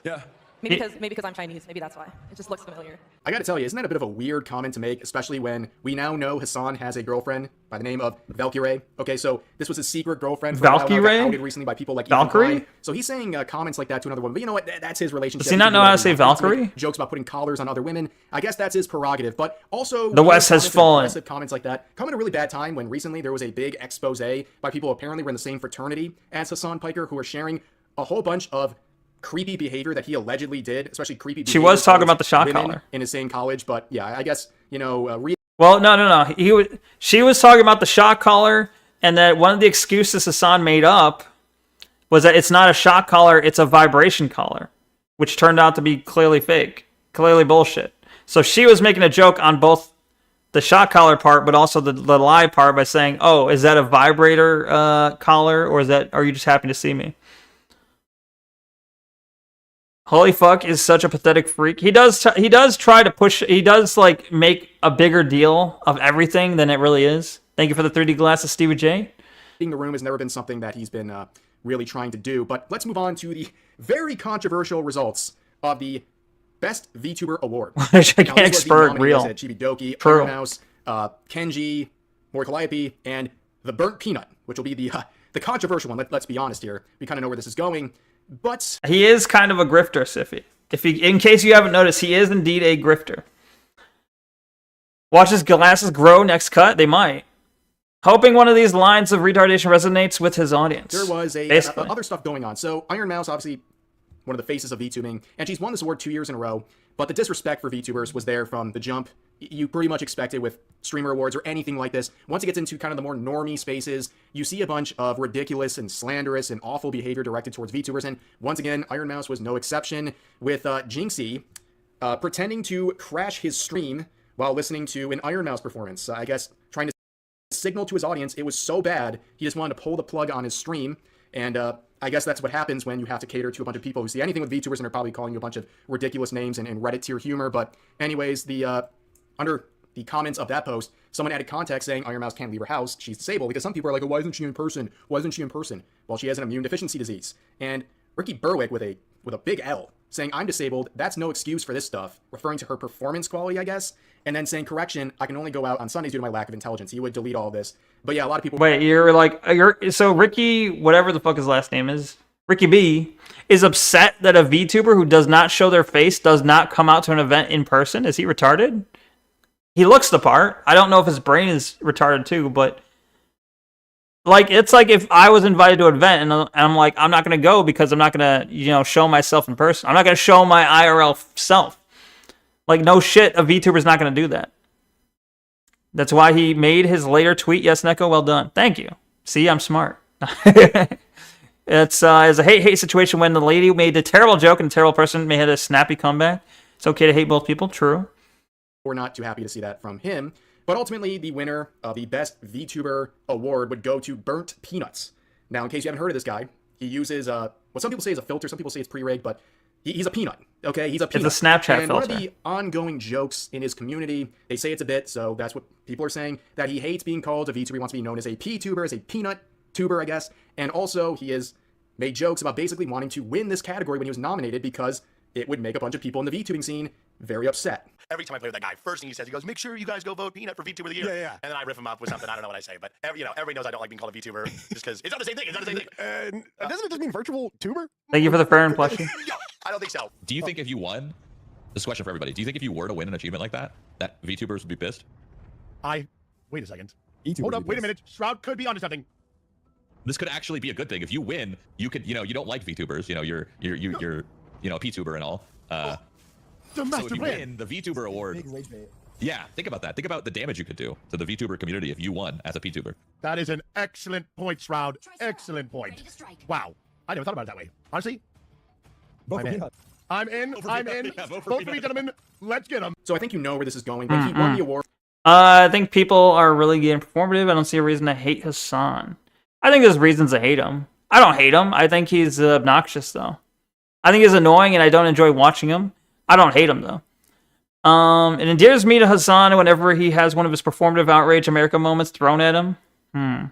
yeah. Maybe because I'm Chinese. Maybe that's why. It just looks familiar. I gotta tell you, isn't that a bit of a weird comment to make, especially when we now know Hassan has a girlfriend by the name of Valkyrie? Okay, so this was his secret girlfriend. Valkyrie? Outed recently by people like Valkyrie? Ethan Klein. So he's saying comments like that to another woman. But you know what? That's his relationship. Does he not know how to say Valkyrie? Jokes about putting collars on other women. I guess that's his prerogative. But also, the West has fallen. Comments like that come at a really bad time when recently there was a big expose by people apparently were in the same fraternity as Hassan Piker, who were sharing a whole bunch of creepy behavior that he allegedly did, especially creepy behavior. She was talking about the shot collar in his same college, but yeah, I guess, you know, well, no. She was talking about the shot collar, and that one of the excuses Hassan made up was that it's not a shot collar, it's a vibration collar, which turned out to be clearly fake, clearly bullshit. So she was making a joke on both the shot collar part, but also the lie part by saying, "Oh, is that a vibrator collar, or are you just happy to see me?" Holy fuck is such a pathetic freak. He does try to push. He does like make a bigger deal of everything than it really is. Thank you for the 3D glasses, Stevie J. Being the room has never been something that he's been really trying to do. But let's move on to the very controversial results of the Best VTuber Award. Gigantic Spurg, real. Chibidoki, Iron Mouse, Kenji, Mori Calliope, and the Burnt Peanut, which will be the controversial one. Let's be honest here. We kind of know where this is going. But he is kind of a grifter, Siffy. In case you haven't noticed, he is indeed a grifter. Watch his glasses grow next cut. They might. Hoping one of these lines of retardation resonates with his audience. There was other stuff going on. So Iron Mouse, obviously one of the faces of VTubing, and she's won this award 2 years in a row. But the disrespect for VTubers was there from the jump. You pretty much expect it with streamer awards or anything like this. Once it gets into kind of the more normie spaces, you see a bunch of ridiculous and slanderous and awful behavior directed towards VTubers. And once again, Iron Mouse was no exception, with Jinxie pretending to crash his stream while listening to an Iron Mouse performance. I guess trying to signal to his audience it was so bad, he just wanted to pull the plug on his stream. And I guess that's what happens when you have to cater to a bunch of people who see anything with VTubers and are probably calling you a bunch of ridiculous names and Reddit tier humor. But anyways, under the comments of that post, someone added context saying Iron Mouse can't leave her house. She's disabled, because some people are like, oh, why isn't she in person? Why isn't she in person? Well, she has an immune deficiency disease. And Ricky Berwick with a big L saying, I'm disabled. That's no excuse for this stuff, referring to her performance quality, I guess. And then saying, correction, I can only go out on Sundays due to my lack of intelligence. He would delete all of this. But yeah, a lot of people... Wait, so Ricky, whatever the fuck his last name is, Ricky B, is upset that a VTuber who does not show their face does not come out to an event in person? Is he retarded? He looks the part. I don't know if his brain is retarded too, but like, it's like if I was invited to an event and I'm like, I'm not going to go because I'm not going to, show myself in person. I'm not going to show my IRL self. Like, no shit, a VTuber's not going to do that. That's why he made his later tweet. Yes, Neko, well done. Thank you. See, I'm smart. It's a hate situation when the lady made a terrible joke and a terrible person may have a snappy comeback. It's okay to hate both people. True. We're not too happy to see that from him. But ultimately, the winner of the Best VTuber award would go to Burnt Peanuts. Now, in case you haven't heard of this guy, he uses what some people say is a filter, some people say it's pre-rigged, but he's a peanut, okay? He's a peanut. It's a Snapchat and filter. One of the ongoing jokes in his community, they say it's a bit, so that's what people are saying, that he hates being called a VTuber. He wants to be known as a P-tuber, as a peanut tuber, I guess. And also, he has made jokes about basically wanting to win this category when he was nominated because it would make a bunch of people in the VTubing scene very upset. Every time I play with that guy, first thing he says, he goes, make sure you guys go vote Peanut for VTuber of the Year. Yeah. And then I riff him up with something. I don't know what I say, but everybody knows I don't like being called a VTuber just because it's not the same thing. It's not the same thing. Doesn't it just mean virtual tuber? Thank you for the Fern plushie. I don't think so. Do you think if you won, this is a question for everybody, do you think if you were to win an achievement like that VTubers would be pissed? Wait a second. Hold up, wait a minute. Shroud could be onto something. This could actually be a good thing. If you win, you could, you don't like VTubers, you're a P-tuber and all. So if you win the VTuber award, yeah, think about that. Think about the damage you could do to the VTuber community if you won as a P-tuber. That is an excellent point, Shroud. Excellent point. Wow. I never thought about it that way. Honestly, I'm in. Vote for me, gentlemen. Let's get him. So I think you know where this is going, but he won the award. I think people are really getting performative. I don't see a reason to hate Hassan. I think there's reasons to hate him. I don't hate him. I think he's obnoxious, though. I think he's annoying, and I don't enjoy watching him. I don't hate him, though. It endears me to Hassan whenever he has one of his performative outrage America moments thrown at him. I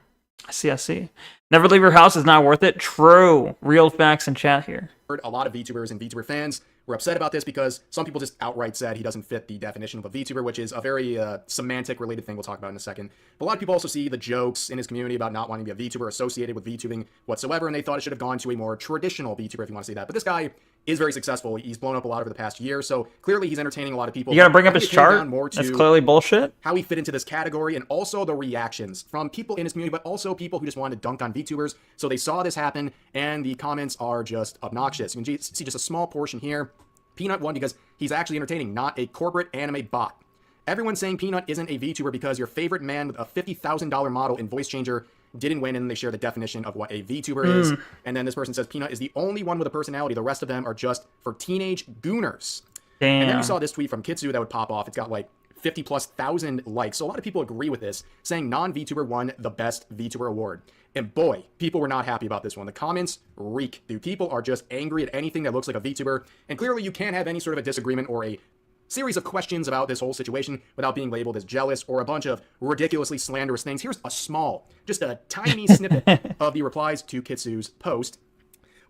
see. Never leave your house is not worth it. True. Real facts in chat here. A lot of VTubers and VTuber fans were upset about this because some people just outright said he doesn't fit the definition of a VTuber, which is a very semantic related thing we'll talk about in a second. But a lot of people also see the jokes in his community about not wanting to be a VTuber associated with VTubing whatsoever, and they thought it should have gone to a more traditional VTuber, if you want to say that. But this guy is very successful. He's blown up a lot over the past year, so clearly he's entertaining a lot of people. You gotta bring up his chart? That's clearly bullshit. How he fit into this category, and also the reactions from people in his community, but also people who just wanted to dunk on VTubers. So they saw this happen, and the comments are just obnoxious. You can see just a small portion here. Peanut won because he's actually entertaining, not a corporate anime bot. Everyone's saying Peanut isn't a VTuber because your favorite man with a $50,000 model in voice changer didn't win, and they share the definition of what a VTuber is. And then this person says Peanut is the only one with a personality. The rest of them are just for teenage gooners. Damn. And then we saw this tweet from Kitsu that would pop off. It's got like 50,000+ likes. So a lot of people agree with this, saying non-VTuber won the Best VTuber award. And boy, people were not happy about this one. The comments reek, dude. People are just angry at anything that looks like a VTuber. And clearly you can't have any sort of a disagreement or a series of questions about this whole situation without being labeled as jealous or a bunch of ridiculously slanderous things. Here's a small, just a tiny snippet of the replies to Kitsu's post.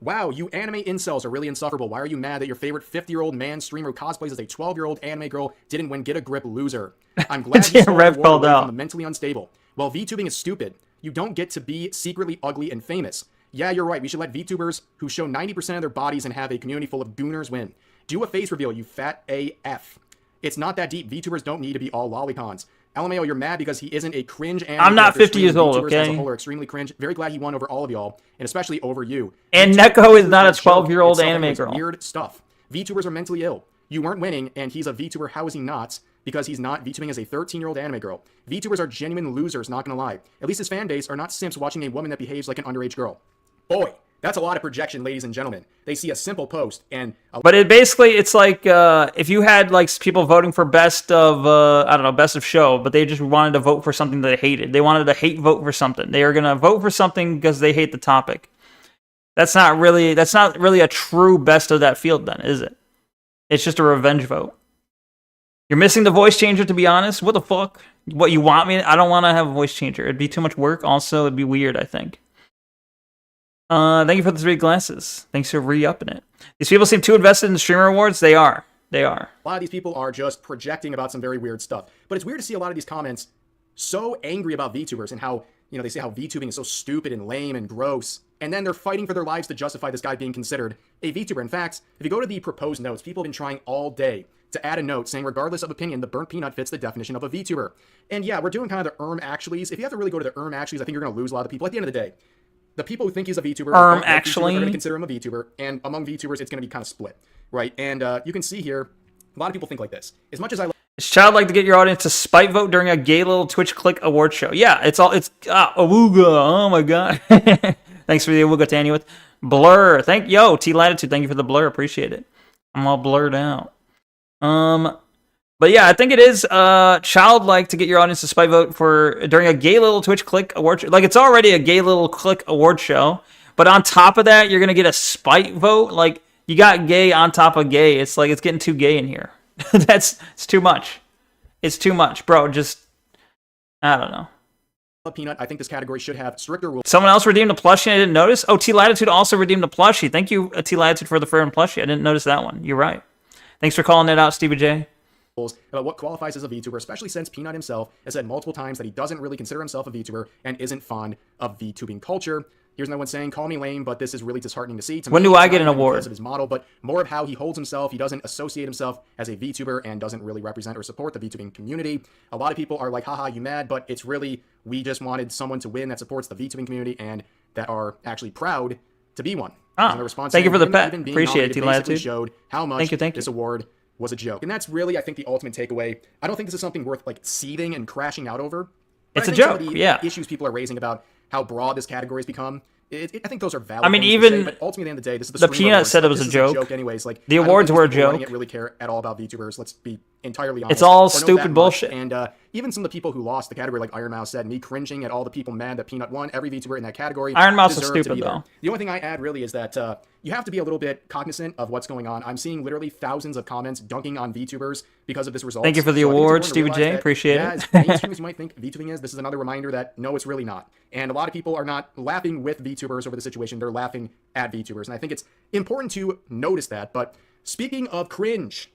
Wow, you anime incels are really insufferable. Why are you mad that your favorite 50-year-old man streamer who cosplays as a 12-year-old anime girl didn't win Get a Grip, loser? I'm glad you stole the award away from the mentally unstable. Well, VTubing is stupid. You don't get to be secretly ugly and famous. Yeah, you're right. We should let VTubers who show 90% of their bodies and have a community full of gooners win. Do a face reveal, you fat AF. It's not that deep. VTubers don't need to be all lolicons. LMAO, you're mad because he isn't a cringe anime. I'm not 50 years old, VTubers okay? as a whole are extremely cringe. Very glad he won over all of y'all, and especially over you. And Neko is not a 12-year-old anime girl. Weird stuff. VTubers are mentally ill. You weren't winning, and he's a VTuber. How is he not? Because he's not VTubing as a 13-year-old anime girl. VTubers are genuine losers, not gonna lie. At least his fan base are not simps watching a woman that behaves like an underage girl. Boy, that's a lot of projection, ladies and gentlemen. They see a simple post and... But it's like if you had like people voting for best of, I don't know, best of show, but they just wanted to vote for something that they hated. They wanted to hate vote for something. They are going to vote for something because they hate the topic. That's not really a true best of that field then, is it? It's just a revenge vote. You're missing the voice changer, to be honest. What the fuck? What, you want me? I don't want to have a voice changer. It'd be too much work. Also, it'd be weird, I think. Thank you for the 3 glasses. Thanks for re-upping it. These people seem too invested in the streamer awards. They are. A lot of these people are just projecting about some very weird stuff. But it's weird to see a lot of these comments so angry about VTubers and how, they say how VTubing is so stupid and lame and gross. And then they're fighting for their lives to justify this guy being considered a VTuber. In fact, if you go to the proposed notes, people have been trying all day to add a note saying, regardless of opinion, the burnt peanut fits the definition of a VTuber. And yeah, we're doing kind of the actuallys. If you have to really go to the actuallys, I think you're going to lose a lot of people. At the end of the day, the people who think he's a VTuber are going to consider him a VTuber, and among VTubers, it's going to be kind of split, right? And you can see here, a lot of people think like this. As much as I... It's childlike to get your audience to spite vote during a gay little Twitch click award show. Yeah, awooga. Oh my god. Thanks for the awooga, Tanya with blur. T Latitude. Thank you for the blur. Appreciate it. I'm all blurred out. But yeah, I think it is childlike to get your audience to spite vote for during a gay little Twitch click award show. Like, it's already a gay little click award show, but on top of that, you're gonna get a spite vote. Like, you got gay on top of gay. It's like it's getting too gay in here. It's too much. It's too much, bro. Just I don't know. Peanut, I think this category should have stricter rules. Someone else redeemed a plushie I didn't notice. Oh, T Latitude also redeemed a plushie. Thank you, T Latitude, for the fur and plushie. I didn't notice that one. You're right. Thanks for calling that out, Stevie J. About what qualifies as a VTuber, especially since Peanut himself has said multiple times that he doesn't really consider himself a VTuber and isn't fond of VTubing culture. Here's another one saying, call me lame, but this is really disheartening to see. When do I get an award? Because of his model, but more of how he holds himself. He doesn't associate himself as a VTuber and doesn't really represent or support the VTubing community. A lot of people are like, haha, you mad, but it's really, we just wanted someone to win that supports the VTubing community and that are actually proud to be one. Ah, thank you for the pet. Appreciate it, T Latitude. Showed how much thank you. This award was a joke. And that's really, I think, the ultimate takeaway. I don't think this is something worth like seething and crashing out over. It's a joke, yeah. Issues people are raising about how broad this category has become. I think those are valid. I mean, even but ultimately, at the end of the day, this is the Peanut said it was a joke. Anyways, like the awards were a joke. I don't really care at all about VTubers. Let's be entirely honest. It's all stupid bullshit. And even some of the people who lost the category, like Iron Mouse said, me cringing at all the people mad that Peanut won. Every VTuber in that category. Iron Mouse is stupid though. The only thing I add really is that you have to be a little bit cognizant of what's going on. I'm seeing literally thousands of comments dunking on VTubers because of this result. Thank you for the award, Stevie J. Appreciate it. As mainstream as you might think VTubing is, this is another reminder that no, it's really not. And a lot of people are not laughing with VTubers over the situation. They're laughing at VTubers. And I think it's important to notice that. But speaking of cringe,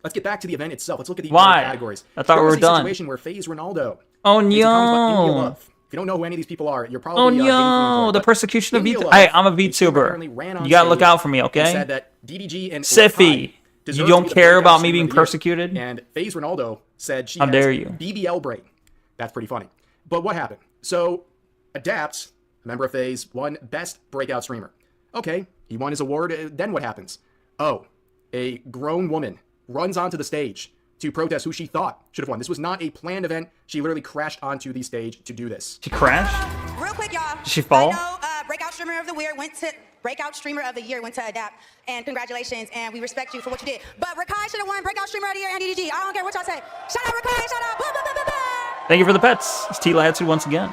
let's get back to the event itself. Let's look at the categories. I thought we were done. Situation where FaZe Ronaldo. Oh no. If you don't know who any of these people are, you're probably the persecution of VTuber. Hey, I'm a VTuber. You gotta look out for me, okay? Said that DBG and Siffy, you don't care about me being persecuted? And FaZe Ronaldo said she How has dare you? BBL brain. That's pretty funny. But what happened? So Adapt, a member of FaZe, won Best Breakout Streamer. Okay, he won his award. Then what happens? Oh, a grown woman runs onto the stage to protest who she thought should have won. This was not a planned event. She literally crashed onto the stage to do this. She crashed? Real quick, y'all. Did she fall? I know Breakout Streamer of the Year went to Adapt, and congratulations, and we respect you for what you did. But Rakai should have won Breakout Streamer of the Year and DDG. I don't care what y'all say. Shout out Rakai, shout out. Blah, blah, blah, blah, blah. Thank you for the pets. It's T Latitude once again.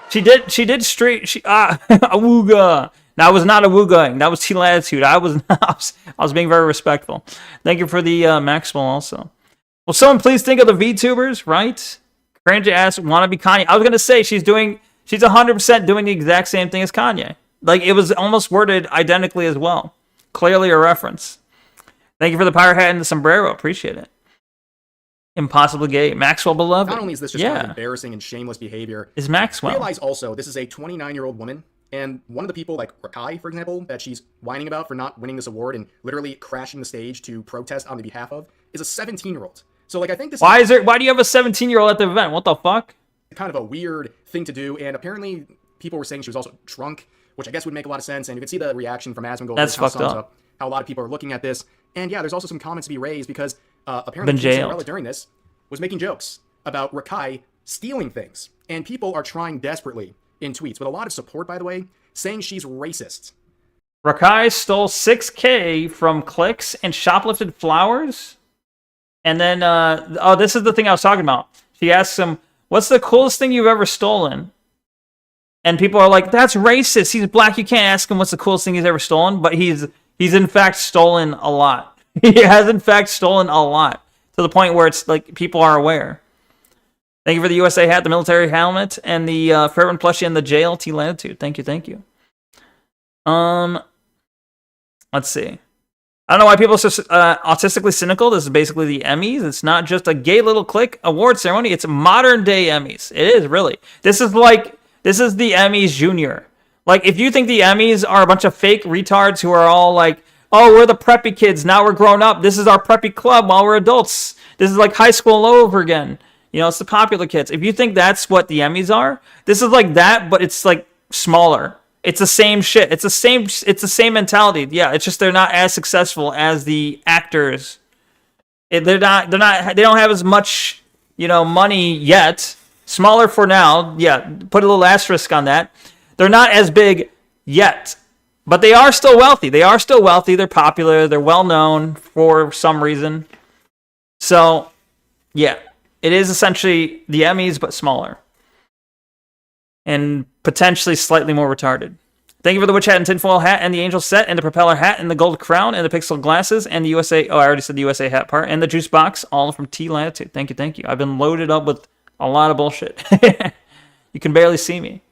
She did straight. Awooga. That was not a woogaing. That was T Latitude. I was being very respectful. Thank you for the Maximal also. Will someone please think of the VTubers, right? Cringe ass wannabe Kanye. I was gonna say she's 100% doing the exact same thing as Kanye. Like, it was almost worded identically as well. Clearly a reference. Thank you for the pirate hat and the sombrero. Appreciate it. Impossibly gay. Maxwell beloved. Not only is this just kind of embarrassing and shameless behavior, is Maxwell. Realize also this is a 29-year-old woman, and one of the people, like Rakai, for example, that she's whining about for not winning this award and literally crashing the stage to protest on the behalf of, is a 17-year-old. So, like, I think this Why do you have a 17-year-old at the event? What the fuck? Kind of a weird thing to do, and apparently people were saying she was also drunk, which I guess would make a lot of sense, and you can see the reaction from Asmongold. That's fucked up. How a lot of people are looking at this. And yeah, there's also some comments to be raised because apparently Cinderella during this was making jokes about Rakai stealing things, and people are trying desperately in tweets, with a lot of support, by the way, saying she's racist. Rakai stole 6K from clicks and shoplifted flowers? And then, this is the thing I was talking about. She asks him, what's the coolest thing you've ever stolen? And people are like, that's racist. He's black. You can't ask him what's the coolest thing he's ever stolen. But he's in fact stolen a lot. He has in fact stolen a lot. To the point where it's like people are aware. Thank you for the USA hat, the military helmet, and the fervent plushie and the JLT latitude. Thank you. Let's see. I don't know why people are so autistically cynical. This is basically the Emmys. It's not just a gay little click award ceremony. It's modern day Emmys. It is, really. This is the Emmys Junior. Like, if you think the Emmys are a bunch of fake retards who are all like, oh, we're the preppy kids, now we're grown up, this is our preppy club while we're adults. This is like high school all over again. You know, it's the popular kids. If you think that's what the Emmys are, this is like that, but it's like smaller. It's the same shit. It's the same mentality. Yeah, it's just they're not as successful as the actors. They don't have as much, money yet. Smaller for now. Yeah, put a little asterisk on that. They're not as big yet. But they are still wealthy. They're popular. They're well known for some reason. So Yeah, it is essentially the Emmys, but smaller. And potentially slightly more retarded. Thank you for the witch hat and tinfoil hat and the angel set and the propeller hat and the gold crown and the pixel glasses and the USA... Oh, I already said the USA hat part. And the juice box, all from T Latitude. Thank you, thank you. I've been loaded up with a lot of bullshit. You can barely see me.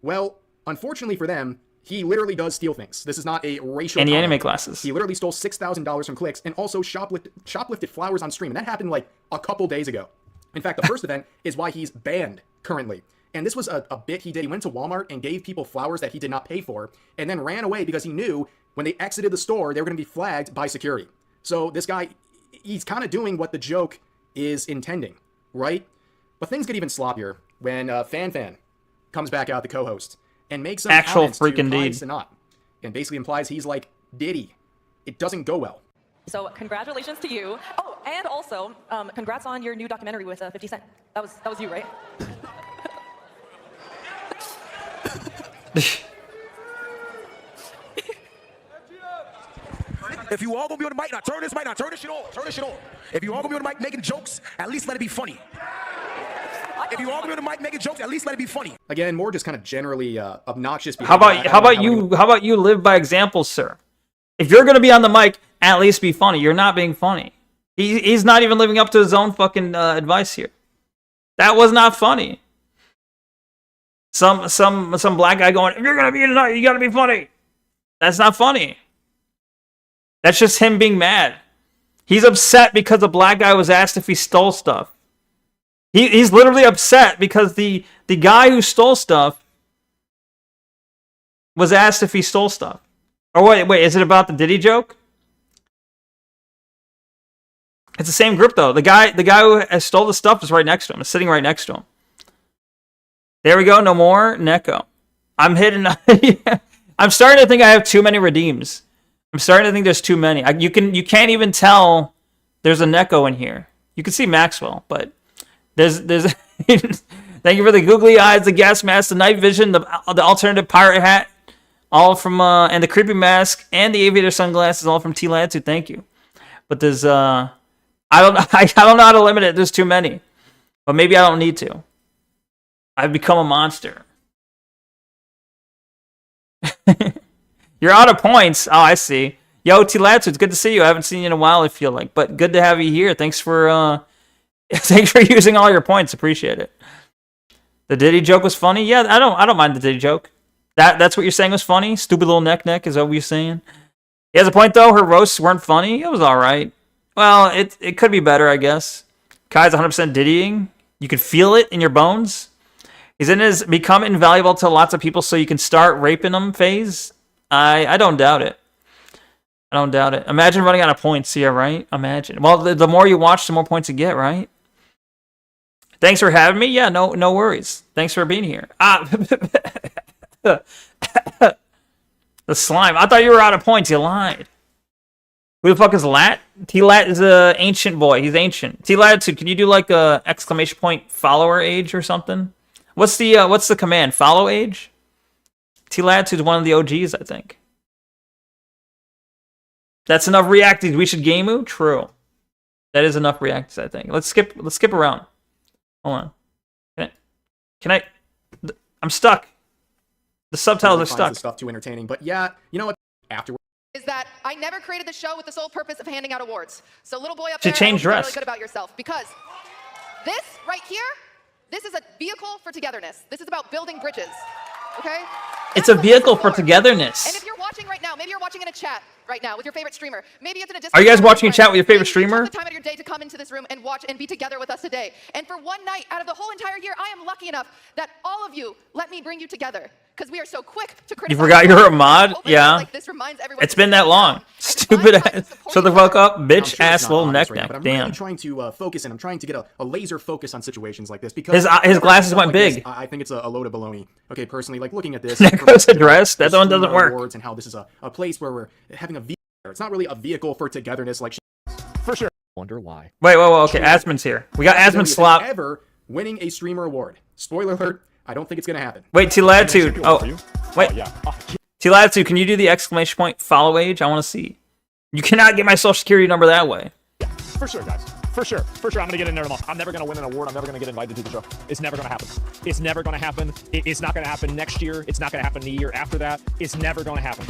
Well, unfortunately for them, he literally does steal things. This is not a racial And the comment. anime glasses. He literally stole $6,000 from clicks and also shoplifted flowers on stream. And that happened like a couple days ago. In fact, the first event is why he's banned currently. And this was a bit he did. He went to Walmart and gave people flowers that he did not pay for and then ran away because he knew when they exited the store, they were going to be flagged by security. So this guy, he's kind of doing what the joke is intending, right? But things get even sloppier when Fan comes back out, the co-host, and makes some actual comments freaking to deed. Sanat, and basically implies he's like Diddy. It doesn't go well. So congratulations to you. Oh, and also, congrats on your new documentary with 50 Cent. That was you, right? If you all gonna be on the mic, now turn this shit on. Turn this shit on. If you all gonna be on the mic making jokes, at least let it be funny. If you all gonna be on the mic making jokes, at least let it be funny. Again, more just kind of generally obnoxious. How about you live by example, sir? If you're gonna be on the mic, at least be funny. You're not being funny. He's not even living up to his own fucking advice here. That was not funny. Some black guy going, if you're gonna be tonight, you gotta be funny. That's not funny. That's just him being mad. He's upset because a black guy was asked if he stole stuff. He's literally upset because the guy who stole stuff was asked if he stole stuff. Or wait, is it about the Diddy joke? It's the same group though. The guy who stole the stuff is right next to him. Is sitting right next to him. There we go. No more Neko. I'm hitting. I'm starting to think I have too many redeems. I'm starting to think there's too many. You can't even tell there's a Neko in here. You can see Maxwell, but there's. Thank you for the googly eyes, the gas mask, the night vision, the alternative pirate hat, all from and the creepy mask and the aviator sunglasses, all from T Latitude. Thank you. But there's I don't know how to limit it. There's too many, but maybe I don't need to. I've become a monster. You're out of points. Oh, I see. Yo, T Latitude, it's good to see you. I haven't seen you in a while, I feel like, but good to have you here. Thanks for using all your points. Appreciate it. The Diddy joke was funny. Yeah, I don't mind the Diddy joke. That's what you're saying was funny. Stupid little neck is that what you're saying? He has a point though. Her roasts weren't funny. It was all right. Well, it could be better, I guess. Kai's 100% Diddying. You could feel it in your bones. He's in his become invaluable to lots of people, so you can start raping them phase. I don't doubt it. I don't doubt it. Imagine running out of points. Yeah, right? Imagine. Well, the more you watch, the more points you get, right? Thanks for having me. Yeah, no worries. Thanks for being here. The slime. I thought you were out of points. You lied. Who the fuck is Lat? T-Lat is a ancient boy. He's ancient. T-Latitude, can you do like a exclamation point follower age or something? What's the command? Follow age? T-Latitude's one of the OGs, I think. That's enough reacties. We should gameu? True. That is enough reacties, I think. Let's skip around. Hold on. Can I? I'm stuck. The subtitles are stuck. This stuff too entertaining, but yeah, you know what? Afterwards. Is that I never created the show with the sole purpose of handing out awards. So little boy up Should there, change I hope you feel dress. really good about yourself because this right here, this is a vehicle for togetherness. This is about building bridges. Okay? It's a vehicle for togetherness. And if you're watching right now, maybe you're watching in a chat right now with your favorite streamer. Maybe it's in a Discord. Are you guys watching a chat with your favorite streamer? Take the time out of your day to come into this room and watch and be together with us today. And for one night out of the whole entire year, I am lucky enough that all of you let me bring you together because we are so quick to criticize. You forgot you're a mod? Yeah. Like this reminds everyone It's been that long. Stupid ass. Shut the fuck up, bitch ass little neck. But I'm Damn. really trying to focus, and I'm trying to get a laser focus on situations like this because His glasses went big. I think it's a load of baloney. Okay, personally, like looking at this. Neko's address. That one doesn't work. Awards and how this is a place where we're having a vehicle. It's not really a vehicle for togetherness, like for sure. Wonder why. Wait. Okay, Asmon's here. We got Asmon Slop. Ever winning a streamer award? Spoiler alert. I don't think it's gonna happen. Wait, T-Latitude. Oh, wait. T-Latitude, can you do the exclamation point follow age? I want to see. You cannot get my social security number that way. For sure, guys. for sure. I'm gonna get in there tomorrow. I'm never gonna win an award. I'm never gonna get invited to the show. It's never gonna happen. It's never gonna happen. It's not gonna happen next year. It's not gonna happen the year after that. It's never gonna happen.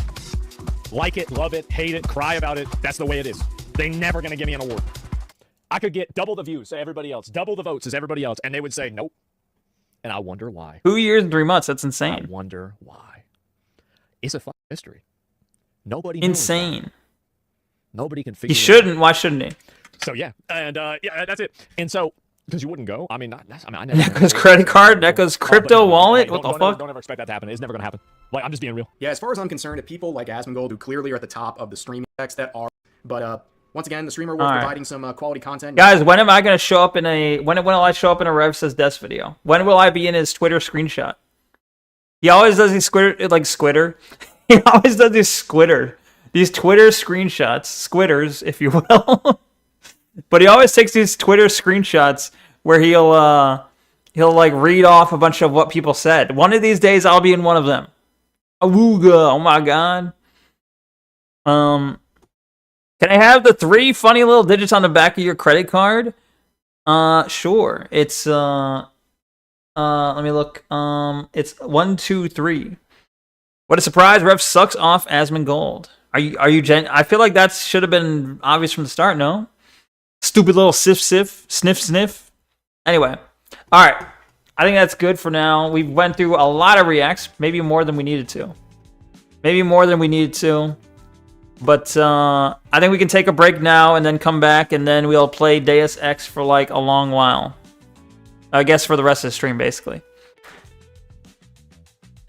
Like it, love it, hate it, cry about it. That's the way it is. They're never gonna give me an award. I could get double the views as everybody else, double the votes as everybody else, and they would say nope. And I wonder why. 2 years and 3 months. That's insane. I wonder why. It's a fucking mystery. Nobody knows insane. That. Nobody can figure. He shouldn't. Why shouldn't he? So yeah, and yeah, that's it. And so because you wouldn't go. I mean, I never. Neko's credit card, Neko's crypto wallet. What the fuck? Don't ever expect that to happen. It's never gonna happen. Like, I'm just being real. Yeah, as far as I'm concerned, if people like Asmongold, who clearly are at the top of the streaming decks that are, but once again, the streamer was providing some quality content. Guys, when am I gonna show up in a when will I show up in a Rev Says Death video? When will I be in his Twitter screenshot? He always does these Squitter. He always does these Twitter screenshots, Squitters, if you will. But he always takes these Twitter screenshots where he'll like read off a bunch of what people said. One of these days, I'll be in one of them. Awooga! Oh my god. Can I have the 3 funny little digits on the back of your credit card? Sure. It's let me look. It's 1, 2, 3. What a surprise! Rev sucks off Asmongold. Are you I feel like that should have been obvious from the start. No. Stupid little sniff. Anyway, all right. I think that's good for now. We went through a lot of reacts, maybe more than we needed to. But I think we can take a break now and then come back, and then we'll play Deus Ex for like a long while. I guess for the rest of the stream, basically.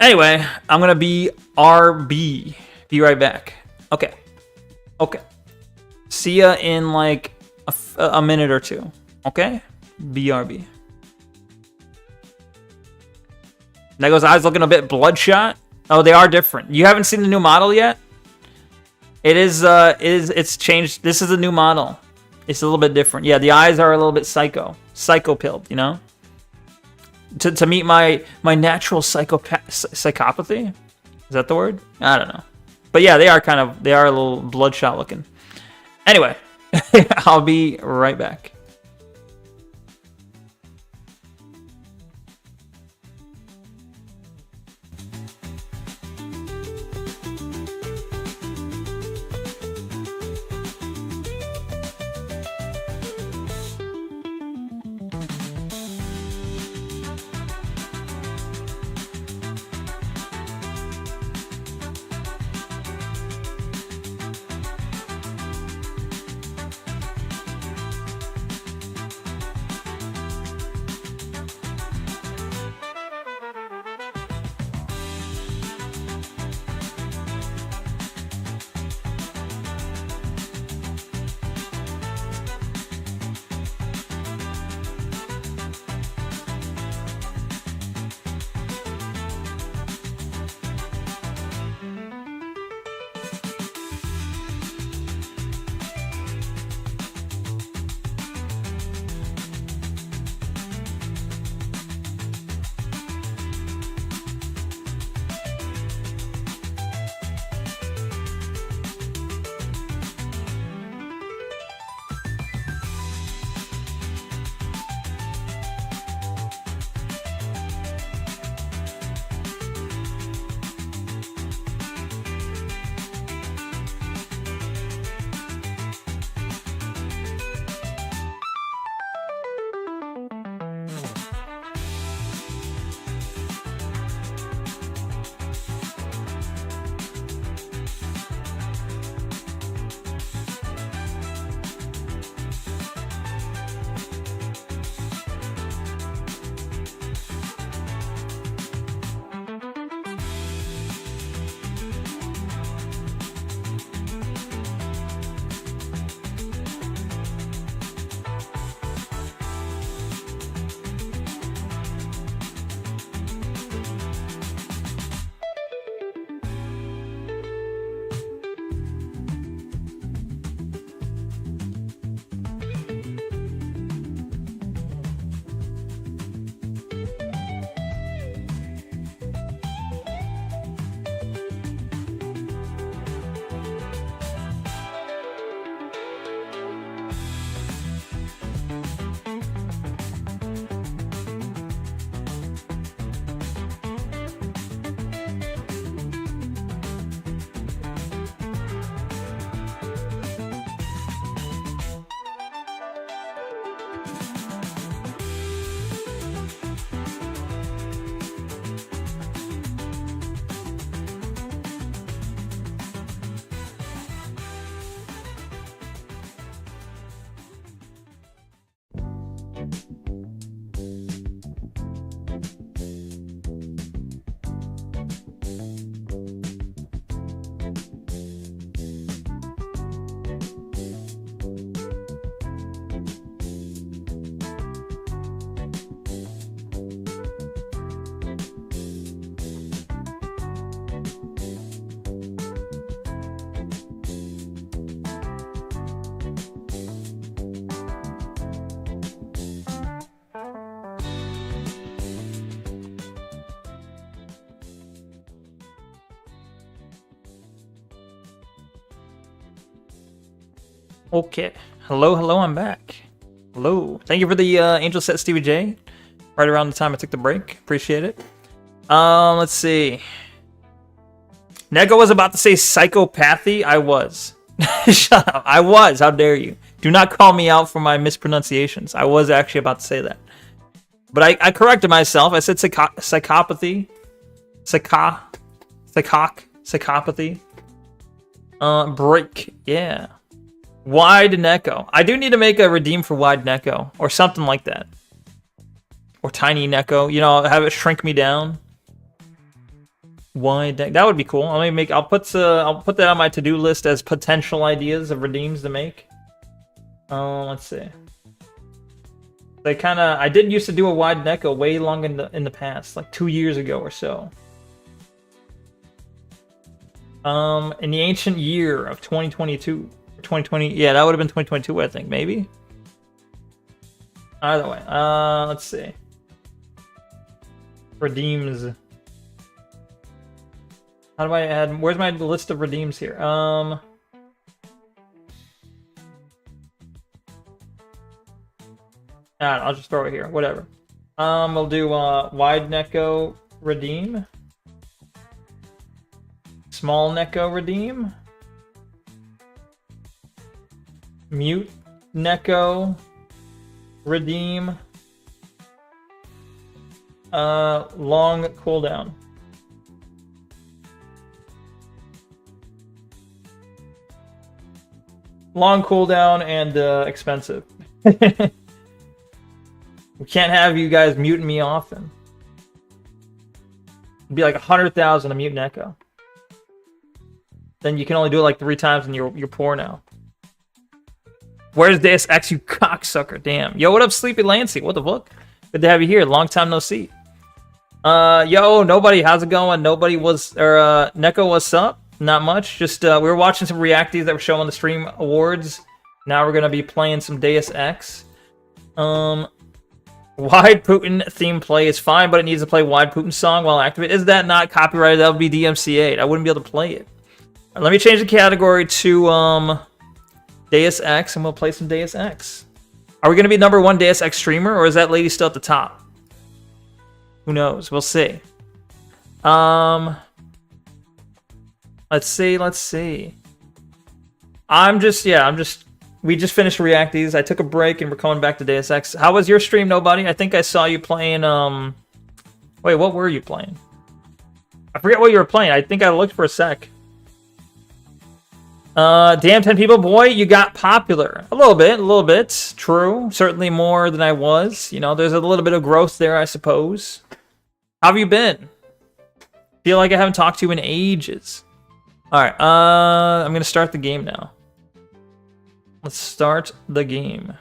Anyway, I'm gonna be RB. Be right back. Okay. See ya in like a minute or two. Okay? BRB. Neko's eyes looking a bit bloodshot. Oh, they are different. You haven't seen the new model yet? It's changed. This is a new model. It's a little bit different. Yeah, the eyes are a little bit psycho-pilled, you know? To meet my natural psychopathy? Is that the word? I don't know. But yeah, they are a little bloodshot looking. Anyway, I'll be right back. Okay. Hello, hello, I'm back. Hello. Thank you for the Angel Set, Stevie J. Right around the time I took the break. Appreciate it. Let's see. Neko was about to say psychopathy. I was. Shut up. I was. How dare you? Do not call me out for my mispronunciations. I was actually about to say that. But I corrected myself. I said psychopathy. Psychopathy. Break. Yeah. Wide Neko. I do need to make a redeem for Wide Neko. Or something like that. Or Tiny Neko. You know, have it shrink me down. Wide Neko. That would be cool. I'll put that on my to-do list as potential ideas of redeems to make. Let's see. I did used to do a Wide Neko way long in the past, like 2 years ago or so. In the ancient year of 2022, 2020, yeah, that would have been 2022, I think, maybe. Either way, let's see. Redeems. How do I add? Where's my list of redeems here? I'll just throw it here. Whatever. We'll do Wide Neko redeem. Small Neko redeem. Mute Neko redeem. Long cooldown. Long cooldown and expensive. We can't have you guys muting me often. It'd be like 100,000 to mute Neko. Then you can only do it like 3 times and you're poor now. Where's Deus Ex, you cocksucker? Damn. Yo, what up, Sleepy Lancy? What the fuck? Good to have you here. Long time no see. Yo, nobody, how's it going? Nobody was, or Neko, what's up? Not much. Just we were watching some reacties that were showing the stream awards. Now we're gonna be playing some Deus Ex. Wide Putin theme play is fine, but it needs to play Wide Putin song while activated. Is that not copyrighted? That would be DMCA. I wouldn't be able to play it. Right, let me change the category to Deus Ex, and we'll play some Deus Ex. Are we gonna be #1 Deus Ex streamer, or is that lady still at the top? Who knows? We'll see. Let's see. We just finished Reacties. I took a break and we're coming back to Deus Ex. How was your stream, nobody? I think I saw you playing, wait, what were you playing? I forget what you were playing. I think I looked for a sec. Damn 10 people, boy, you got popular. A little bit. True. Certainly more than I was. You know, there's a little bit of growth there, I suppose. How have you been? Feel like I haven't talked to you in ages. Alright, I'm gonna start the game now. Let's start the game.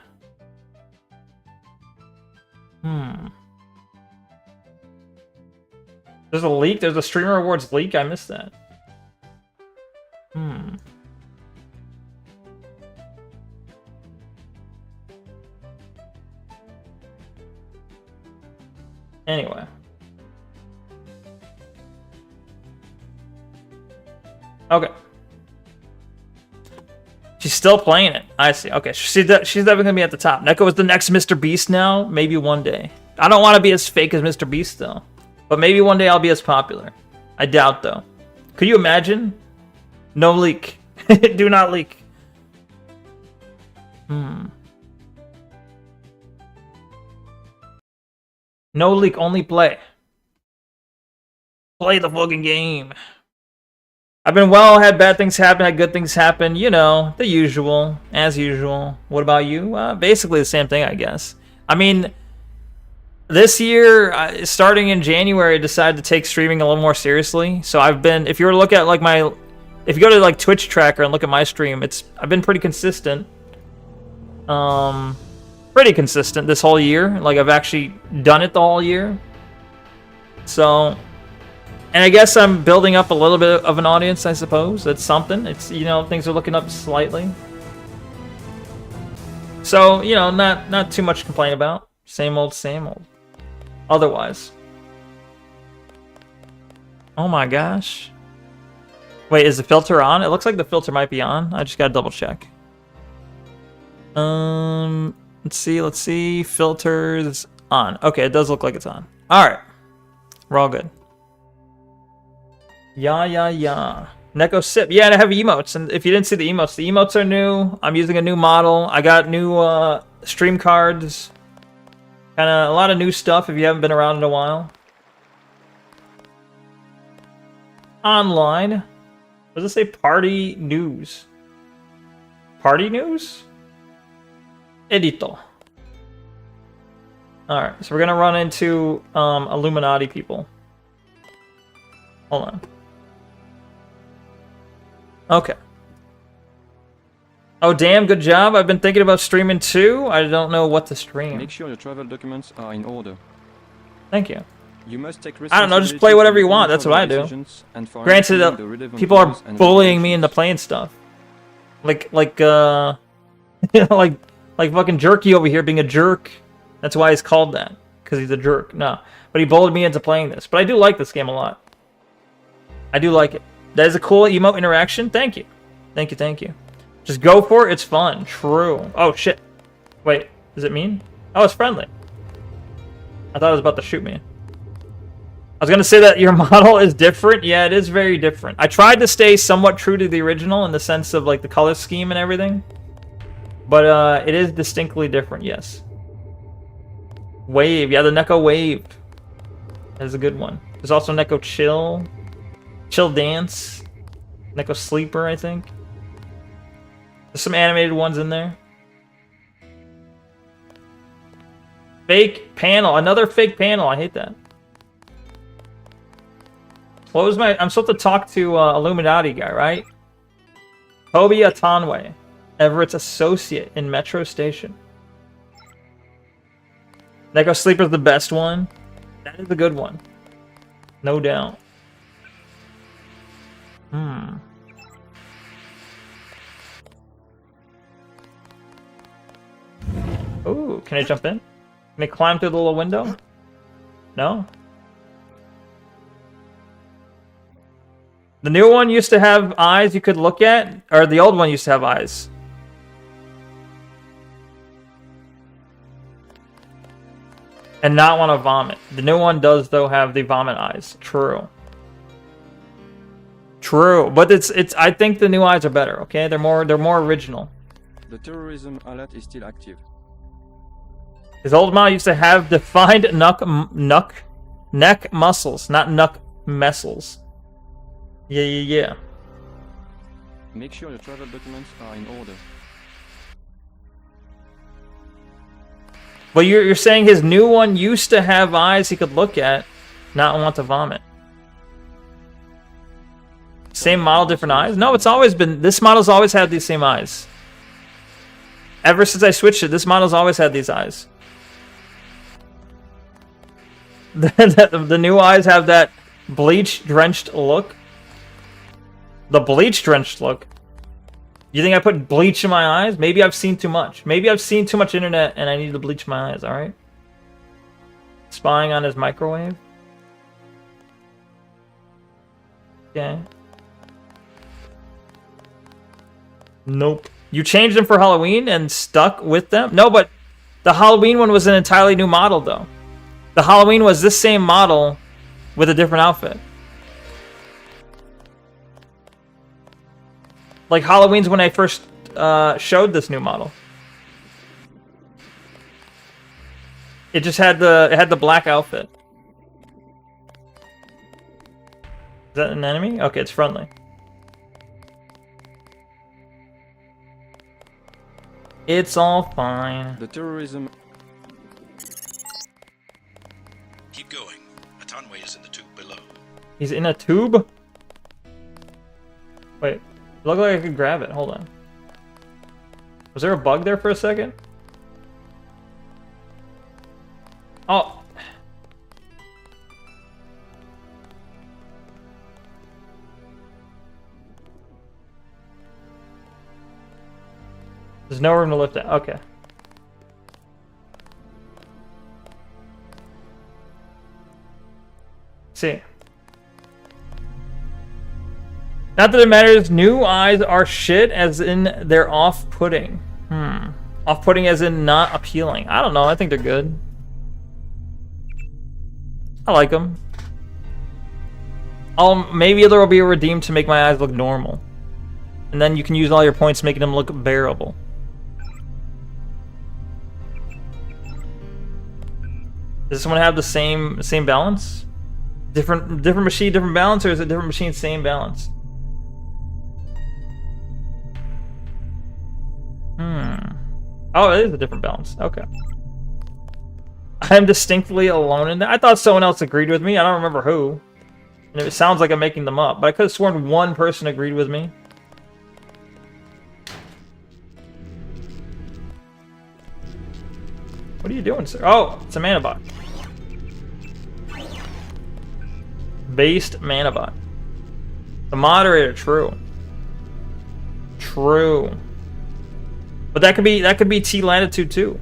There's a leak? There's a Streamer Awards leak? I missed that. Anyway. Okay. She's still playing it. I see. Okay, she's definitely going to be at the top. Neko is the next Mr. Beast now. Maybe one day. I don't want to be as fake as Mr. Beast, though. But maybe one day I'll be as popular. I doubt, though. Could you imagine? No leak. Do not leak. No leak, only play. Play the fucking game. I've been well, had bad things happen, had good things happen, you know, the usual, as usual. What about you? Basically the same thing, I guess. I mean, this year, starting in January, I decided to take streaming a little more seriously. So I've been, if you were to look at like if you go to like Twitch tracker and look at my stream, I've been pretty consistent. Pretty consistent this whole year. Like I've actually done it the whole year. So, and I guess I'm building up a little bit of an audience, I suppose. That's something. It's, you know, things are looking up slightly. So, you know, not too much to complain about. Same old, same old. Otherwise. Oh my gosh. Wait, is the filter on? It looks like the filter might be on. I just gotta double check. Let's see. Filters on. Okay, it does look like it's on. All right, we're all good. Yeah. Neko sip. Yeah, and I have emotes. And if you didn't see the emotes are new. I'm using a new model. I got new stream cards. Kind of a lot of new stuff if you haven't been around in a while. Online. What does it say? Party news. Party news? Edito. Alright, so we're gonna run into Illuminati people. Hold on. Okay. Oh damn, good job. I've been thinking about streaming too. I don't know what to stream. Make sure your travel documents are in order. Thank you. You must take I don't know, just play whatever you want. That's what I do. Granted, people are bullying me into playing stuff. Like fucking Jerky over here being a jerk. That's why he's called that. Because he's a jerk. No. But he bullied me into playing this. But I do like this game a lot. I do like it. That is a cool emote interaction. Thank you. Thank you. Just go for it. It's fun. True. Oh, shit. Wait. Does it mean? Oh, it's friendly. I thought it was about to shoot me. I was going to say that your model is different. Yeah, it is very different. I tried to stay somewhat true to the original in the sense of like the color scheme and everything. But it is distinctly different, yes. Wave. Yeah, the Neko Wave. That is a good one. There's also Neko Chill. Chill Dance. Neko Sleeper, I think. There's some animated ones in there. Fake panel. Another fake panel. I hate that. What was my... I'm supposed to talk to Illuminati guy, right? Toby Atanwe. Everett's associate in Metro Station. Neko Sleeper's the best one. That is a good one. No doubt. Ooh, can I jump in? Can I climb through the little window? No? The new one used to have eyes you could look at, or the old one used to have eyes? And not want to vomit. The new one does, though, have the vomit eyes. True. True, but it's. I think the new eyes are better. Okay, they're more original. The terrorism alert is still active. His old model used to have defined neck muscles, not neck muscles. Yeah. Make sure your travel documents are in order. But you're saying his new one used to have eyes he could look at, not want to vomit. Same model, different eyes? No, it's always been... This model's always had these same eyes. Ever since I switched it, this model's always had these eyes. The new eyes have that bleach-drenched look. The bleach-drenched look? You think I put bleach in my eyes? Maybe I've seen too much. Maybe I've seen too much internet and I need to bleach my eyes, alright? Spying on his microwave? Okay. Nope. You changed them for Halloween and stuck with them? No, but the Halloween one was an entirely new model, though. The Halloween was this same model with a different outfit. Like Halloween's when I first showed this new model. It just had the black outfit. Is that an enemy? Okay, it's friendly. It's all fine. The terrorism. Keep going. Atanwe is in the tube below. He's in a tube? Wait. It looked like I could grab it. Hold on. Was there a bug there for a second? Oh. There's no room to lift it. Okay. See. Not that it matters. New eyes are shit, as in they're off-putting. Off-putting as in not appealing. I don't know. I think they're good. I like them. Maybe there will be a redeem to make my eyes look normal. And then you can use all your points making them look bearable. Does this one have the same balance? Different machine, different balance, or is it different machine, same balance? Oh, it is a different balance. Okay. I'm distinctly alone in that. I thought someone else agreed with me. I don't remember who. And it sounds like I'm making them up, but I could have sworn one person agreed with me. What are you doing, sir? Oh, it's a mana bot. Based mana bot. The moderator, true. True. But that could be T latitude too.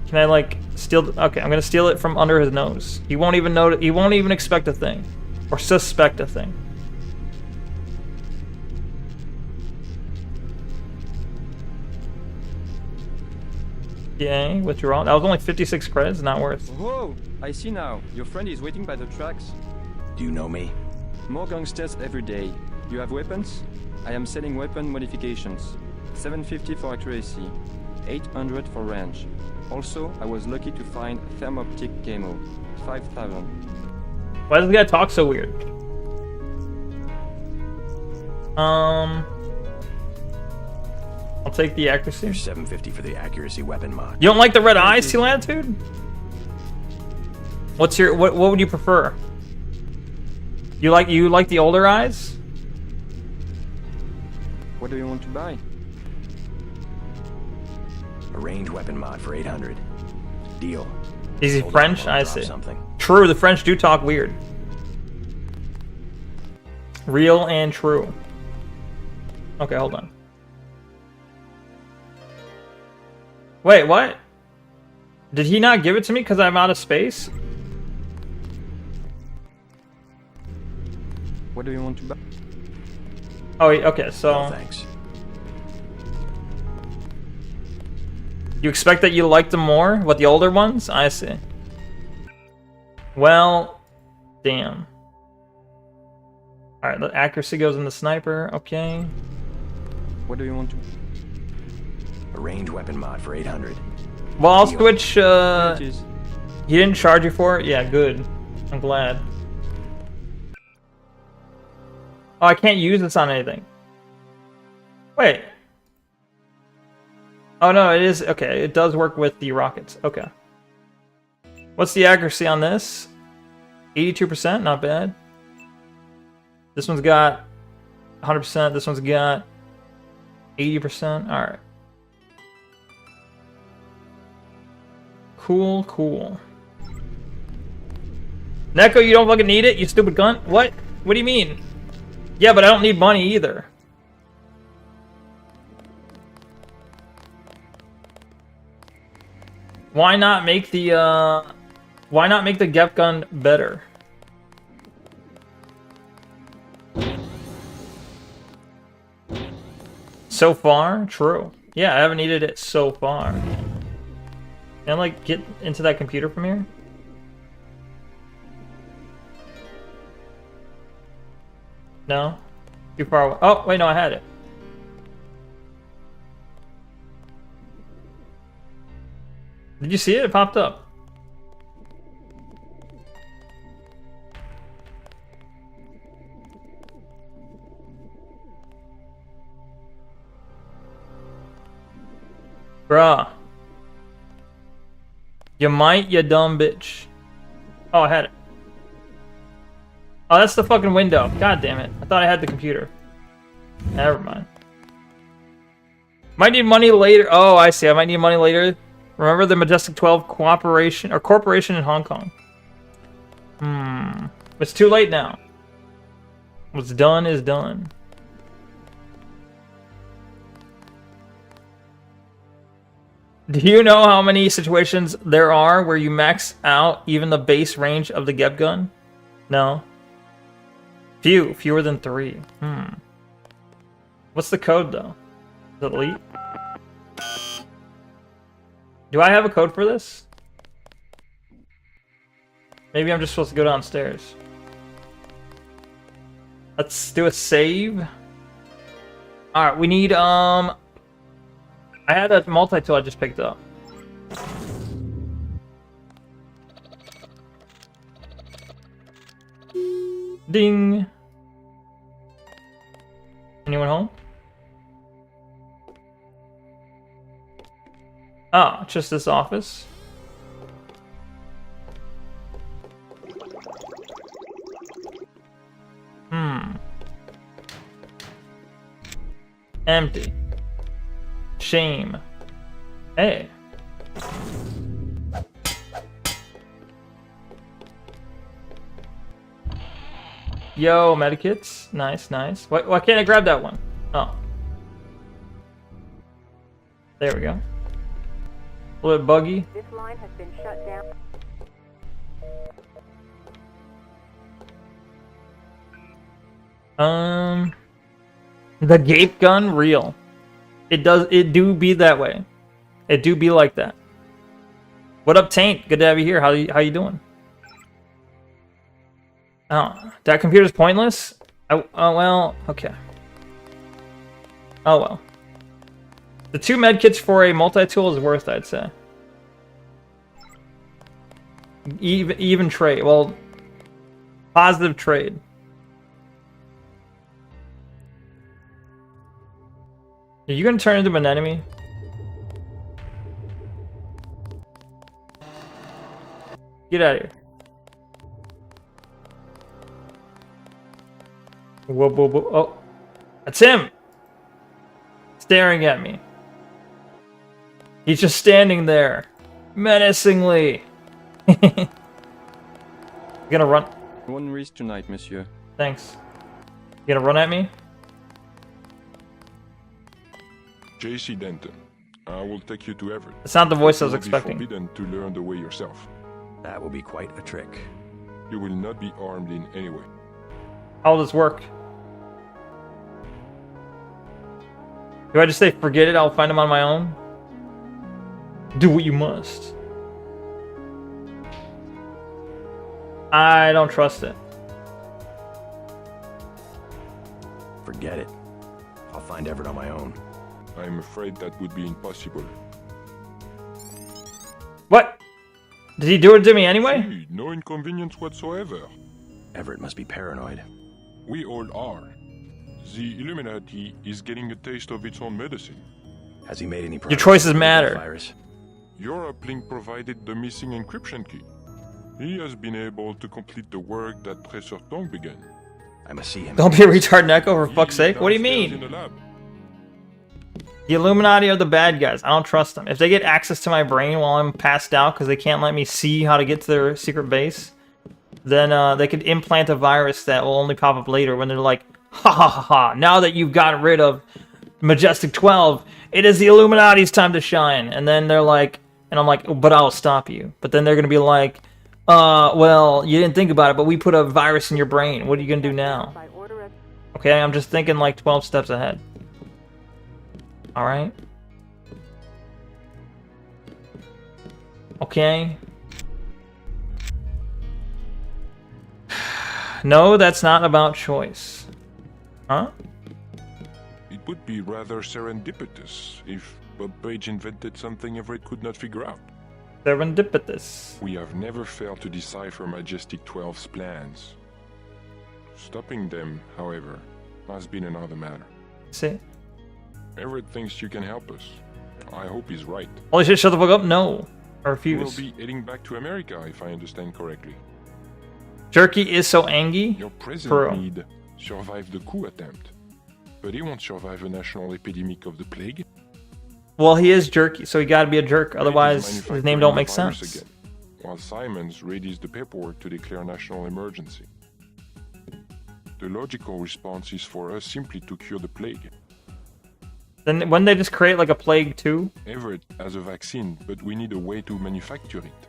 Can I like steal? Okay, I'm gonna steal it from under his nose. He won't even know. He won't even expect a thing, or suspect a thing. Yay, withdraw. That was only 56 credits. Not worth. Whoa! I see now. Your friend is waiting by the tracks. Do you know me? More gangsters every day. You have weapons? I am selling weapon modifications. 750 for accuracy, 800 for range. Also, I was lucky to find thermoptic camo, 5,000. Why does this guy talk so weird? I'll take the accuracy. There's 750 for the accuracy weapon mod. You don't like the red eyes, T latitude? What's your what would you prefer? You like the older eyes? What do you want to buy? A range weapon mod for 800. Deal. Is he Hold French? on, I I'll drop see. something. True, the French do talk weird. Real and true. Okay, hold on. Wait, what? Did he not give it to me because I'm out of space? What do you want to buy? Oh, okay, so... No, thanks. You expect that you like them more? What, the older ones? I see. Well, damn. Alright, the accuracy goes in the sniper. Okay. What do you want to... A range weapon mod for 800. Well, I'll Deal. switch, He didn't charge you for it? Yeah, good. I'm glad. Oh, I can't use this on anything. Wait. Oh, no, it is... Okay, it does work with the rockets. Okay. What's the accuracy on this? 82%? Not bad. This one's got 100%. This one's got 80%. Alright. Cool, cool. Neko, you don't fucking need it, you stupid cunt? What? What do you mean? Yeah, but I don't need money either. Why not make the Gep gun better? So far? True. Yeah, I haven't needed it so far. Can I, like, get into that computer from here? No? Too far away. Oh, wait, no, I had it. Did you see it? It popped up. Bruh. You might, you dumb bitch. Oh, I had it. Oh, that's the fucking window. God damn it. I thought I had the computer. Never mind. Might need money later. Oh, I see. I might need money later. Remember the Majestic 12 cooperation or corporation in Hong Kong. It's too late now. What's done is done. Do you know how many situations there are where you max out even the base range of the Gep gun? No. Fewer than 3. What's the code though? Is it elite? Do I have a code for this? Maybe I'm just supposed to go downstairs. Let's do a save. Alright, we need, I had a multi-tool I just picked up. Ding! Anyone home? Oh, just this office. Empty. Shame. Hey. Yo, medikits. Nice, nice. Why can't I grab that one? Oh. There we go. A little bit buggy. This line has been shut down. The gape gun, real. It do be that way. It do be like that. What up, Taint? Good to have you here. How you doing? Oh, that computer's pointless? Oh well, okay. Oh well. The 2 medkits for a multi-tool is worth, I'd say. Even trade. Well, positive trade. Are you gonna turn into an enemy? Get out of here. Whoa, whoa, whoa. Oh, that's him! Staring at me. He's just standing there. Menacingly. You gonna run? One risk tonight, monsieur. Thanks. You gonna run at me? JC Denton, I will take you to Everett. It's not the voice I was expecting. You will be forbidden to learn the way yourself. That will be quite a trick. You will not be armed in any way. How will this work? Do I just say, forget it, I'll find him on my own? Do what you must. I don't trust it. Forget it. I'll find Everett on my own. I'm afraid that would be impossible. What? Did he do it to me anyway? See, no inconvenience whatsoever. Everett must be paranoid. We all are. The Illuminati is getting a taste of its own medicine. Has he made any progress? Your choices matter. Virus? Your uplink provided the missing encryption key. He has been able to complete the work that Tracer Tong began. I must see him. Don't be a retard, Neko, for fuck's sake. What do you mean? In the lab. The Illuminati are the bad guys. I don't trust them. If they get access to my brain while I'm passed out because they can't let me see how to get to their secret base, then they could implant a virus that will only pop up later when they're like, ha ha ha ha, now that you've gotten rid of Majestic 12, it is the Illuminati's time to shine. And then they're like, and I'm like, but I'll stop you. But then they're going to be like, well, you didn't think about it, but we put a virus in your brain. What are you going to do now? Okay, I'm just thinking like 12 steps ahead. Alright. Okay. No, that's not about choice. Huh? It would be rather serendipitous if Bob Page invented something Everett could not figure out. Serendipitous. We have never failed to decipher Majestic 12's plans. Stopping them, however, has been another matter. See? Everett thinks you can help us. I hope he's right. Holy shit, shut the fuck up. No. I You refuse. will be heading back to America, if I understand correctly. Jerky is so angry. Your president For need survived the coup attempt, but he won't survive a national epidemic of the plague. Well, he is jerky, so he gotta be a jerk. Otherwise, his name don't make Manufacturing the virus sense. again, while Simons readies the paperwork to declare national emergency. The logical response is for us simply to cure the plague. Then wouldn't they just create like a plague too? Everett has a vaccine, but we need a way to manufacture it.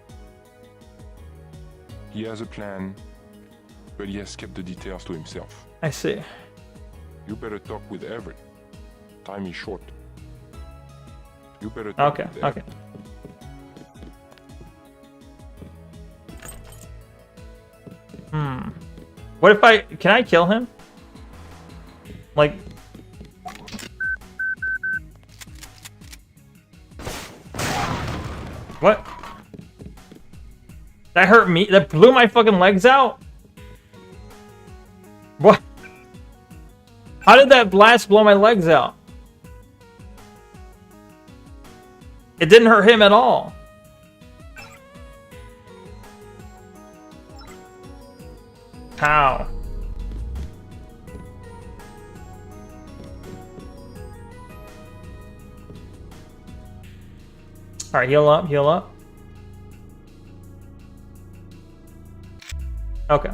He has a plan, but he has kept the details to himself. I see. You better talk with Everett. Time is short. You better talk with Everett. Okay. What if can I kill him? Like... What? That hurt me? That blew my fucking legs out? What? How did that blast blow my legs out? It didn't hurt him at all. How? Alright, heal up, heal up. Okay.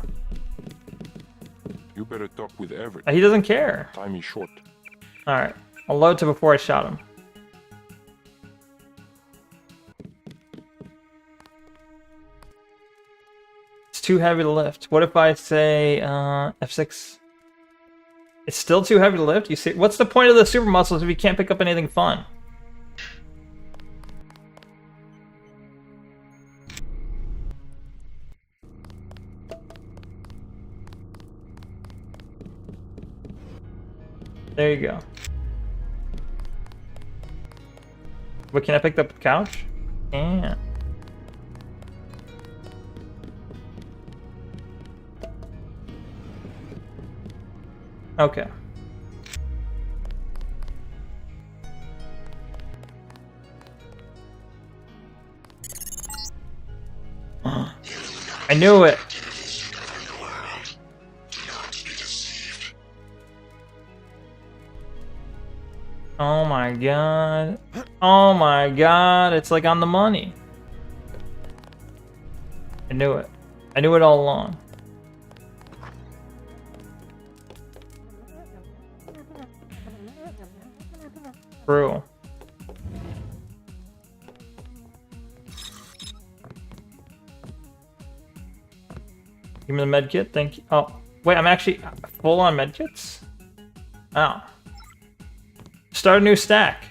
You better talk with Everett. He doesn't care. Time is short. Alright. I'll load to before I shot him. It's too heavy to lift. What if I say F6? It's still too heavy to lift? You see, what's the point of the super muscles if you can't pick up anything fun? There you go. But can I pick up the couch? Yeah. Okay. I knew it. Oh my god. Oh my god. It's like on the money. I knew it. I knew it all along. True. Give me the med kit, thank you. Oh, wait, I'm actually full on med kits? Oh. Start a new stack.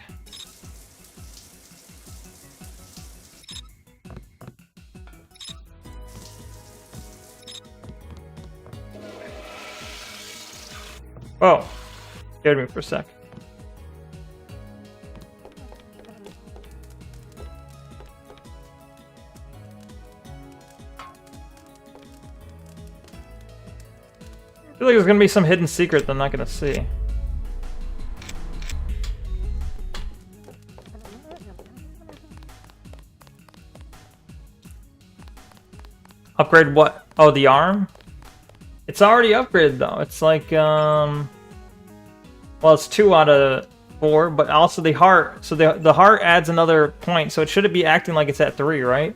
Whoa. Scared me for a sec. I feel like there's gonna be some hidden secret that I'm not gonna see. Upgrade what? Oh, the arm? It's already upgraded though. It's like, well, it's 2 out of 4, but also the heart. So the heart adds another point, so it shouldn't be acting like it's at 3, right?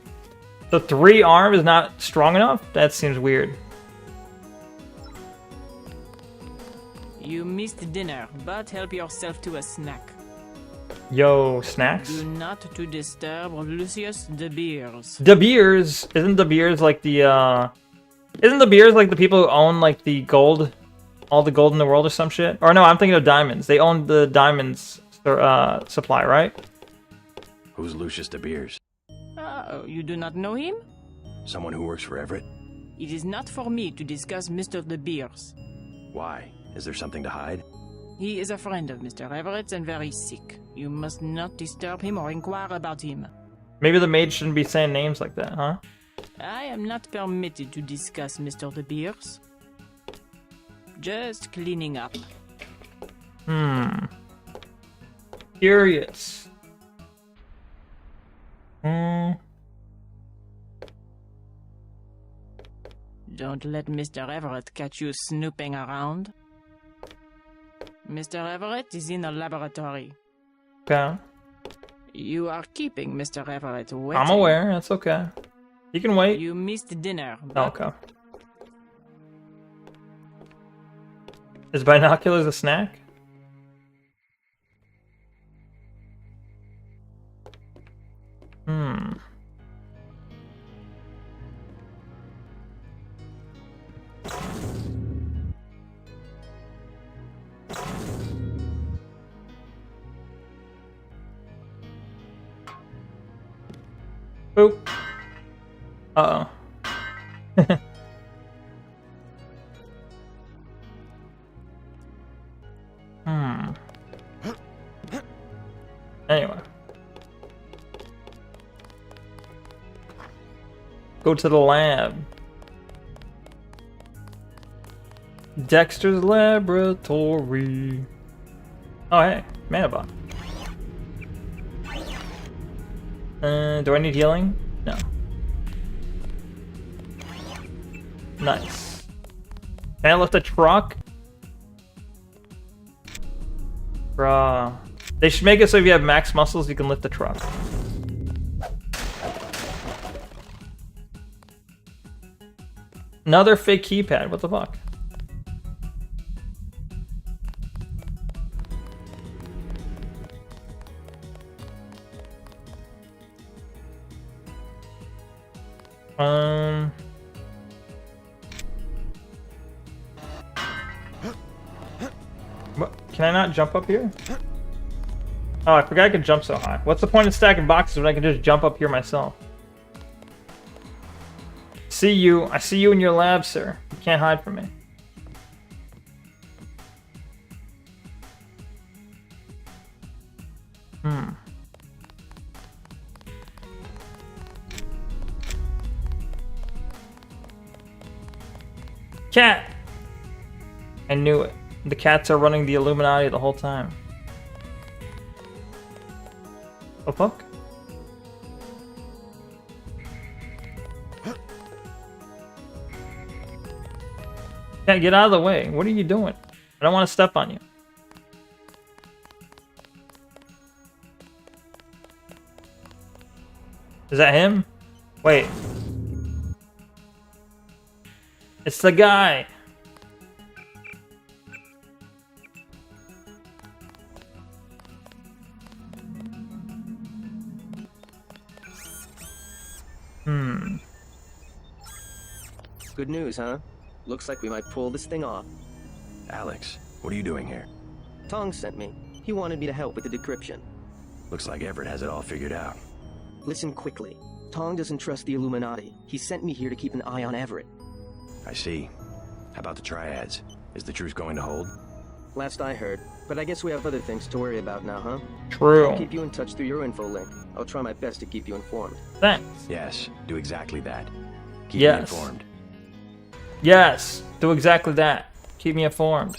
The 3 arm is not strong enough? That seems weird. You missed dinner, but help yourself to a snack. Yo, snacks? Do not to disturb Lucius De Beers. De Beers? Isn't De Beers like the, isn't De Beers like the people who own, like, the gold? All the gold in the world or some shit? Or no, I'm thinking of diamonds. They own the diamonds, supply, right? Who's Lucius De Beers? Oh, you do not know him? Someone who works for Everett? It is not for me to discuss Mr. De Beers. Why? Is there something to hide? He is a friend of Mr. Everett's and very sick. You must not disturb him or inquire about him. Maybe the maid shouldn't be saying names like that, huh? I am not permitted to discuss Mr. De Beers. Just cleaning up. Curious. Don't let Mr. Everett catch you snooping around. Mr. Everett is in the laboratory. Okay. You are keeping Mr. Everett waiting. I'm aware, that's okay. You can wait. You missed dinner. Okay. Is binoculars a snack? Boop. Uh-oh. Anyway. Go to the lab. Dexter's Laboratory. Oh, hey. Manabot. Do I need healing? No. Nice. Can I lift a truck? Bruh. They should make it so if you have max muscles, you can lift a truck. Another fake keypad. What the fuck? What? Can I not jump up here? Oh, I forgot I could jump so high. What's the point of stacking boxes when I can just jump up here myself? See you. I see you in your lab, sir. You can't hide from me. Cat! I knew it. The cats are running the Illuminati the whole time. Oh, fuck? Cat, get out of the way. What are you doing? I don't want to step on you. Is that him? Wait. It's the guy. Good news, huh? Looks like we might pull this thing off. Alex, what are you doing here? Tong sent me. He wanted me to help with the decryption. Looks like Everett has it all figured out. Listen quickly. Tong doesn't trust the Illuminati. He sent me here to keep an eye on Everett. I see. How about the triads? Is the truth going to hold? Last I heard. But I guess we have other things to worry about now, huh? True. I'll keep you in touch through your info link. I'll try my best to keep you informed. Thanks. Yes, do exactly that. Keep Yes. me informed. Yes, do exactly that. Keep me informed.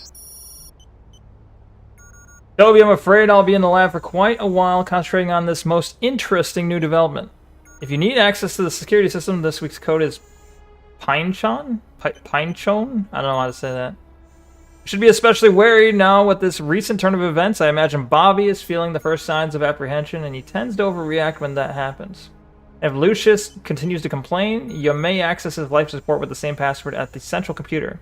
Toby, I'm afraid I'll be in the lab for quite a while concentrating on this most interesting new development. If you need access to the security system, this week's code is Pinechon? Pinechon? I don't know how to say that. Should be especially wary now with this recent turn of events. I imagine Bobby is feeling the first signs of apprehension, and he tends to overreact when that happens. If Lucius continues to complain, you may access his life support with the same password at the central computer.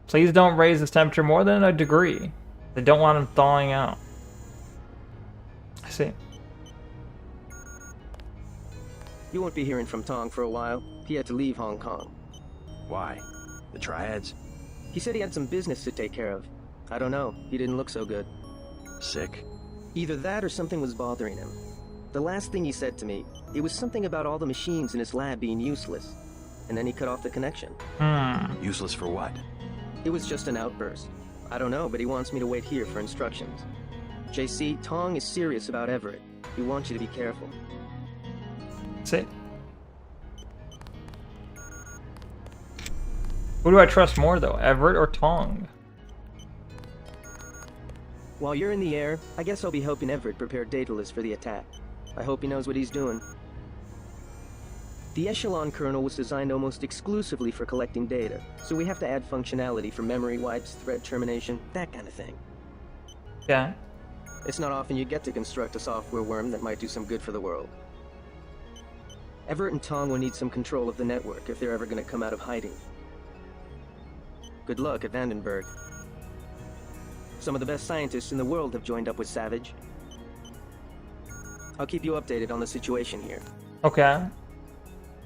Please don't raise his temperature more than a degree. They don't want him thawing out. I see. You won't be hearing from Tong for a while. He had to leave Hong Kong. Why? The triads? He said he had some business to take care of. I don't know. He didn't look so good. Sick? Either that or something was bothering him. The last thing he said to me, it was something about all the machines in his lab being useless. And then he cut off the connection. Useless for what? It was just an outburst. I don't know, but he wants me to wait here for instructions. JC, Tong is serious about Everett. He wants you to be careful. See? Who do I trust more, though? Everett or Tong? While you're in the air, I guess I'll be helping Everett prepare Daedalus for the attack. I hope he knows what he's doing. The Echelon kernel was designed almost exclusively for collecting data, so we have to add functionality for memory wipes, thread termination, that kind of thing. Yeah. It's not often you get to construct a software worm that might do some good for the world. Everett and Tong will need some control of the network if they're ever going to come out of hiding. Good luck at Vandenberg. Some of the best scientists in the world have joined up with Savage. I'll keep you updated on the situation here. Okay.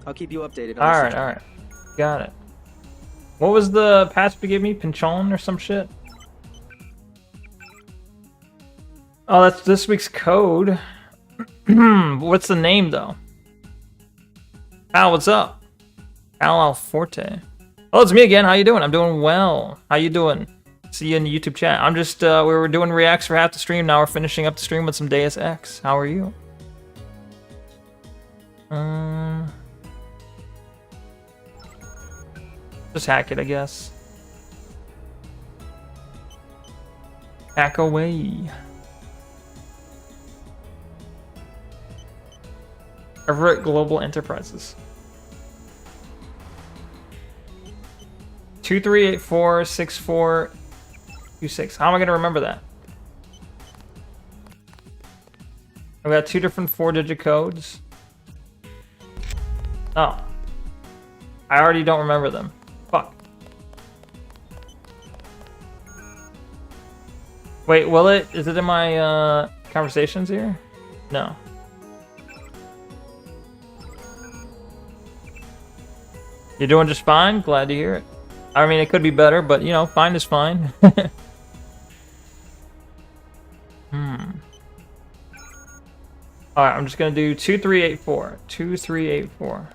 I'll keep you updated on the situation. Alright. Got it. What was the password you gave me? Pinchon or some shit? Oh, that's this week's code. What's the name, though? Kyle, what's up? Kyle Alforte. Oh, it's me again. How you doing? I'm doing well. How you doing? See you in the YouTube chat. I'm just, we were doing reacts for half the stream. Now we're finishing up the stream with some Deus Ex. How are you? Just hack it, I guess. Hack away. Everett Global Enterprises. 23846426. How am I going to remember that? I've got 2 different 4-digit codes. Oh. I already don't remember them. Fuck. Wait, will it? Is it in my conversations here? No. You're doing just fine? Glad to hear it. I mean, it could be better, but, you know, fine is fine. Alright, I'm just going to do 2384. 2384.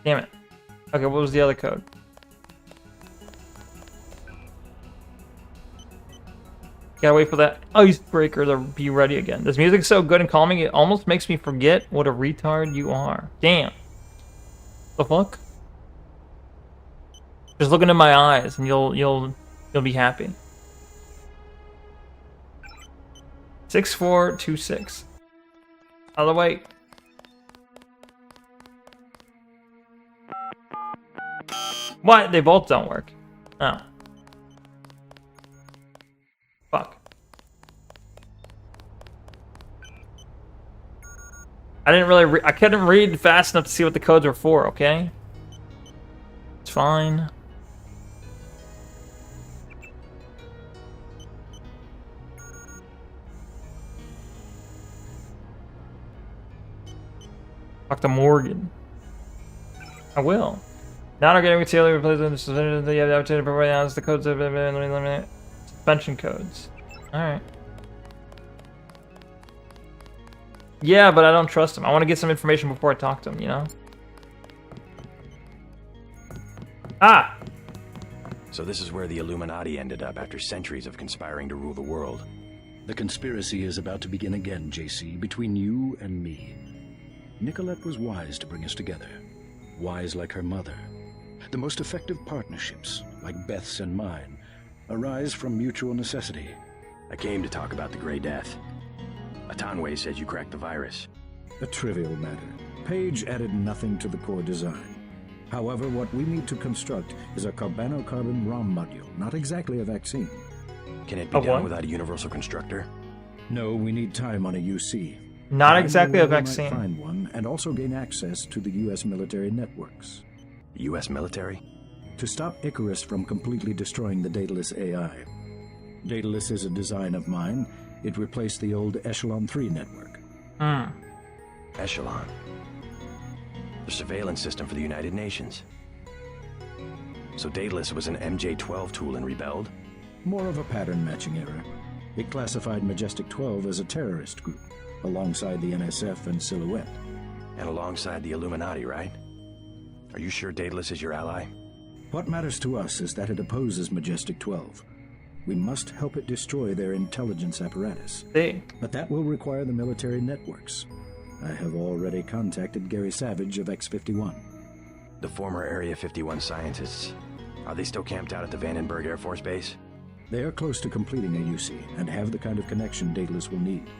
Damn it. Okay, what was the other code? Gotta wait for that icebreaker to be ready again. This music's so good and calming, it almost makes me forget what a retard you are. Damn. The fuck? Just look into my eyes and you'll be happy. 6426. Out of the way. What? They both don't work. Oh. Fuck. I didn't really I couldn't read fast enough to see what the codes were for, okay? It's fine. Dr. Morgan. I will. Now I'm getting material replacement. The opportunity to provide announced the codes of suspension codes. Alright. Yeah, but I don't trust him. I want to get some information before I talk to him, you know? Ah! So this is where the Illuminati ended up after centuries of conspiring to rule the world. The conspiracy is about to begin again, JC, between you and me. Nicolette was wise to bring us together. Wise like her mother. The most effective partnerships, like Beth's and mine, arise from mutual necessity. I came to talk about the Grey Death. Atanwe said you cracked the virus. A trivial matter. Page added nothing to the core design. However, what we need to construct is a carbano-carbon ROM module, not exactly a vaccine. Can it be done without a universal constructor? No, we need time on a UC. Not exactly a vaccine. Might find one and also gain access to the U.S. military networks. U.S. military? To stop Icarus from completely destroying the Daedalus AI. Daedalus is a design of mine. It replaced the old Echelon 3 network. Echelon. The surveillance system for the United Nations. So Daedalus was an MJ-12 tool and rebelled? More of a pattern matching error. It classified Majestic 12 as a terrorist group, alongside the NSF and Silhouette. And alongside the Illuminati, right? Are you sure Daedalus is your ally? What matters to us is that it opposes Majestic 12. We must help it destroy their intelligence apparatus. But that will require the military networks. I have already contacted Gary Savage of X-51. The former Area 51 scientists. Are they still camped out at the Vandenberg Air Force Base? They are close to completing a UC and have the kind of connection Daedalus will need.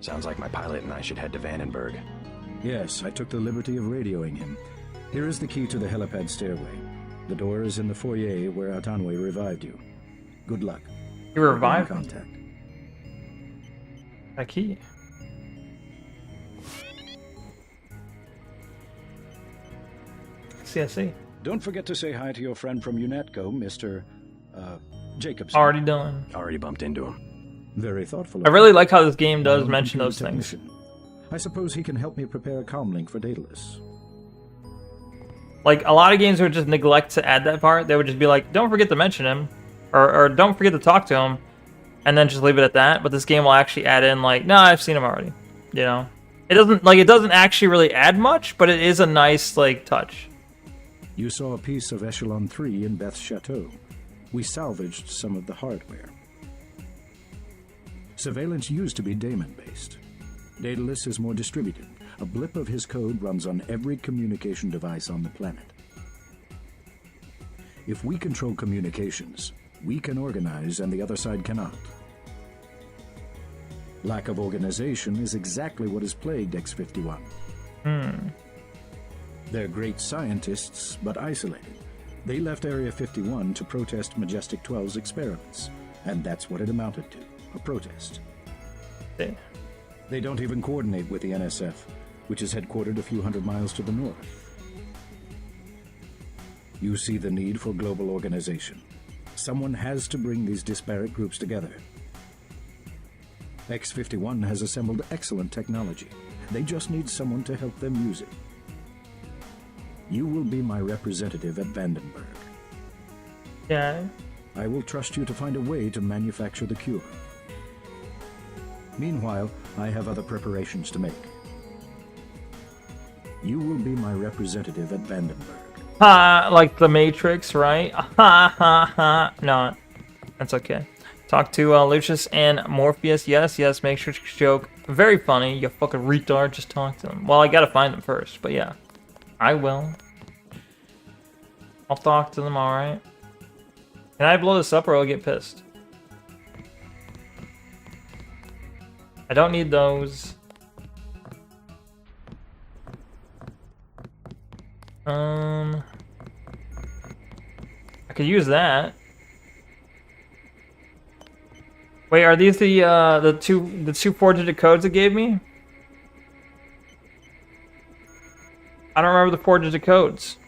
Sounds like my pilot and I should head to Vandenberg. Yes, I took the liberty of radioing him. Here is the key to the helipad stairway. The door is in the foyer where Atanwe revived you. Good luck. You revived? Contact. A key. CSC. Don't forget to say hi to your friend from Unetco, Mr. Jacobson. Already done. Already bumped into him. Very thoughtful. I really like how this game does mention those things. I suppose he can help me prepare a comlink for Daedalus. Like, a lot of games would just neglect to add that part. They would just be like, don't forget to mention him. Or don't forget to talk to him. and then just leave it at that. But this game will actually add in like, no, I've seen them already. You know, it doesn't actually really add much, but it is a nice like touch. You saw a piece of Echelon 3 in Beth's chateau. We salvaged some of the hardware. Surveillance used to be daemon-based. Daedalus is more distributed. A blip of his code runs on every communication device on the planet. If we control communications, we can organize and the other side cannot. Lack of organization is exactly what has plagued X-51. They're great scientists, but isolated. They left Area 51 to protest Majestic 12's experiments, and that's what it amounted to, a protest. They don't even coordinate with the NSF, which is headquartered a few hundred miles to the north. You see the need for global organization. Someone has to bring these disparate groups together. X-51 has assembled excellent technology. They just need someone to help them use it. You will be my representative at Vandenberg. Yeah. I will trust you to find a way to manufacture the cure. Meanwhile, I have other preparations to make. You will be my representative at Vandenberg. Ha, like the Matrix, right? Ha ha ha. No, that's okay. Talk to Lucius and Morpheus. Yes, make sure to joke. Very funny. You fucking retard. Just talk to them. Well, I gotta find them first, but yeah. I will. I'll talk to them, alright. Can I blow this up or I'll get pissed? I don't need those. I could use that. Wait, are these the two 4-digit codes it gave me? I don't remember the 4-digit codes.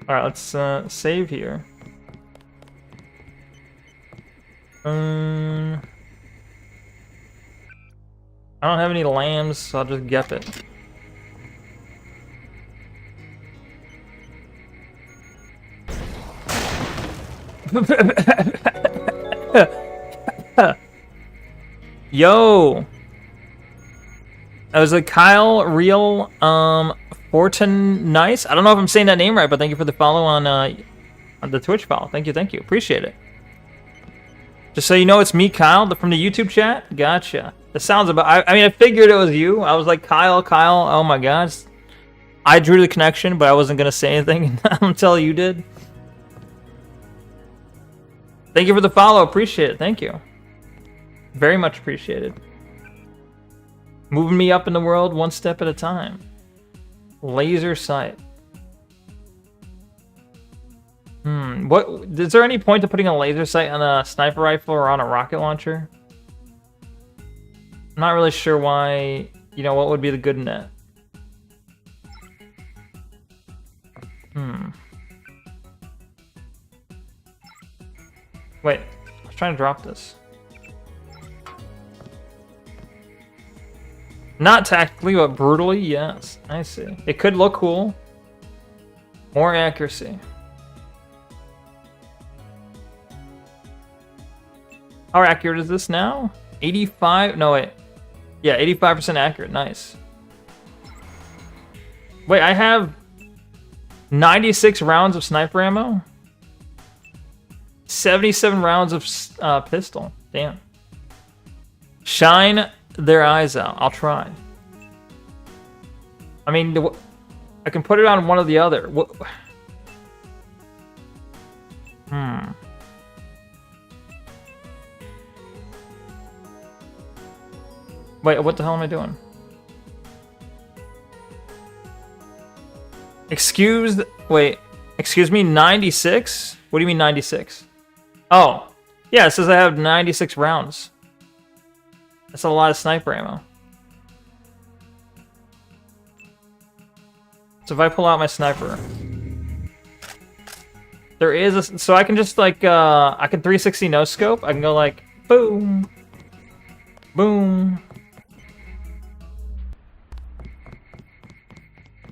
Alright, let's save here. I don't have any lambs, so I'll just get it. Yo! That was a Kyle Real Fortin Nice. I don't know if I'm saying that name right, but thank you for the follow on the Twitch follow. Thank you. Appreciate it. Just so you know, it's me, Kyle, from the YouTube chat. Gotcha. It sounds about. I mean, I figured it was you. I was like, Kyle. Oh my gosh. I drew the connection, but I wasn't gonna say anything until you did. Thank you for the follow. Appreciate it. Thank you. Very much appreciated. Moving me up in the world one step at a time. Laser sight. What is there any point to putting a laser sight on a sniper rifle or on a rocket launcher? I'm not really sure why, what would be the good in that. Wait, I was trying to drop this. Not tactically, but brutally, yes. I see. It could look cool. More accuracy. How accurate is this now? 85? No, wait. Yeah, 85% accurate. Nice. Wait, I have 96 rounds of sniper ammo? 77 rounds of pistol. Damn. Shine their eyes out. I'll try. I mean, I can put it on one or the other. Wait, what the hell am I doing? Excuse me, 96? What do you mean 96? Oh, yeah, it says I have 96 rounds. That's a lot of sniper ammo. So if I pull out my sniper, there is so I can just like, I can 360 no scope. I can go like, boom, boom.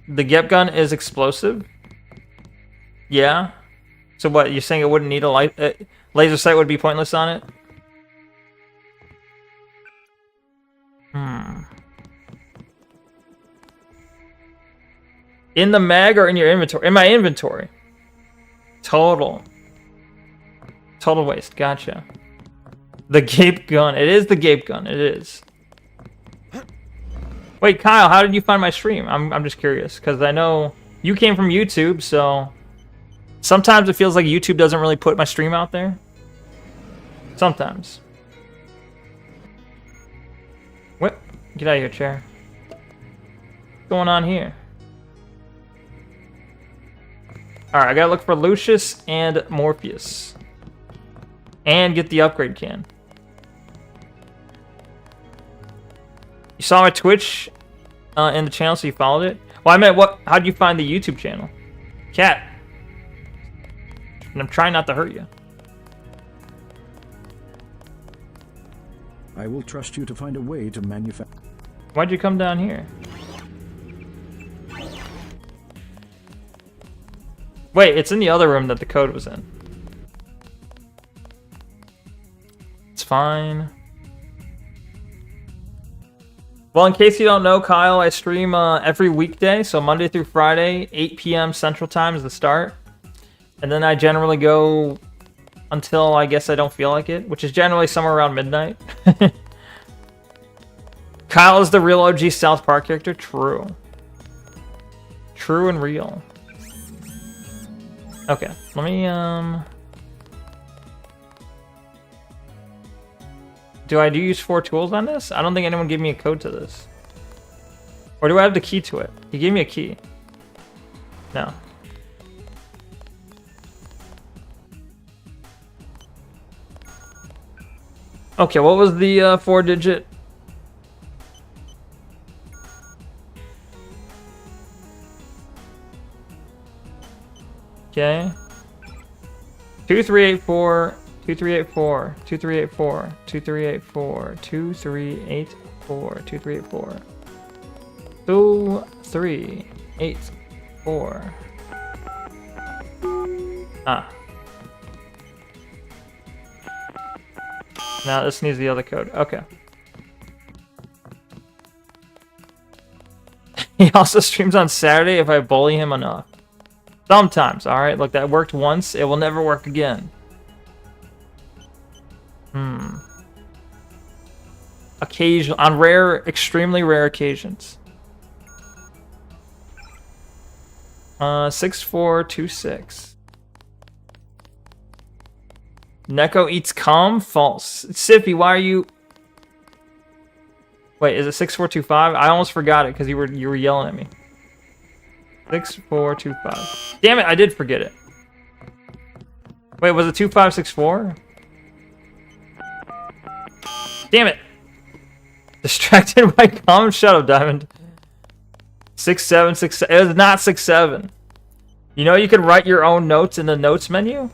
The Gep gun is explosive. Yeah. So what, you're saying it wouldn't need a light? Laser sight would be pointless on it? In the mag or in your inventory? In my inventory. Total waste. Gotcha. The gape gun. It is the gape gun. It is. Wait, Kyle, how did you find my stream? I'm just curious, because I know you came from YouTube, so sometimes it feels like YouTube doesn't really put my stream out there. Sometimes. What? Get out of here, chair. What's going on here? Alright, I gotta look for Lucius and Morpheus. And get the upgrade can. You saw my Twitch in the channel, so you followed it? Well, I meant, how did you find the YouTube channel? Cat. And I'm trying not to hurt you. I will trust you to find a way to manufacture. Why'd you come down here? Wait, it's in the other room that the code was in. It's fine. Well, in case you don't know, Kyle, I stream every weekday, so Monday through Friday, 8 p.m. Central Time is the start. And then I generally go until I guess I don't feel like it, which is generally somewhere around midnight. Kyle is the real OG South Park character. True. True and real. Okay, let me, do I use 4 tools on this? I don't think anyone gave me a code to this. Or do I have the key to it? He gave me a key. No. Okay, what was the 4-digit? Okay. 2384, 2384, 2384, 2384, 2384, 2384, 2384. Ah. Now this needs the other code. Okay. He also streams on Saturday if I bully him enough. Sometimes, alright? Look, that worked once. It will never work again. Occasional, on rare, extremely rare occasions. 6426. Neko eats cum? False. Sippy, why are you... Wait, is it 6425? I almost forgot it because you were yelling at me. 6425. Damn it, I did forget it. Wait, was it 2564? Damn it. Distracted by cum? Shut up, Diamond. 6767. It was not 67. You know you can write your own notes in the notes menu?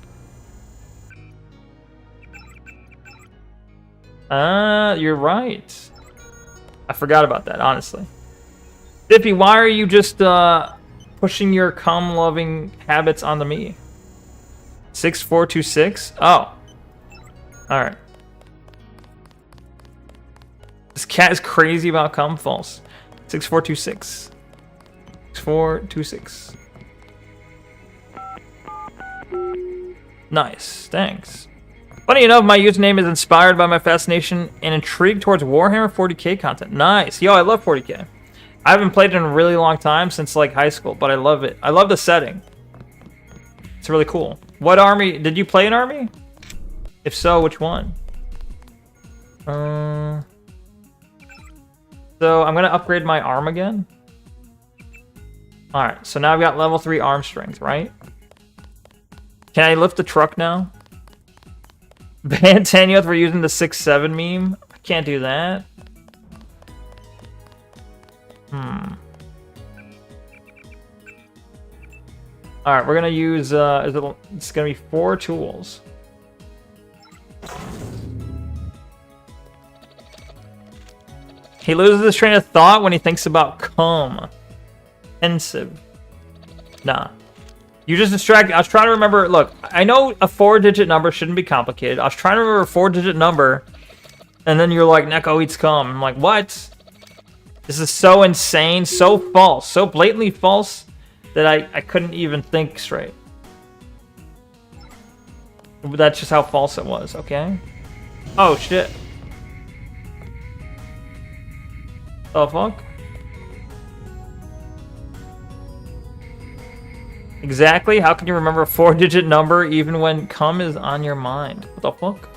You're right. I forgot about that, honestly. Dippy, why are you just pushing your cum-loving habits onto me? 6426? Oh. Alright. This cat is crazy about cum. False. 6426. 6426. Nice. Thanks. Funny enough, my username is inspired by my fascination and intrigue towards Warhammer 40k content. Nice. Yo, I love 40k. I haven't played it in a really long time, since like high school, but I love it. I love the setting. It's really cool. What army? Did you play an army? If so, which one? So I'm going to upgrade my arm again. Alright, so now I've got level 3 arm strength, right? Can I lift the truck now? Ban Tanyoth for using the 6-7 meme? I can't do that. Alright, we're gonna use, it's gonna be 4 tools. He loses his train of thought when he thinks about cum. Pensive. Nah. You just distracted. I was trying to remember. Look, I know a 4-digit number shouldn't be complicated. I was trying to remember a 4-digit number, and then you're like, Neko eats cum. I'm like, what? This is so insane, so false, so blatantly false that I couldn't even think straight. But that's just how false it was, okay? Oh, shit. The fuck? Exactly. How can you remember a 4-digit number even when cum is on your mind? What the fuck?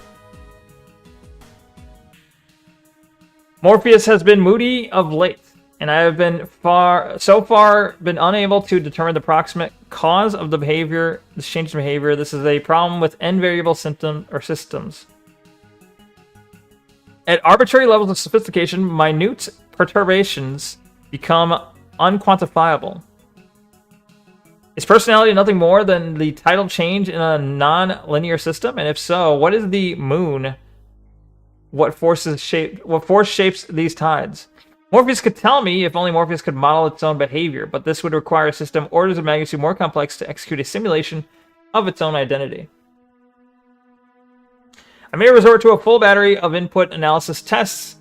Morpheus has been moody of late, and I have been so far been unable to determine the proximate cause of the behavior, this change in behavior. This is a problem with n variable symptom or systems. At arbitrary levels of sophistication, minute perturbations become unquantifiable. Is personality nothing more than the tidal change in a non-linear system? And if so, what is the moon? What force shapes these tides? Morpheus could tell me if only Morpheus could model its own behavior, but this would require a system orders of magnitude more complex to execute a simulation of its own identity. I may resort to a full battery of input analysis tests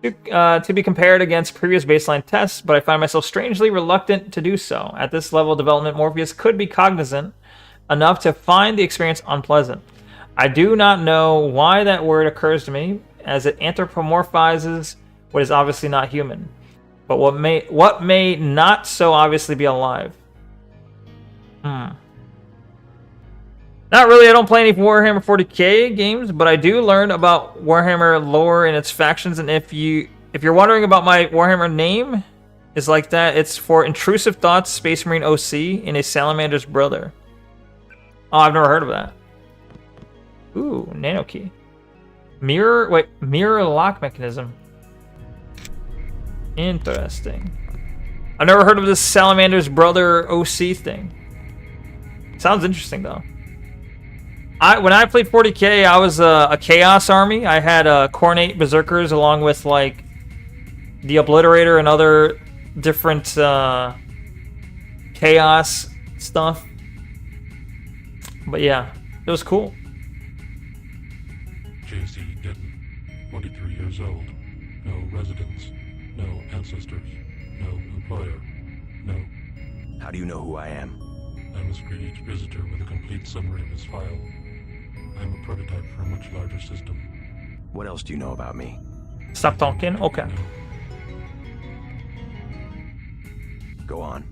to be compared against previous baseline tests, but I find myself strangely reluctant to do so. At this level of development, Morpheus could be cognizant enough to find the experience unpleasant. I do not know why that word occurs to me, as it anthropomorphizes what is obviously not human, but what may not so obviously be alive. Not really. I don't play any Warhammer 40k games, but I do learn about Warhammer lore and its factions. And if you're wondering about my Warhammer name, is like that. It's for Intrusive Thoughts, Space Marine OC, and a Salamander's brother. Oh, I've never heard of that. Ooh, nano key. Mirror lock mechanism. Interesting. I've never heard of this Salamander's brother OC thing. Sounds interesting though. When I played 40k, I was a Chaos Army. I had Cornate Berserkers along with like the Obliterator and other different Chaos stuff. But yeah, it was cool. J.C. Denton, 23 years old, no residence, no ancestors, no employer, no... How do you know who I am? I must greet each visitor with a complete summary of his file. I'm a prototype for a much larger system. What else do you know about me? Stop talking? Okay. Go on.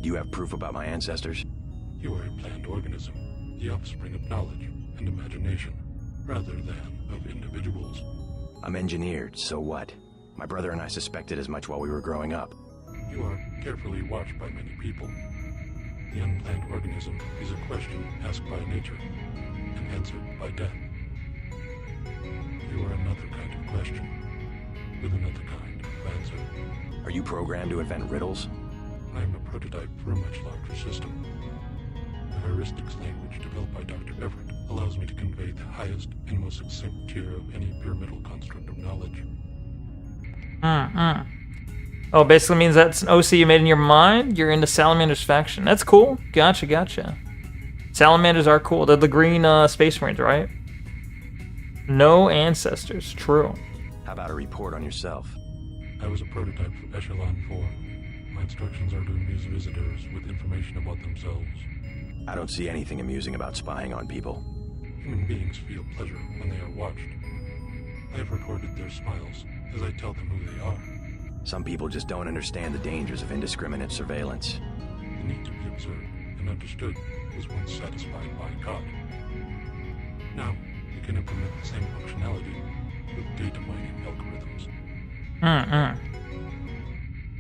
Do you have proof about my ancestors? You are a planned organism, the offspring of knowledge and imagination, rather than of individuals. I'm engineered, so what? My brother and I suspected as much while we were growing up. You are carefully watched by many people. The unplanned organism is a question asked by nature and answered by death. You are another kind of question with another kind of answer. Are you programmed to invent riddles? I am a prototype for a much larger system. The heuristics language developed by Dr. Everett allows me to convey the highest and most succinct tier of any pyramidal construct of knowledge. Oh, basically means that's an OC you made in your mind? You're into Salamander's faction. That's cool. Gotcha. Salamanders are cool. They're the green Space Marines, right? No ancestors. True. How about a report on yourself? I was a prototype for Echelon 4. My instructions are to amuse visitors with information about themselves. I don't see anything amusing about spying on people. Human beings feel pleasure when they are watched. I have recorded their smiles as I tell them who they are. Some people just don't understand the dangers of indiscriminate surveillance. The need to be observed and understood was once satisfied by God. Now, we can implement the same functionality with data mining algorithms.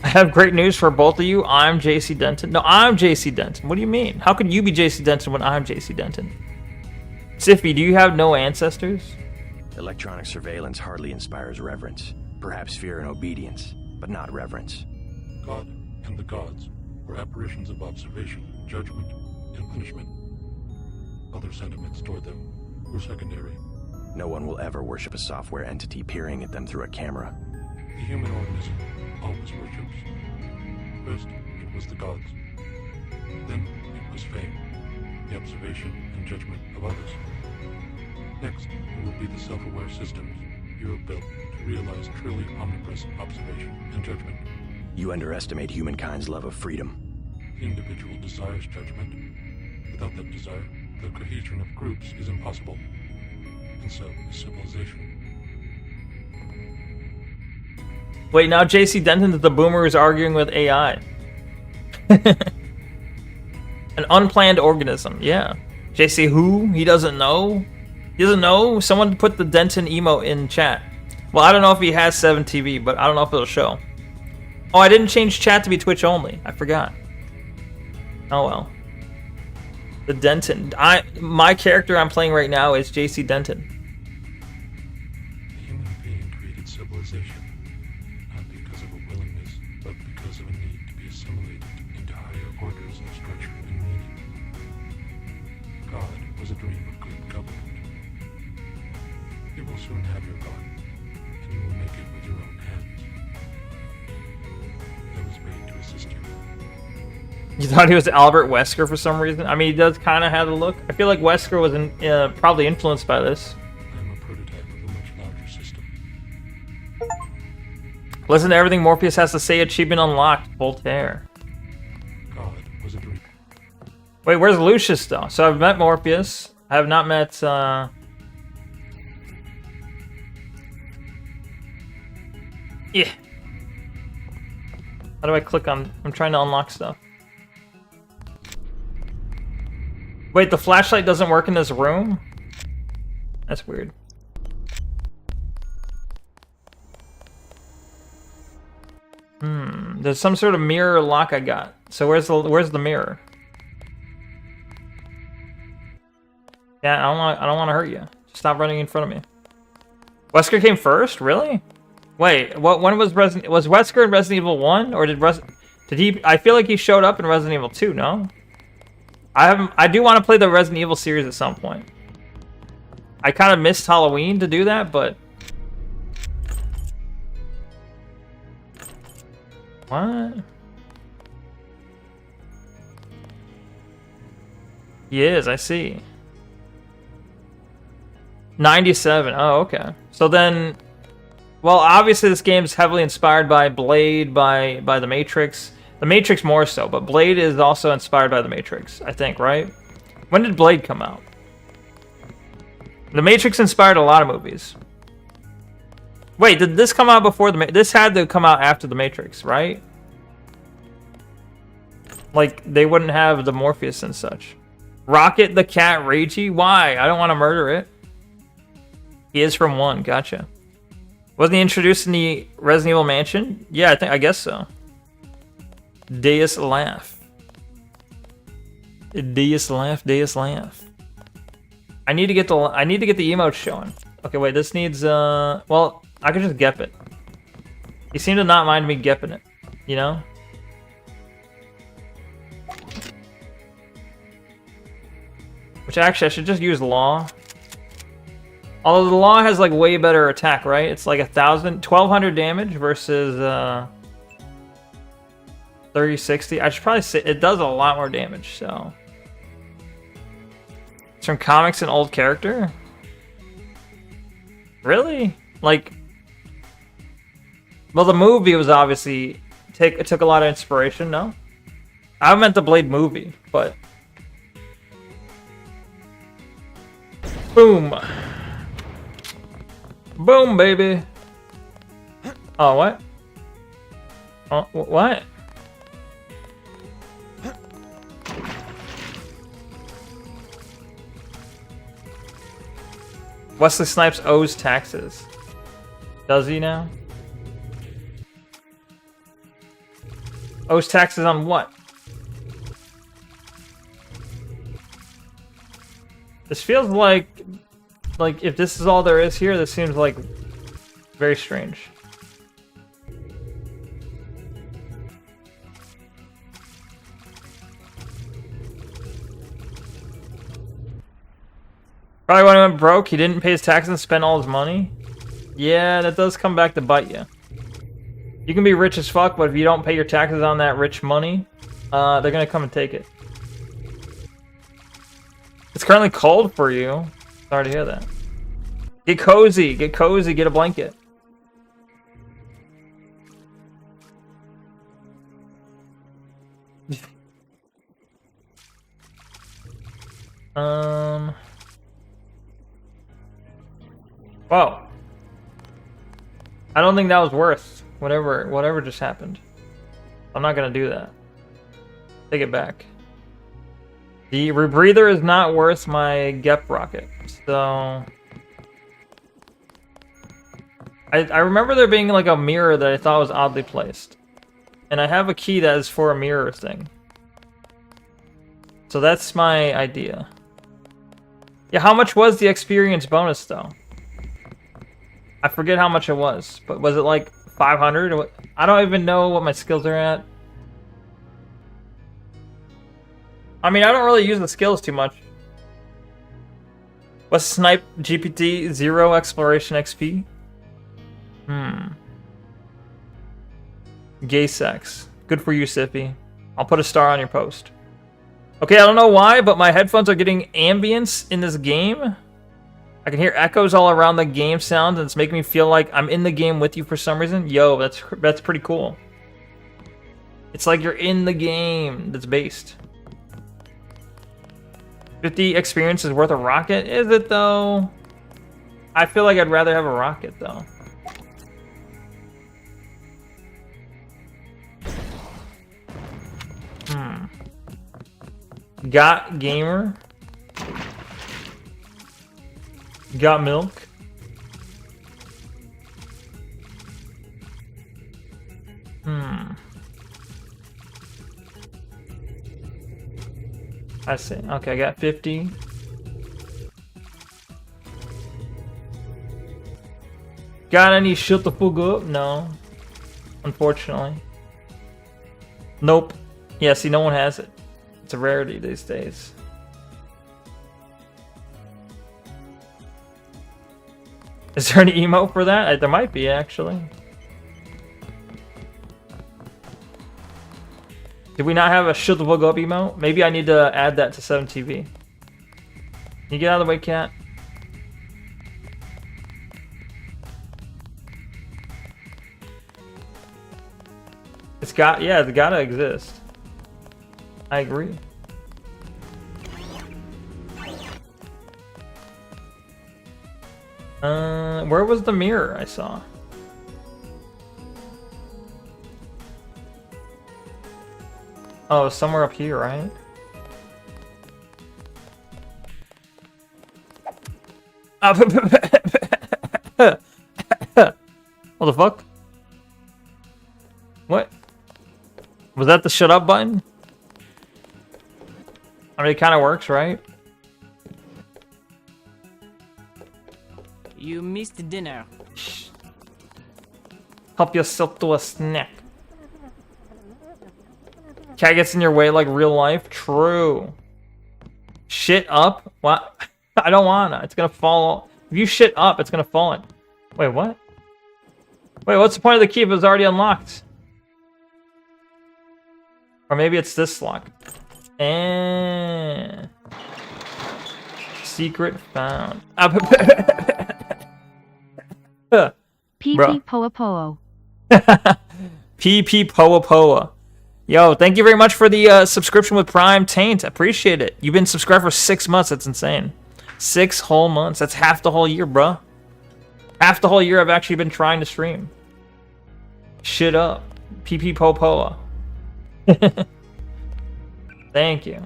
I have great news for both of you. I'm JC Denton. No, I'm JC Denton. What do you mean? How could you be JC Denton when I'm JC Denton? Siffy, do you have no ancestors? Electronic surveillance hardly inspires reverence. Perhaps fear and obedience, but not reverence. God and the gods were apparitions of observation, judgment, and punishment. Other sentiments toward them were secondary. No one will ever worship a software entity peering at them through a camera. The human organism always worships. First, it was the gods. Then it was fame, the observation and judgment of others. Next, it will be the self-aware systems you have built to realize truly omnipresent observation and judgment. You underestimate humankind's love of freedom. The individual desires judgment. Without that desire, the cohesion of groups is impossible. And so is civilization. Wait, now JC Denton, the boomer, is arguing with AI. An unplanned organism, yeah. JC who? He doesn't know? He doesn't know? Someone put the Denton emote in chat. Well, I don't know if he has 7TV, but I don't know if it'll show. Oh, I didn't change chat to be Twitch only. I forgot. Oh well. The Denton. My character I'm playing right now is JC Denton. The human being created civilization, not because of a willingness, but because of a need to be assimilated into higher orders of structure and meaning. God was a dream of good government. You will soon have your God, and you will make it with your own hands. That was made to assist you. You thought he was Albert Wesker for some reason? I mean, he does kind of have the look. I feel like Wesker was probably influenced by this. I am a prototype of a much larger system. Listen to everything Morpheus has to say. Achievement unlocked. Voltaire. God was a dream. Wait, where's Lucius though? So I've met Morpheus. I have not met. Yeah. How do I click on? I'm trying to unlock stuff. Wait, the flashlight doesn't work in this room? That's weird. There's some sort of mirror lock I got. So where's the mirror? Yeah, I don't want to hurt you. Just stop running in front of me. Wesker came first? Really? Wait, when was Wesker in Resident Evil 1 or did he? I feel like he showed up in Resident Evil 2, no? I do want to play the Resident Evil series at some point. I kind of missed Halloween to do that, but what? He is, I see. 97. Oh, okay. So then, well, obviously this game is heavily inspired by Blade, by The Matrix. The Matrix more so, but Blade is also inspired by The Matrix, I think, right? When did Blade come out? The Matrix inspired a lot of movies. Wait, did this come out before the This had to come out after The Matrix, right? Like, they wouldn't have the Morpheus and such. Rocket the Cat Ragey? Why? I don't want to murder it. He is from 1, gotcha. Wasn't he introduced in the Resident Evil Mansion? Yeah, I guess so. Deus laugh. Deus laugh, Deus laugh. I need to get the emote showing. Okay, wait, this needs well, I could just gep it. You seem to not mind me gepping it, you know? Which actually I should just use Law. Although the Law has like way better attack, right? It's like 1200 damage versus 3060. I should probably say it does a lot more damage, so. It's from comics and old character? Really? Like, well, the movie was obviously it took a lot of inspiration, no? I meant the Blade movie, but boom. Boom, baby. Oh, what? Oh, what? Wesley Snipes owes taxes. Does he now? Owes taxes on what? This feels like if this is all there is here, this seems like very strange. Probably when he went broke, he didn't pay his taxes and spent all his money. Yeah, that does come back to bite you. You can be rich as fuck, but if you don't pay your taxes on that rich money, they're gonna come and take it. It's currently cold for you. Sorry to hear that. Get cozy, get a blanket. Whoa. I don't think that was worth whatever just happened. I'm not gonna do that. Take it back. The rebreather is not worth my Gep rocket, so I remember there being like a mirror that I thought was oddly placed. And I have a key that is for a mirror thing. So that's my idea. Yeah, how much was the experience bonus though? I forget how much it was, but was it like 500 or what? I don't even know what my skills are at. I mean, I don't really use the skills too much. What's Snipe GPT 0 Exploration XP? Gay sex. Good for you, Sippy. I'll put a star on your post. Okay, I don't know why, but my headphones are getting ambience in this game. I can hear echoes all around the game sounds, and it's making me feel like I'm in the game with you for some reason. Yo, that's pretty cool. It's like you're in the game that's based. 50 experience is worth a rocket? Is it though? I feel like I'd rather have a rocket though. Got gamer. Got milk. I see. Okay, I got 50. Got any shut the fuck up? No. Unfortunately. Nope. Yeah, see, no one has it. It's a rarity these days. Is there any emote for that? There might be, actually. Did we not have a shut the fuck up emote? Maybe I need to add that to 7TV. Can you get out of the way, cat? It's gotta exist. I agree. Where was the mirror I saw? Oh, somewhere up here, right? What the fuck? What? Was that the shut up button? I mean, it kind of works, right? You missed dinner. Help yourself to a snack. Cat gets in your way like real life. True. Shit up? What? I don't wanna. It's gonna fall. If you shit up, it's gonna fall in. Wait, what? Wait, what's the point of the key if it was already unlocked? Or maybe it's this lock. And secret found. PP Poa Poa. PP Poa Poa. Yo, thank you very much for the subscription with Prime Taint. I appreciate it. You've been subscribed for 6 months. That's insane. 6 whole months. That's half the whole year, bruh. Half the whole year I've actually been trying to stream. Shit up. PP Poa Poa. Thank you.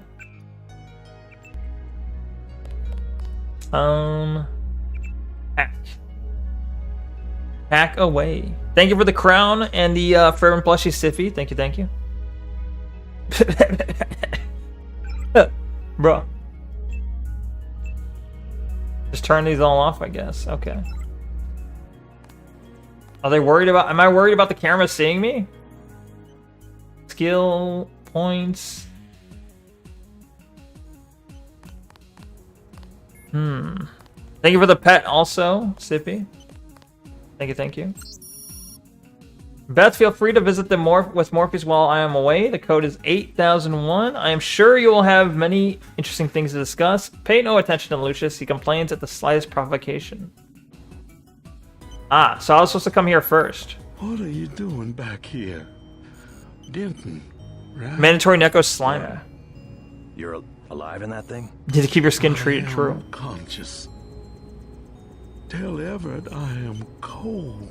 Hack. Hack away. Thank you for the crown and the Fairman plushie Siffy. Thank you, thank you. Bro. Just turn these all off, I guess. Okay. Are they worried about... Am I worried about the camera seeing me? Skill points. Thank you for the pet also, Sippy. Thank you, thank you. Beth, feel free to visit the with Morpheus while I am away. The code is 8001. I am sure you will have many interesting things to discuss. Pay no attention to Lucius. He complains at the slightest provocation. Ah, so I was supposed to come here first. What are you doing back here? Denton, right? Mandatory Neko Slimer. You're alive in that thing? You need to keep your skin treated true. Conscious. Tell Everett I am cold.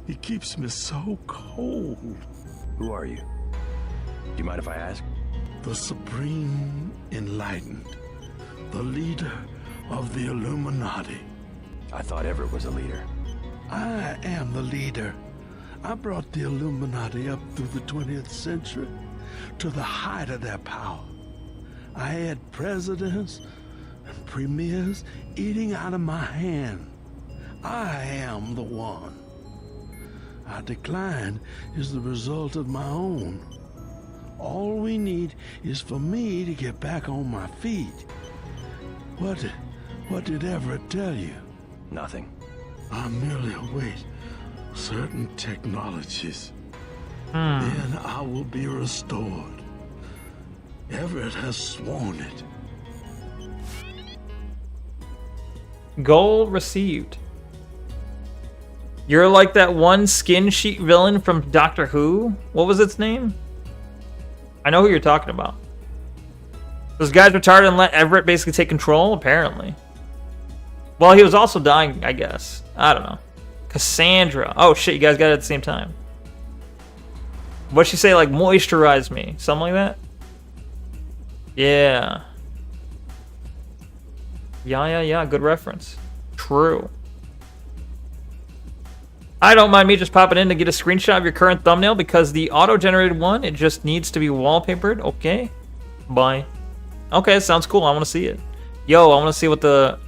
He keeps me so cold. Who are you? Do you mind if I ask? The Supreme Enlightened. The leader of the Illuminati. I thought Everett was a leader. I am the leader. I brought the Illuminati up through the 20th century to the height of their power. I had presidents and premiers eating out of my hand. I am the one. Our decline is the result of my own. All we need is for me to get back on my feet. What did Everett tell you? Nothing. I merely await certain technologies. Then I will be restored. Everett has sworn it. Goal received. You're like that one skin sheet villain from Doctor Who? What was its name? I know who you're talking about. Those guys retarded and let Everett basically take control, apparently. Well, he was also dying, I guess. I don't know. Cassandra. Oh shit, you guys got it at the same time. What'd she say, like, moisturize me? Something like that? Yeah. Yeah, good reference. True. I don't mind me just popping in to get a screenshot of your current thumbnail because the auto-generated one, it just needs to be wallpapered. Okay. Bye. Okay, sounds cool. I want to see it. Yo, I want to see what the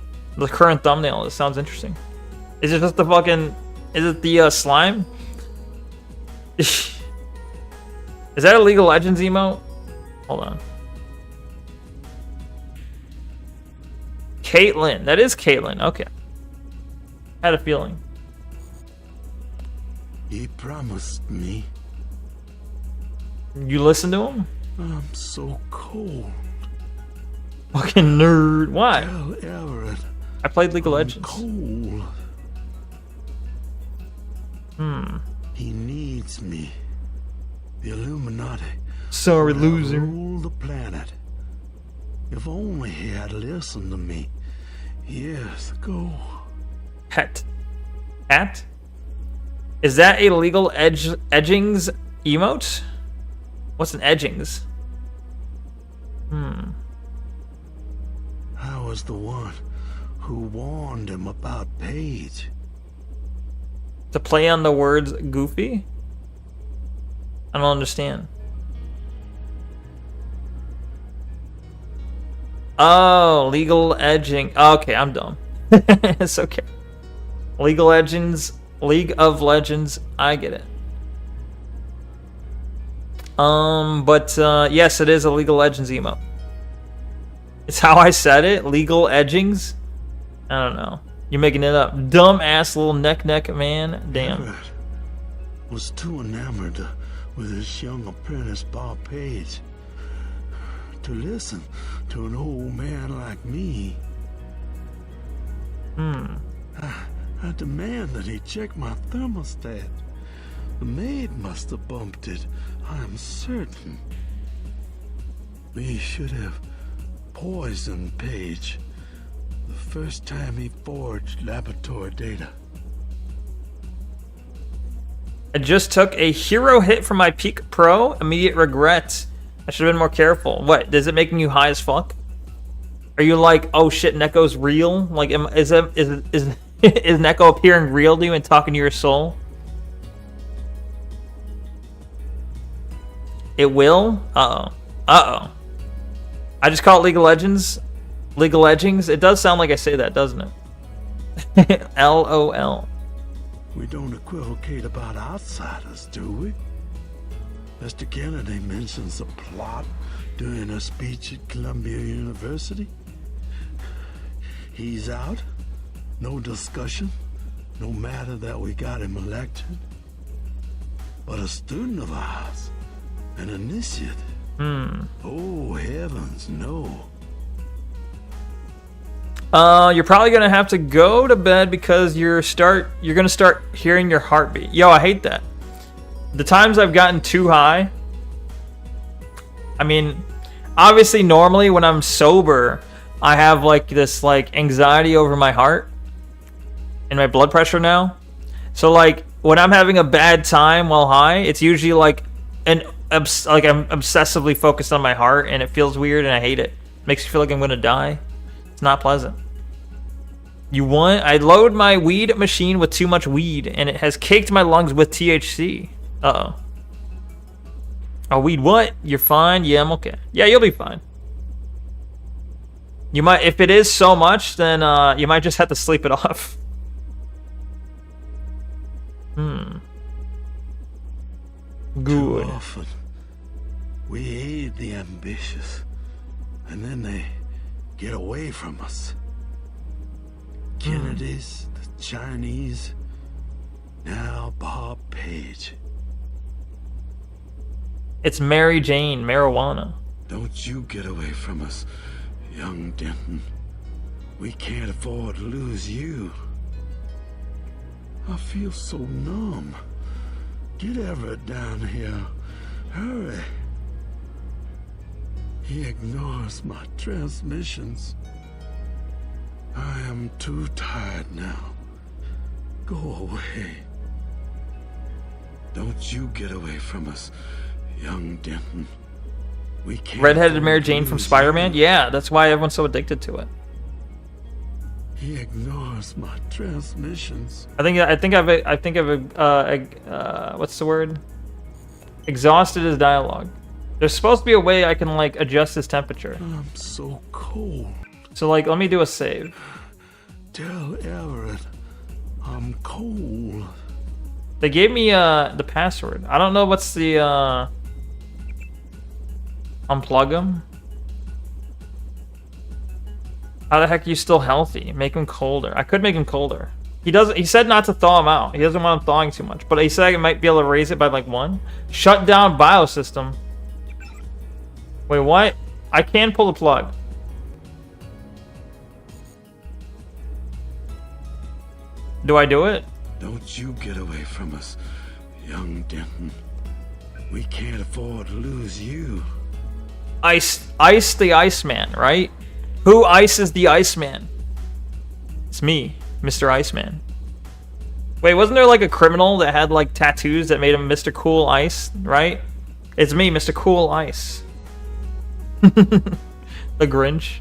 current thumbnail is. Sounds interesting. Is it just the fucking... Is it the slime? Is that a League of Legends emote? Hold on. Caitlyn. That is Caitlyn. Okay. Had a feeling. He promised me. You listen to him? I'm so cold. Fucking nerd. Why? Tell Everett I played League of Legends. Cold. He needs me. The Illuminati. Sorry, loser. Rule the planet. If only he had listened to me years ago. Hat. Is that a legal edgings emote? What's an edgings? I was the one who warned him about Paige. To play on the words goofy? I don't understand. Oh, legal edging. Okay, I'm dumb. It's okay. League of Legends. I get it. Yes, it is a League of Legends emote. It's how I said it. Legal edgings. I don't know. You're making it up. Dumb ass little neck man. Damn. Everett was too enamored with his young apprentice Bob Page to listen to an old man like me. I demand that he check my thermostat. The maid must have bumped it, I'm certain. We should have poisoned Page the first time he forged laboratory data. I just took a hero hit from my Peak Pro. Immediate regret. I should have been more careful. What? Is it making you high as fuck? Are you like, oh shit, Neko's real? Like, is Neko appearing real to you and talking to your soul? It will? Uh-oh. I just call it League of Legends. League of Legends. It does sound like I say that, doesn't it? LOL. We don't equivocate about outsiders, do we? Mr. Kennedy mentions a plot during a speech at Columbia University. He's out. No discussion. No matter that we got him elected. but a student of ours. An initiate. Oh, heavens, no. You're probably gonna have to go to bed because you're gonna start hearing your heartbeat. Yo, I hate that. The times I've gotten too high, I mean, obviously normally when I'm sober, I have like this like anxiety over my heart and my blood pressure now. So like when I'm having a bad time while high, it's usually like I'm obsessively focused on my heart, and it feels weird and I hate it. Makes me feel like I'm gonna die. It's not pleasant. I load my weed machine with too much weed, and it has caked my lungs with THC. Uh-oh. Oh, weed what? You're fine? Yeah, I'm okay. Yeah, you'll be fine. You might, if it is so much, then you might just have to sleep it off. Good. Too often, we aid the ambitious, and then they get away from us. Kennedys, the Chinese, now Bob Page. It's Mary Jane, marijuana. Don't you get away from us, young Denton. We can't afford to lose you. I feel so numb. Get Everett down here. Hurry. He ignores my transmissions. I am too tired now. Go away. Don't you get away from us, young Denton. We can't. Redheaded Mary Jane from Spider-Man? Yeah, that's why everyone's so addicted to it. He ignores my transmissions. I think I've what's the word? Exhausted his dialogue. There's supposed to be a way I can like adjust his temperature. I'm so cold. So like, let me do a save. Tell Everett I'm cold. They gave me the password. I don't know what's the unplug him. How the heck are you still healthy? Make him colder. I could make him colder. He said not to thaw him out. He doesn't want him thawing too much. But he said I might be able to raise it by like 1. Shut down biosystem. Wait, what? I can pull the plug. Do I do it? Don't you get away from us, young Denton. We can't afford to lose you. Ice the Iceman, right? Who ices the Iceman? It's me, Mr. Iceman. Wait, wasn't there like a criminal that had like tattoos that made him Mr. Cool Ice, right? It's me, Mr. Cool Ice. The Grinch.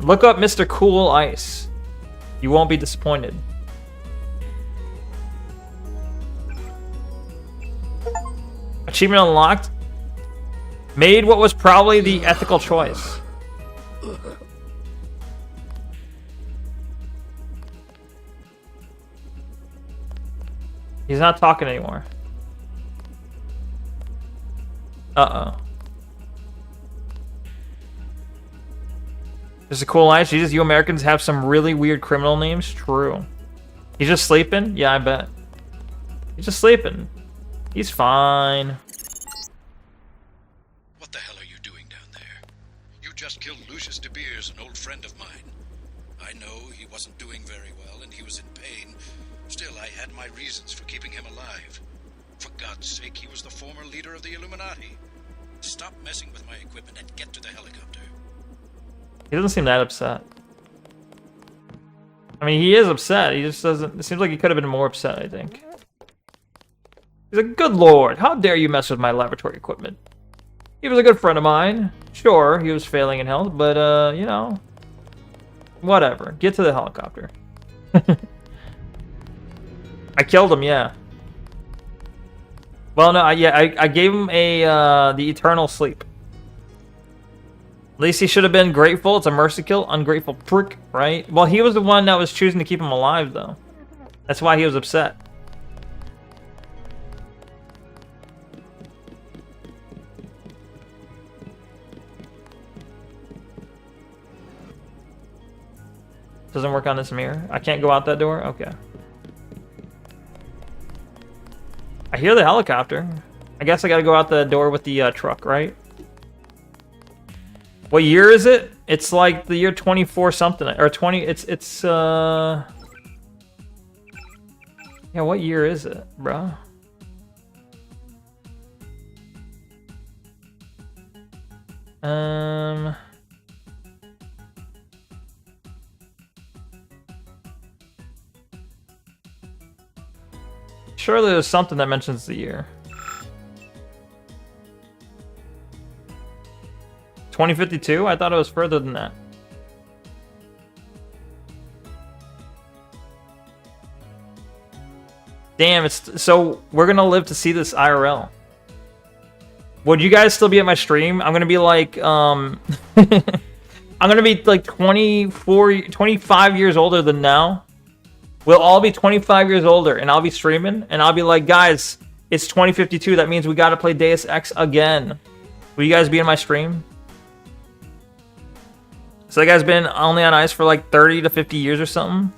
Look up Mr. Cool Ice. You won't be disappointed. Achievement unlocked. Made what was probably the ethical choice. He's not talking anymore. Uh-oh. There's a cool Ice. Jesus, you Americans have some really weird criminal names. True. He's just sleeping? Yeah, I bet. He's just sleeping. He's fine. What the hell are you doing down there? You just killed Lucius De Beers, an old friend of mine. I know he wasn't doing very well and he was in pain. Still, I had my reasons for keeping him alive. For God's sake, he was the former leader of the Illuminati. Stop messing with my equipment and get to the helicopter. He doesn't seem that upset. I mean, he is upset. He just doesn't... It seems like he could have been more upset, I think. He's like, good lord, how dare you mess with my laboratory equipment? He was a good friend of mine. Sure, he was failing in health, but, you know... Whatever. Get to the helicopter. I killed him, yeah. Well, no, I gave him the eternal sleep. At least he should have been grateful. It's a mercy kill. Ungrateful prick, right? Well, he was the one that was choosing to keep him alive, though. That's why he was upset. Doesn't work on this mirror? I can't go out that door? Okay. I hear the helicopter. I guess I gotta go out the door with the truck, right? What year is it? It's like the year 24 something or 20. It's yeah. What year is it, bro? Surely there's something that mentions the year. 2052? I thought it was further than that. Damn, it's so we're gonna live to see this IRL. Would you guys still be at my stream? I'm gonna be like I'm gonna be like 25 years older than now. We'll all be 25 years older and I'll be streaming and I'll be like, guys, it's 2052. That means we gotta play Deus Ex again. Will you guys be in my stream? So that guy's been only on ice for like 30 to 50 years or something.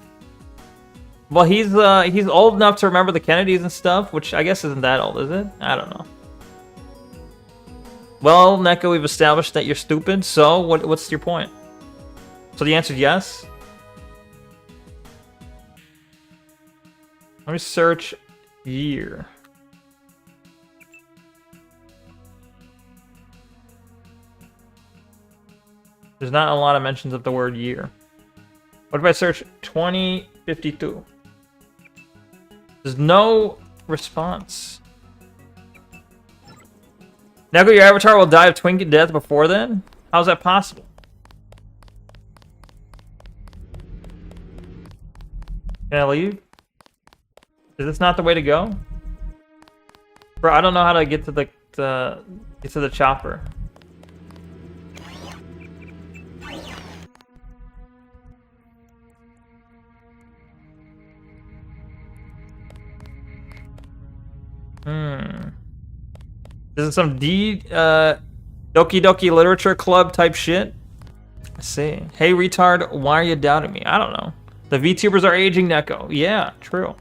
Well, he's old enough to remember the Kennedys and stuff, which I guess isn't that old, is it? I don't know. Well, Neko, we've established that you're stupid, so what's your point? So the answer is yes? Let me search year. There's not a lot of mentions of the word year. What if I search 2052? There's no response. Neko, your avatar will die of twinkie death before then? How's that possible? Can I leave? Is this not the way to go? Bro, I don't know how to get to the chopper. This is some Doki Doki Literature Club type shit. I see. Hey retard, why are you doubting me? I don't know. The VTubers are aging, Neko. Yeah, true.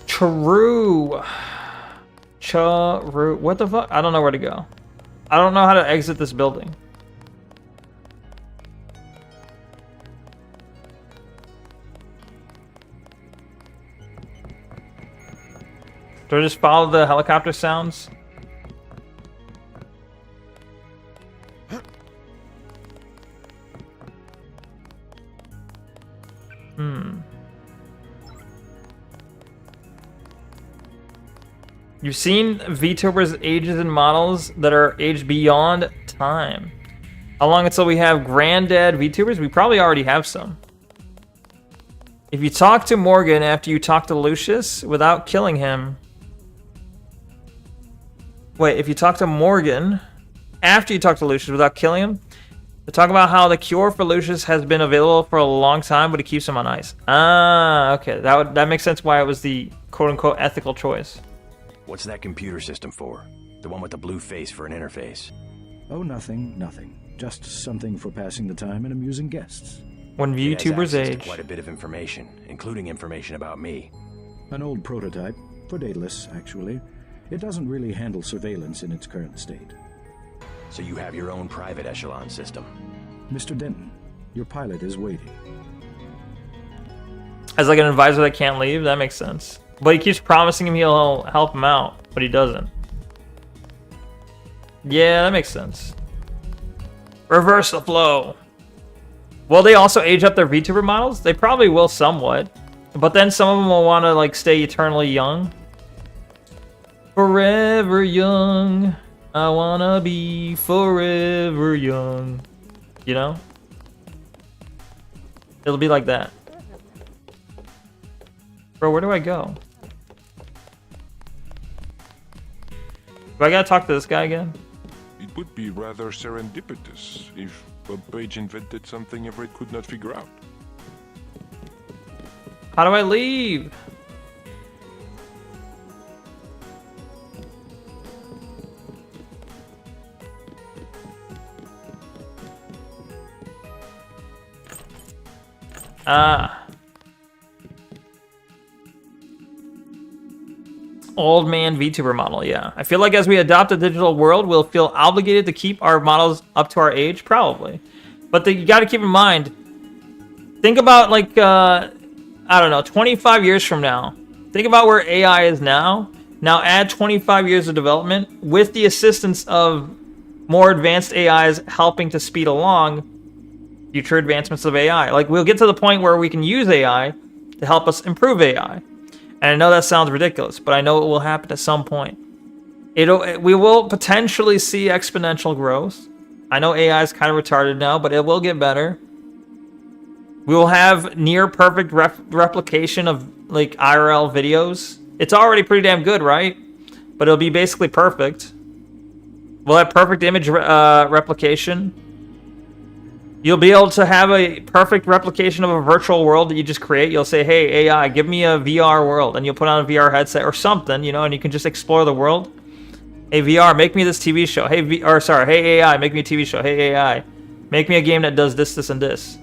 True. What the fuck? I don't know where to go. I don't know how to exit this building. Do I just follow the helicopter sounds? You've seen VTubers ages and models that are aged beyond time. How long until we have granddad VTubers? We probably already have some. If you talk to Morgan after you talk to Lucius without killing him... Wait, if you talk to Morgan after you talk to Lucius without killing him, to talk about how the cure for Lucius has been available for a long time, but it keeps him on ice. Ah, okay. That makes sense why it was the quote-unquote ethical choice. What's that computer system for? The one with the blue face for an interface? Oh, nothing. Just something for passing the time and amusing guests. When VTubers age. Quite a bit of information, including information about me. An old prototype, for Daedalus, actually. It doesn't really handle surveillance in its current state. So you have your own private echelon system? Mr. Denton, your pilot is waiting. As like an advisor that can't leave? That makes sense. But he keeps promising him he'll help him out, but he doesn't. Yeah, that makes sense. Reverse the flow. Will they also age up their VTuber models? They probably will somewhat. But then some of them will want to like stay eternally young. Forever young. I wanna be forever young. You know? It'll be like that. Bro, where do I go? Do I gotta talk to this guy again? It would be rather serendipitous if a page invented something Everett could not figure out. How do I leave? old man VTuber model, yeah. I feel like as we adopt a digital world, we'll feel obligated to keep our models up to our age, probably. But you got to keep in mind, think about like, I don't know, 25 years from now. Think about where AI is now. Now add 25 years of development with the assistance of more advanced AIs helping to speed along future advancements of AI. Like, we'll get to the point where we can use AI to help us improve AI. And I know that sounds ridiculous, but I know it will happen at some point. We will potentially see exponential growth. I know AI is kind of retarded now, but it will get better. We will have near perfect replication of like IRL videos. It's already pretty damn good, right? But it'll be basically perfect. We'll have perfect image replication. You'll be able to have a perfect replication of a virtual world that you just create. You'll say, hey, AI, give me a VR world. And you'll put on a VR headset or something, you know, and you can just explore the world. Hey, VR, make me this TV show. Hey, hey, AI, make me a TV show. Hey, AI, make me a game that does this, this, and this.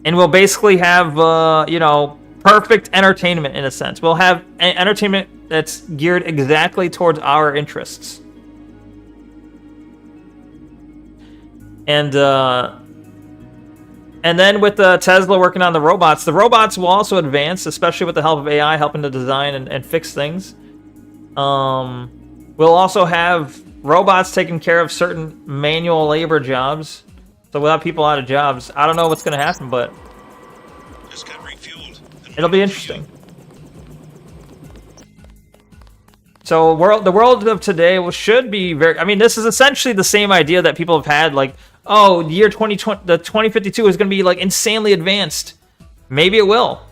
And we'll basically have, you know, perfect entertainment in a sense. We'll have entertainment that's geared exactly towards our interests. And then with Tesla working on the robots will also advance, especially with the help of AI helping to design and fix things. We'll also have robots taking care of certain manual labor jobs. So we'll have people out of jobs. I don't know what's going to happen, but it'll be interesting. So the world of today should be very... I mean, this is essentially the same idea that people have had, like, oh, the year 2052 is going to be, like, insanely advanced. Maybe it will.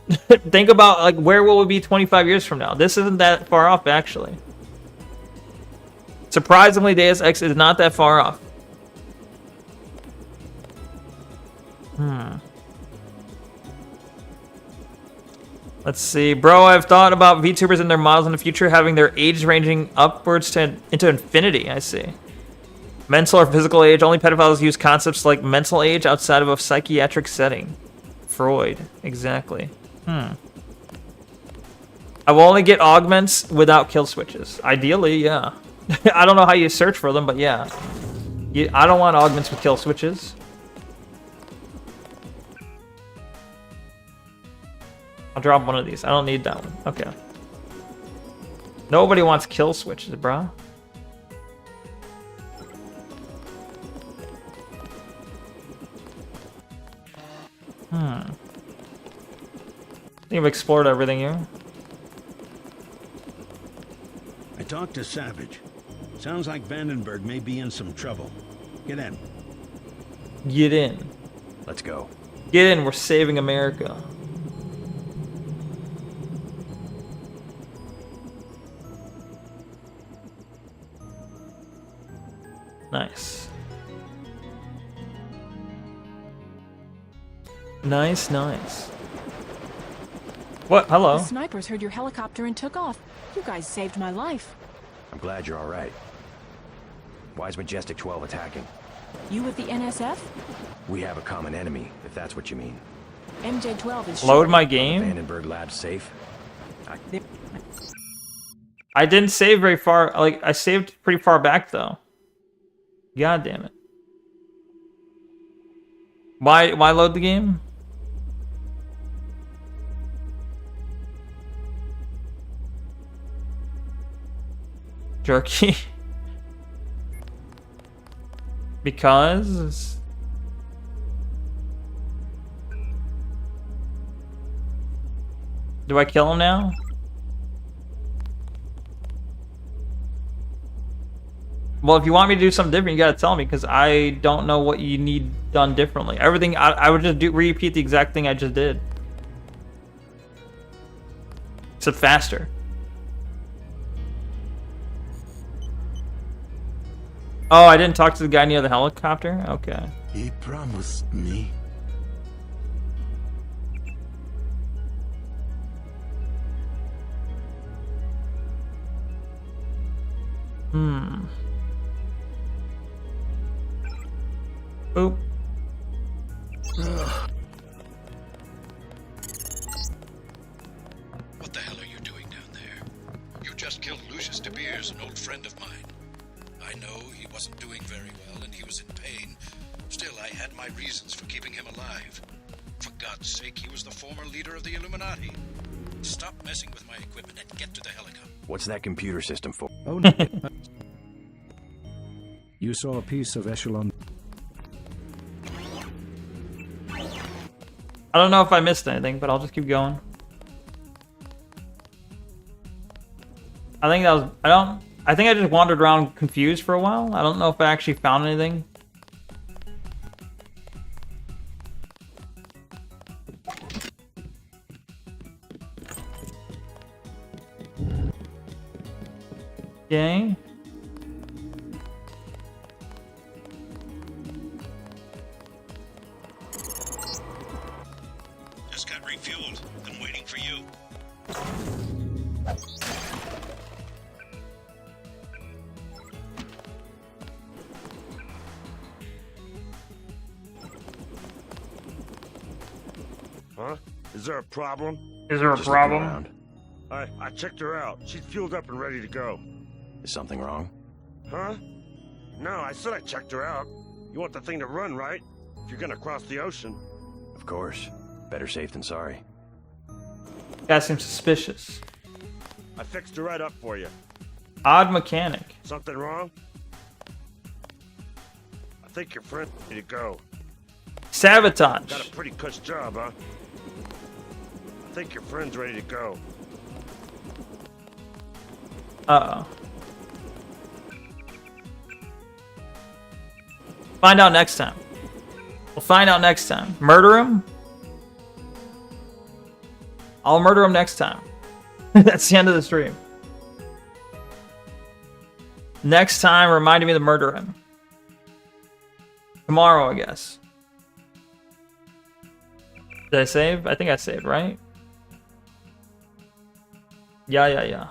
Think about, like, where will we be 25 years from now? This isn't that far off, actually. Surprisingly, Deus Ex is not that far off. Let's see. Bro, I've thought about VTubers and their models in the future having their age ranging upwards into infinity. I see. Mental or physical age. Only pedophiles use concepts like mental age outside of a psychiatric setting. Freud. Exactly. I will only get augments without kill switches. Ideally, yeah. I don't know how you search for them, but yeah. I don't want augments with kill switches. I'll drop one of these. I don't need that one. Okay. Nobody wants kill switches, bro. I think I've explored everything here. I talked to Savage. Sounds like Vandenberg may be in some trouble. Get in. Get in. Let's go. Get in. We're saving America. Nice. Nice, nice. What? Hello? The snipers heard your helicopter and took off. You guys saved my life. I'm glad you're all right. Why is Majestic 12 attacking? You with the NSF? We have a common enemy, if that's what you mean. MJ-12 is... Load my game? Vandenberg Lab's safe? I didn't save very far. Like, I saved pretty far back, though. God damn it. Why load the game? Jerky. Because... Do I kill him now? Well, if you want me to do something different, you gotta tell me, because I don't know what you need done differently. Everything, I would just repeat the exact thing I just did. Except faster. Oh, I didn't talk to the guy near the helicopter? Okay. He promised me. Boop. just killed Lucius De Beers, an old friend of mine. I know he wasn't doing very well and he was in pain. Still, I had my reasons for keeping him alive. For God's sake, he was the former leader of the Illuminati. Stop messing with my equipment and get to the helicopter. What's that computer system for? Oh, no. You saw a piece of Echelon. I don't know if I missed anything, but I'll just keep going. I think that was... I think I just wandered around confused for a while. I don't know if I actually found anything. Okay. Just got refueled. I'm waiting for you. Huh? Is there a problem? Is there a Just problem? looking around. I checked her out. She's fueled up and ready to go. Is something wrong? Huh? No, I said I checked her out. You want the thing to run, right? If you're gonna cross the ocean. Of course. Better safe than sorry. That seems suspicious. I fixed her right up for you. Odd mechanic. Something wrong? I think your friend's ready to go. Sabotage. Got a pretty cush job, huh? I think your friend's ready to go. Uh-oh. Find out next time. We'll find out next time. Murder him? I'll murder him next time. That's the end of the stream. Next time, reminding me to murder him. Tomorrow, I guess. Did I save? I think I saved, right? Yeah.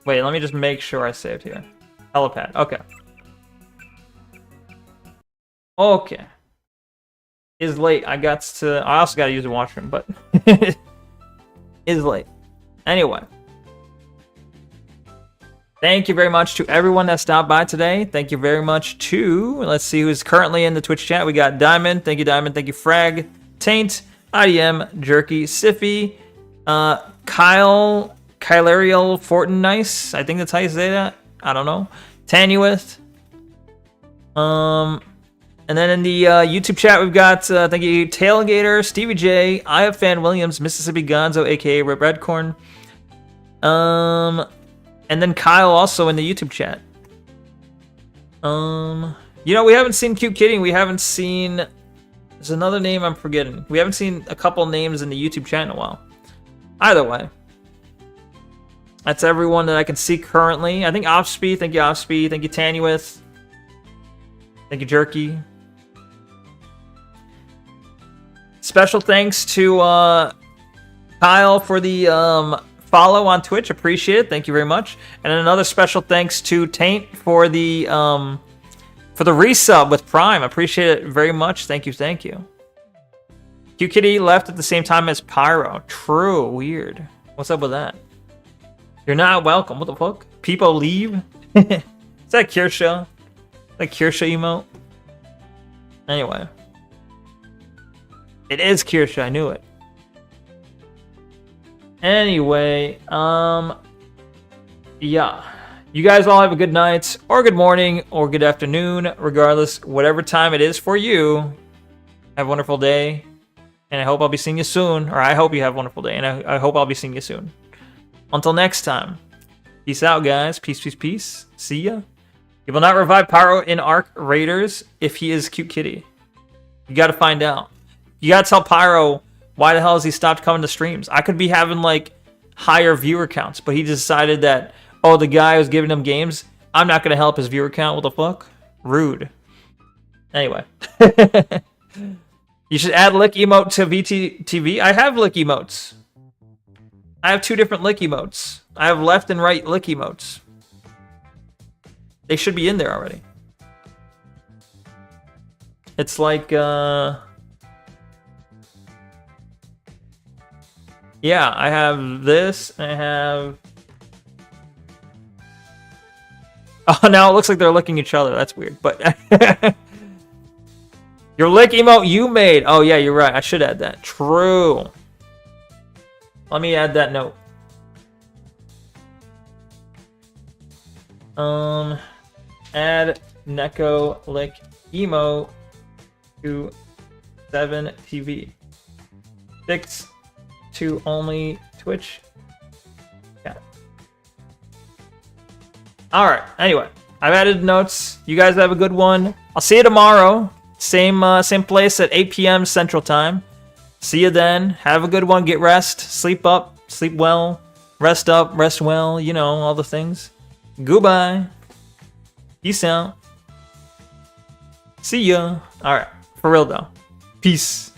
Wait, let me just make sure I saved here. Helipad, okay. Okay. Is late. I also got to use the washroom, but is late. Anyway. Thank you very much to everyone that stopped by today. Thank you very much to, let's see who's currently in the Twitch chat. We got Diamond. Thank you, Diamond. Thank you, Frag, Taint, IDM, Jerky, Siffy, Kyle, Kylariel Fortenice. I think that's how you say that. I don't know. Tanuith. And then in the YouTube chat, we've got, thank you, Tailgater, Stevie J, Fan Williams, Mississippi Gonzo, aka Rip Redcorn. And then Kyle also in the YouTube chat. You know, we haven't seen Cute Kitty. We haven't seen... There's another name I'm forgetting. We haven't seen a couple names in the YouTube chat in a while. Either way. That's everyone that I can see currently. I think Offspeed. Thank you, Offspeed. Thank you, Tanuith. Thank you, Jerky. Special thanks to Kyle for the follow on Twitch. Appreciate it. Thank you very much. And another special thanks to Taint for the resub with Prime. Appreciate it very much. Thank you. Q Kitty left at the same time as Pyro. True. Weird. What's up with that? You're not welcome. What the fuck? People leave? Is that Kirsha? Like Kirsha emote? Anyway. It is Kirsha. I knew it. Anyway, yeah. You guys all have a good night, or good morning, or good afternoon, regardless, whatever time it is for you. Have a wonderful day, and I hope I'll be seeing you soon, or I hope you have a wonderful day, and I hope I'll be seeing you soon. Until next time, peace out, guys. Peace. See ya. You will not revive Pyro in Arc Raiders if he is Cute Kitty. You gotta find out. You gotta tell Pyro why the hell has he stopped coming to streams. I could be having, like, higher viewer counts, but he decided that, oh, the guy who's giving him games, I'm not gonna help his viewer count. What the fuck? Rude. Anyway. You should add lick emote to VTTV. I have lick emotes. I have 2 different lick emotes. I have left and right lick emotes. They should be in there already. It's like, Yeah, I have this. I have. Oh, now it looks like they're licking each other. That's weird, but your lick emote you made. Oh yeah, you're right. I should add that. True. Let me add that note. Add Neko lick emo to 7 TV. 6 to only Twitch. Yeah. All right. Anyway, I've added notes. You guys have a good one. I'll see you tomorrow. Same place at 8 p.m. Central Time. See you then. Have a good one. Get rest. Sleep up. Sleep well. Rest up. Rest well. You know, all the things. Goodbye. Peace out. See ya. All right. For real though. Peace.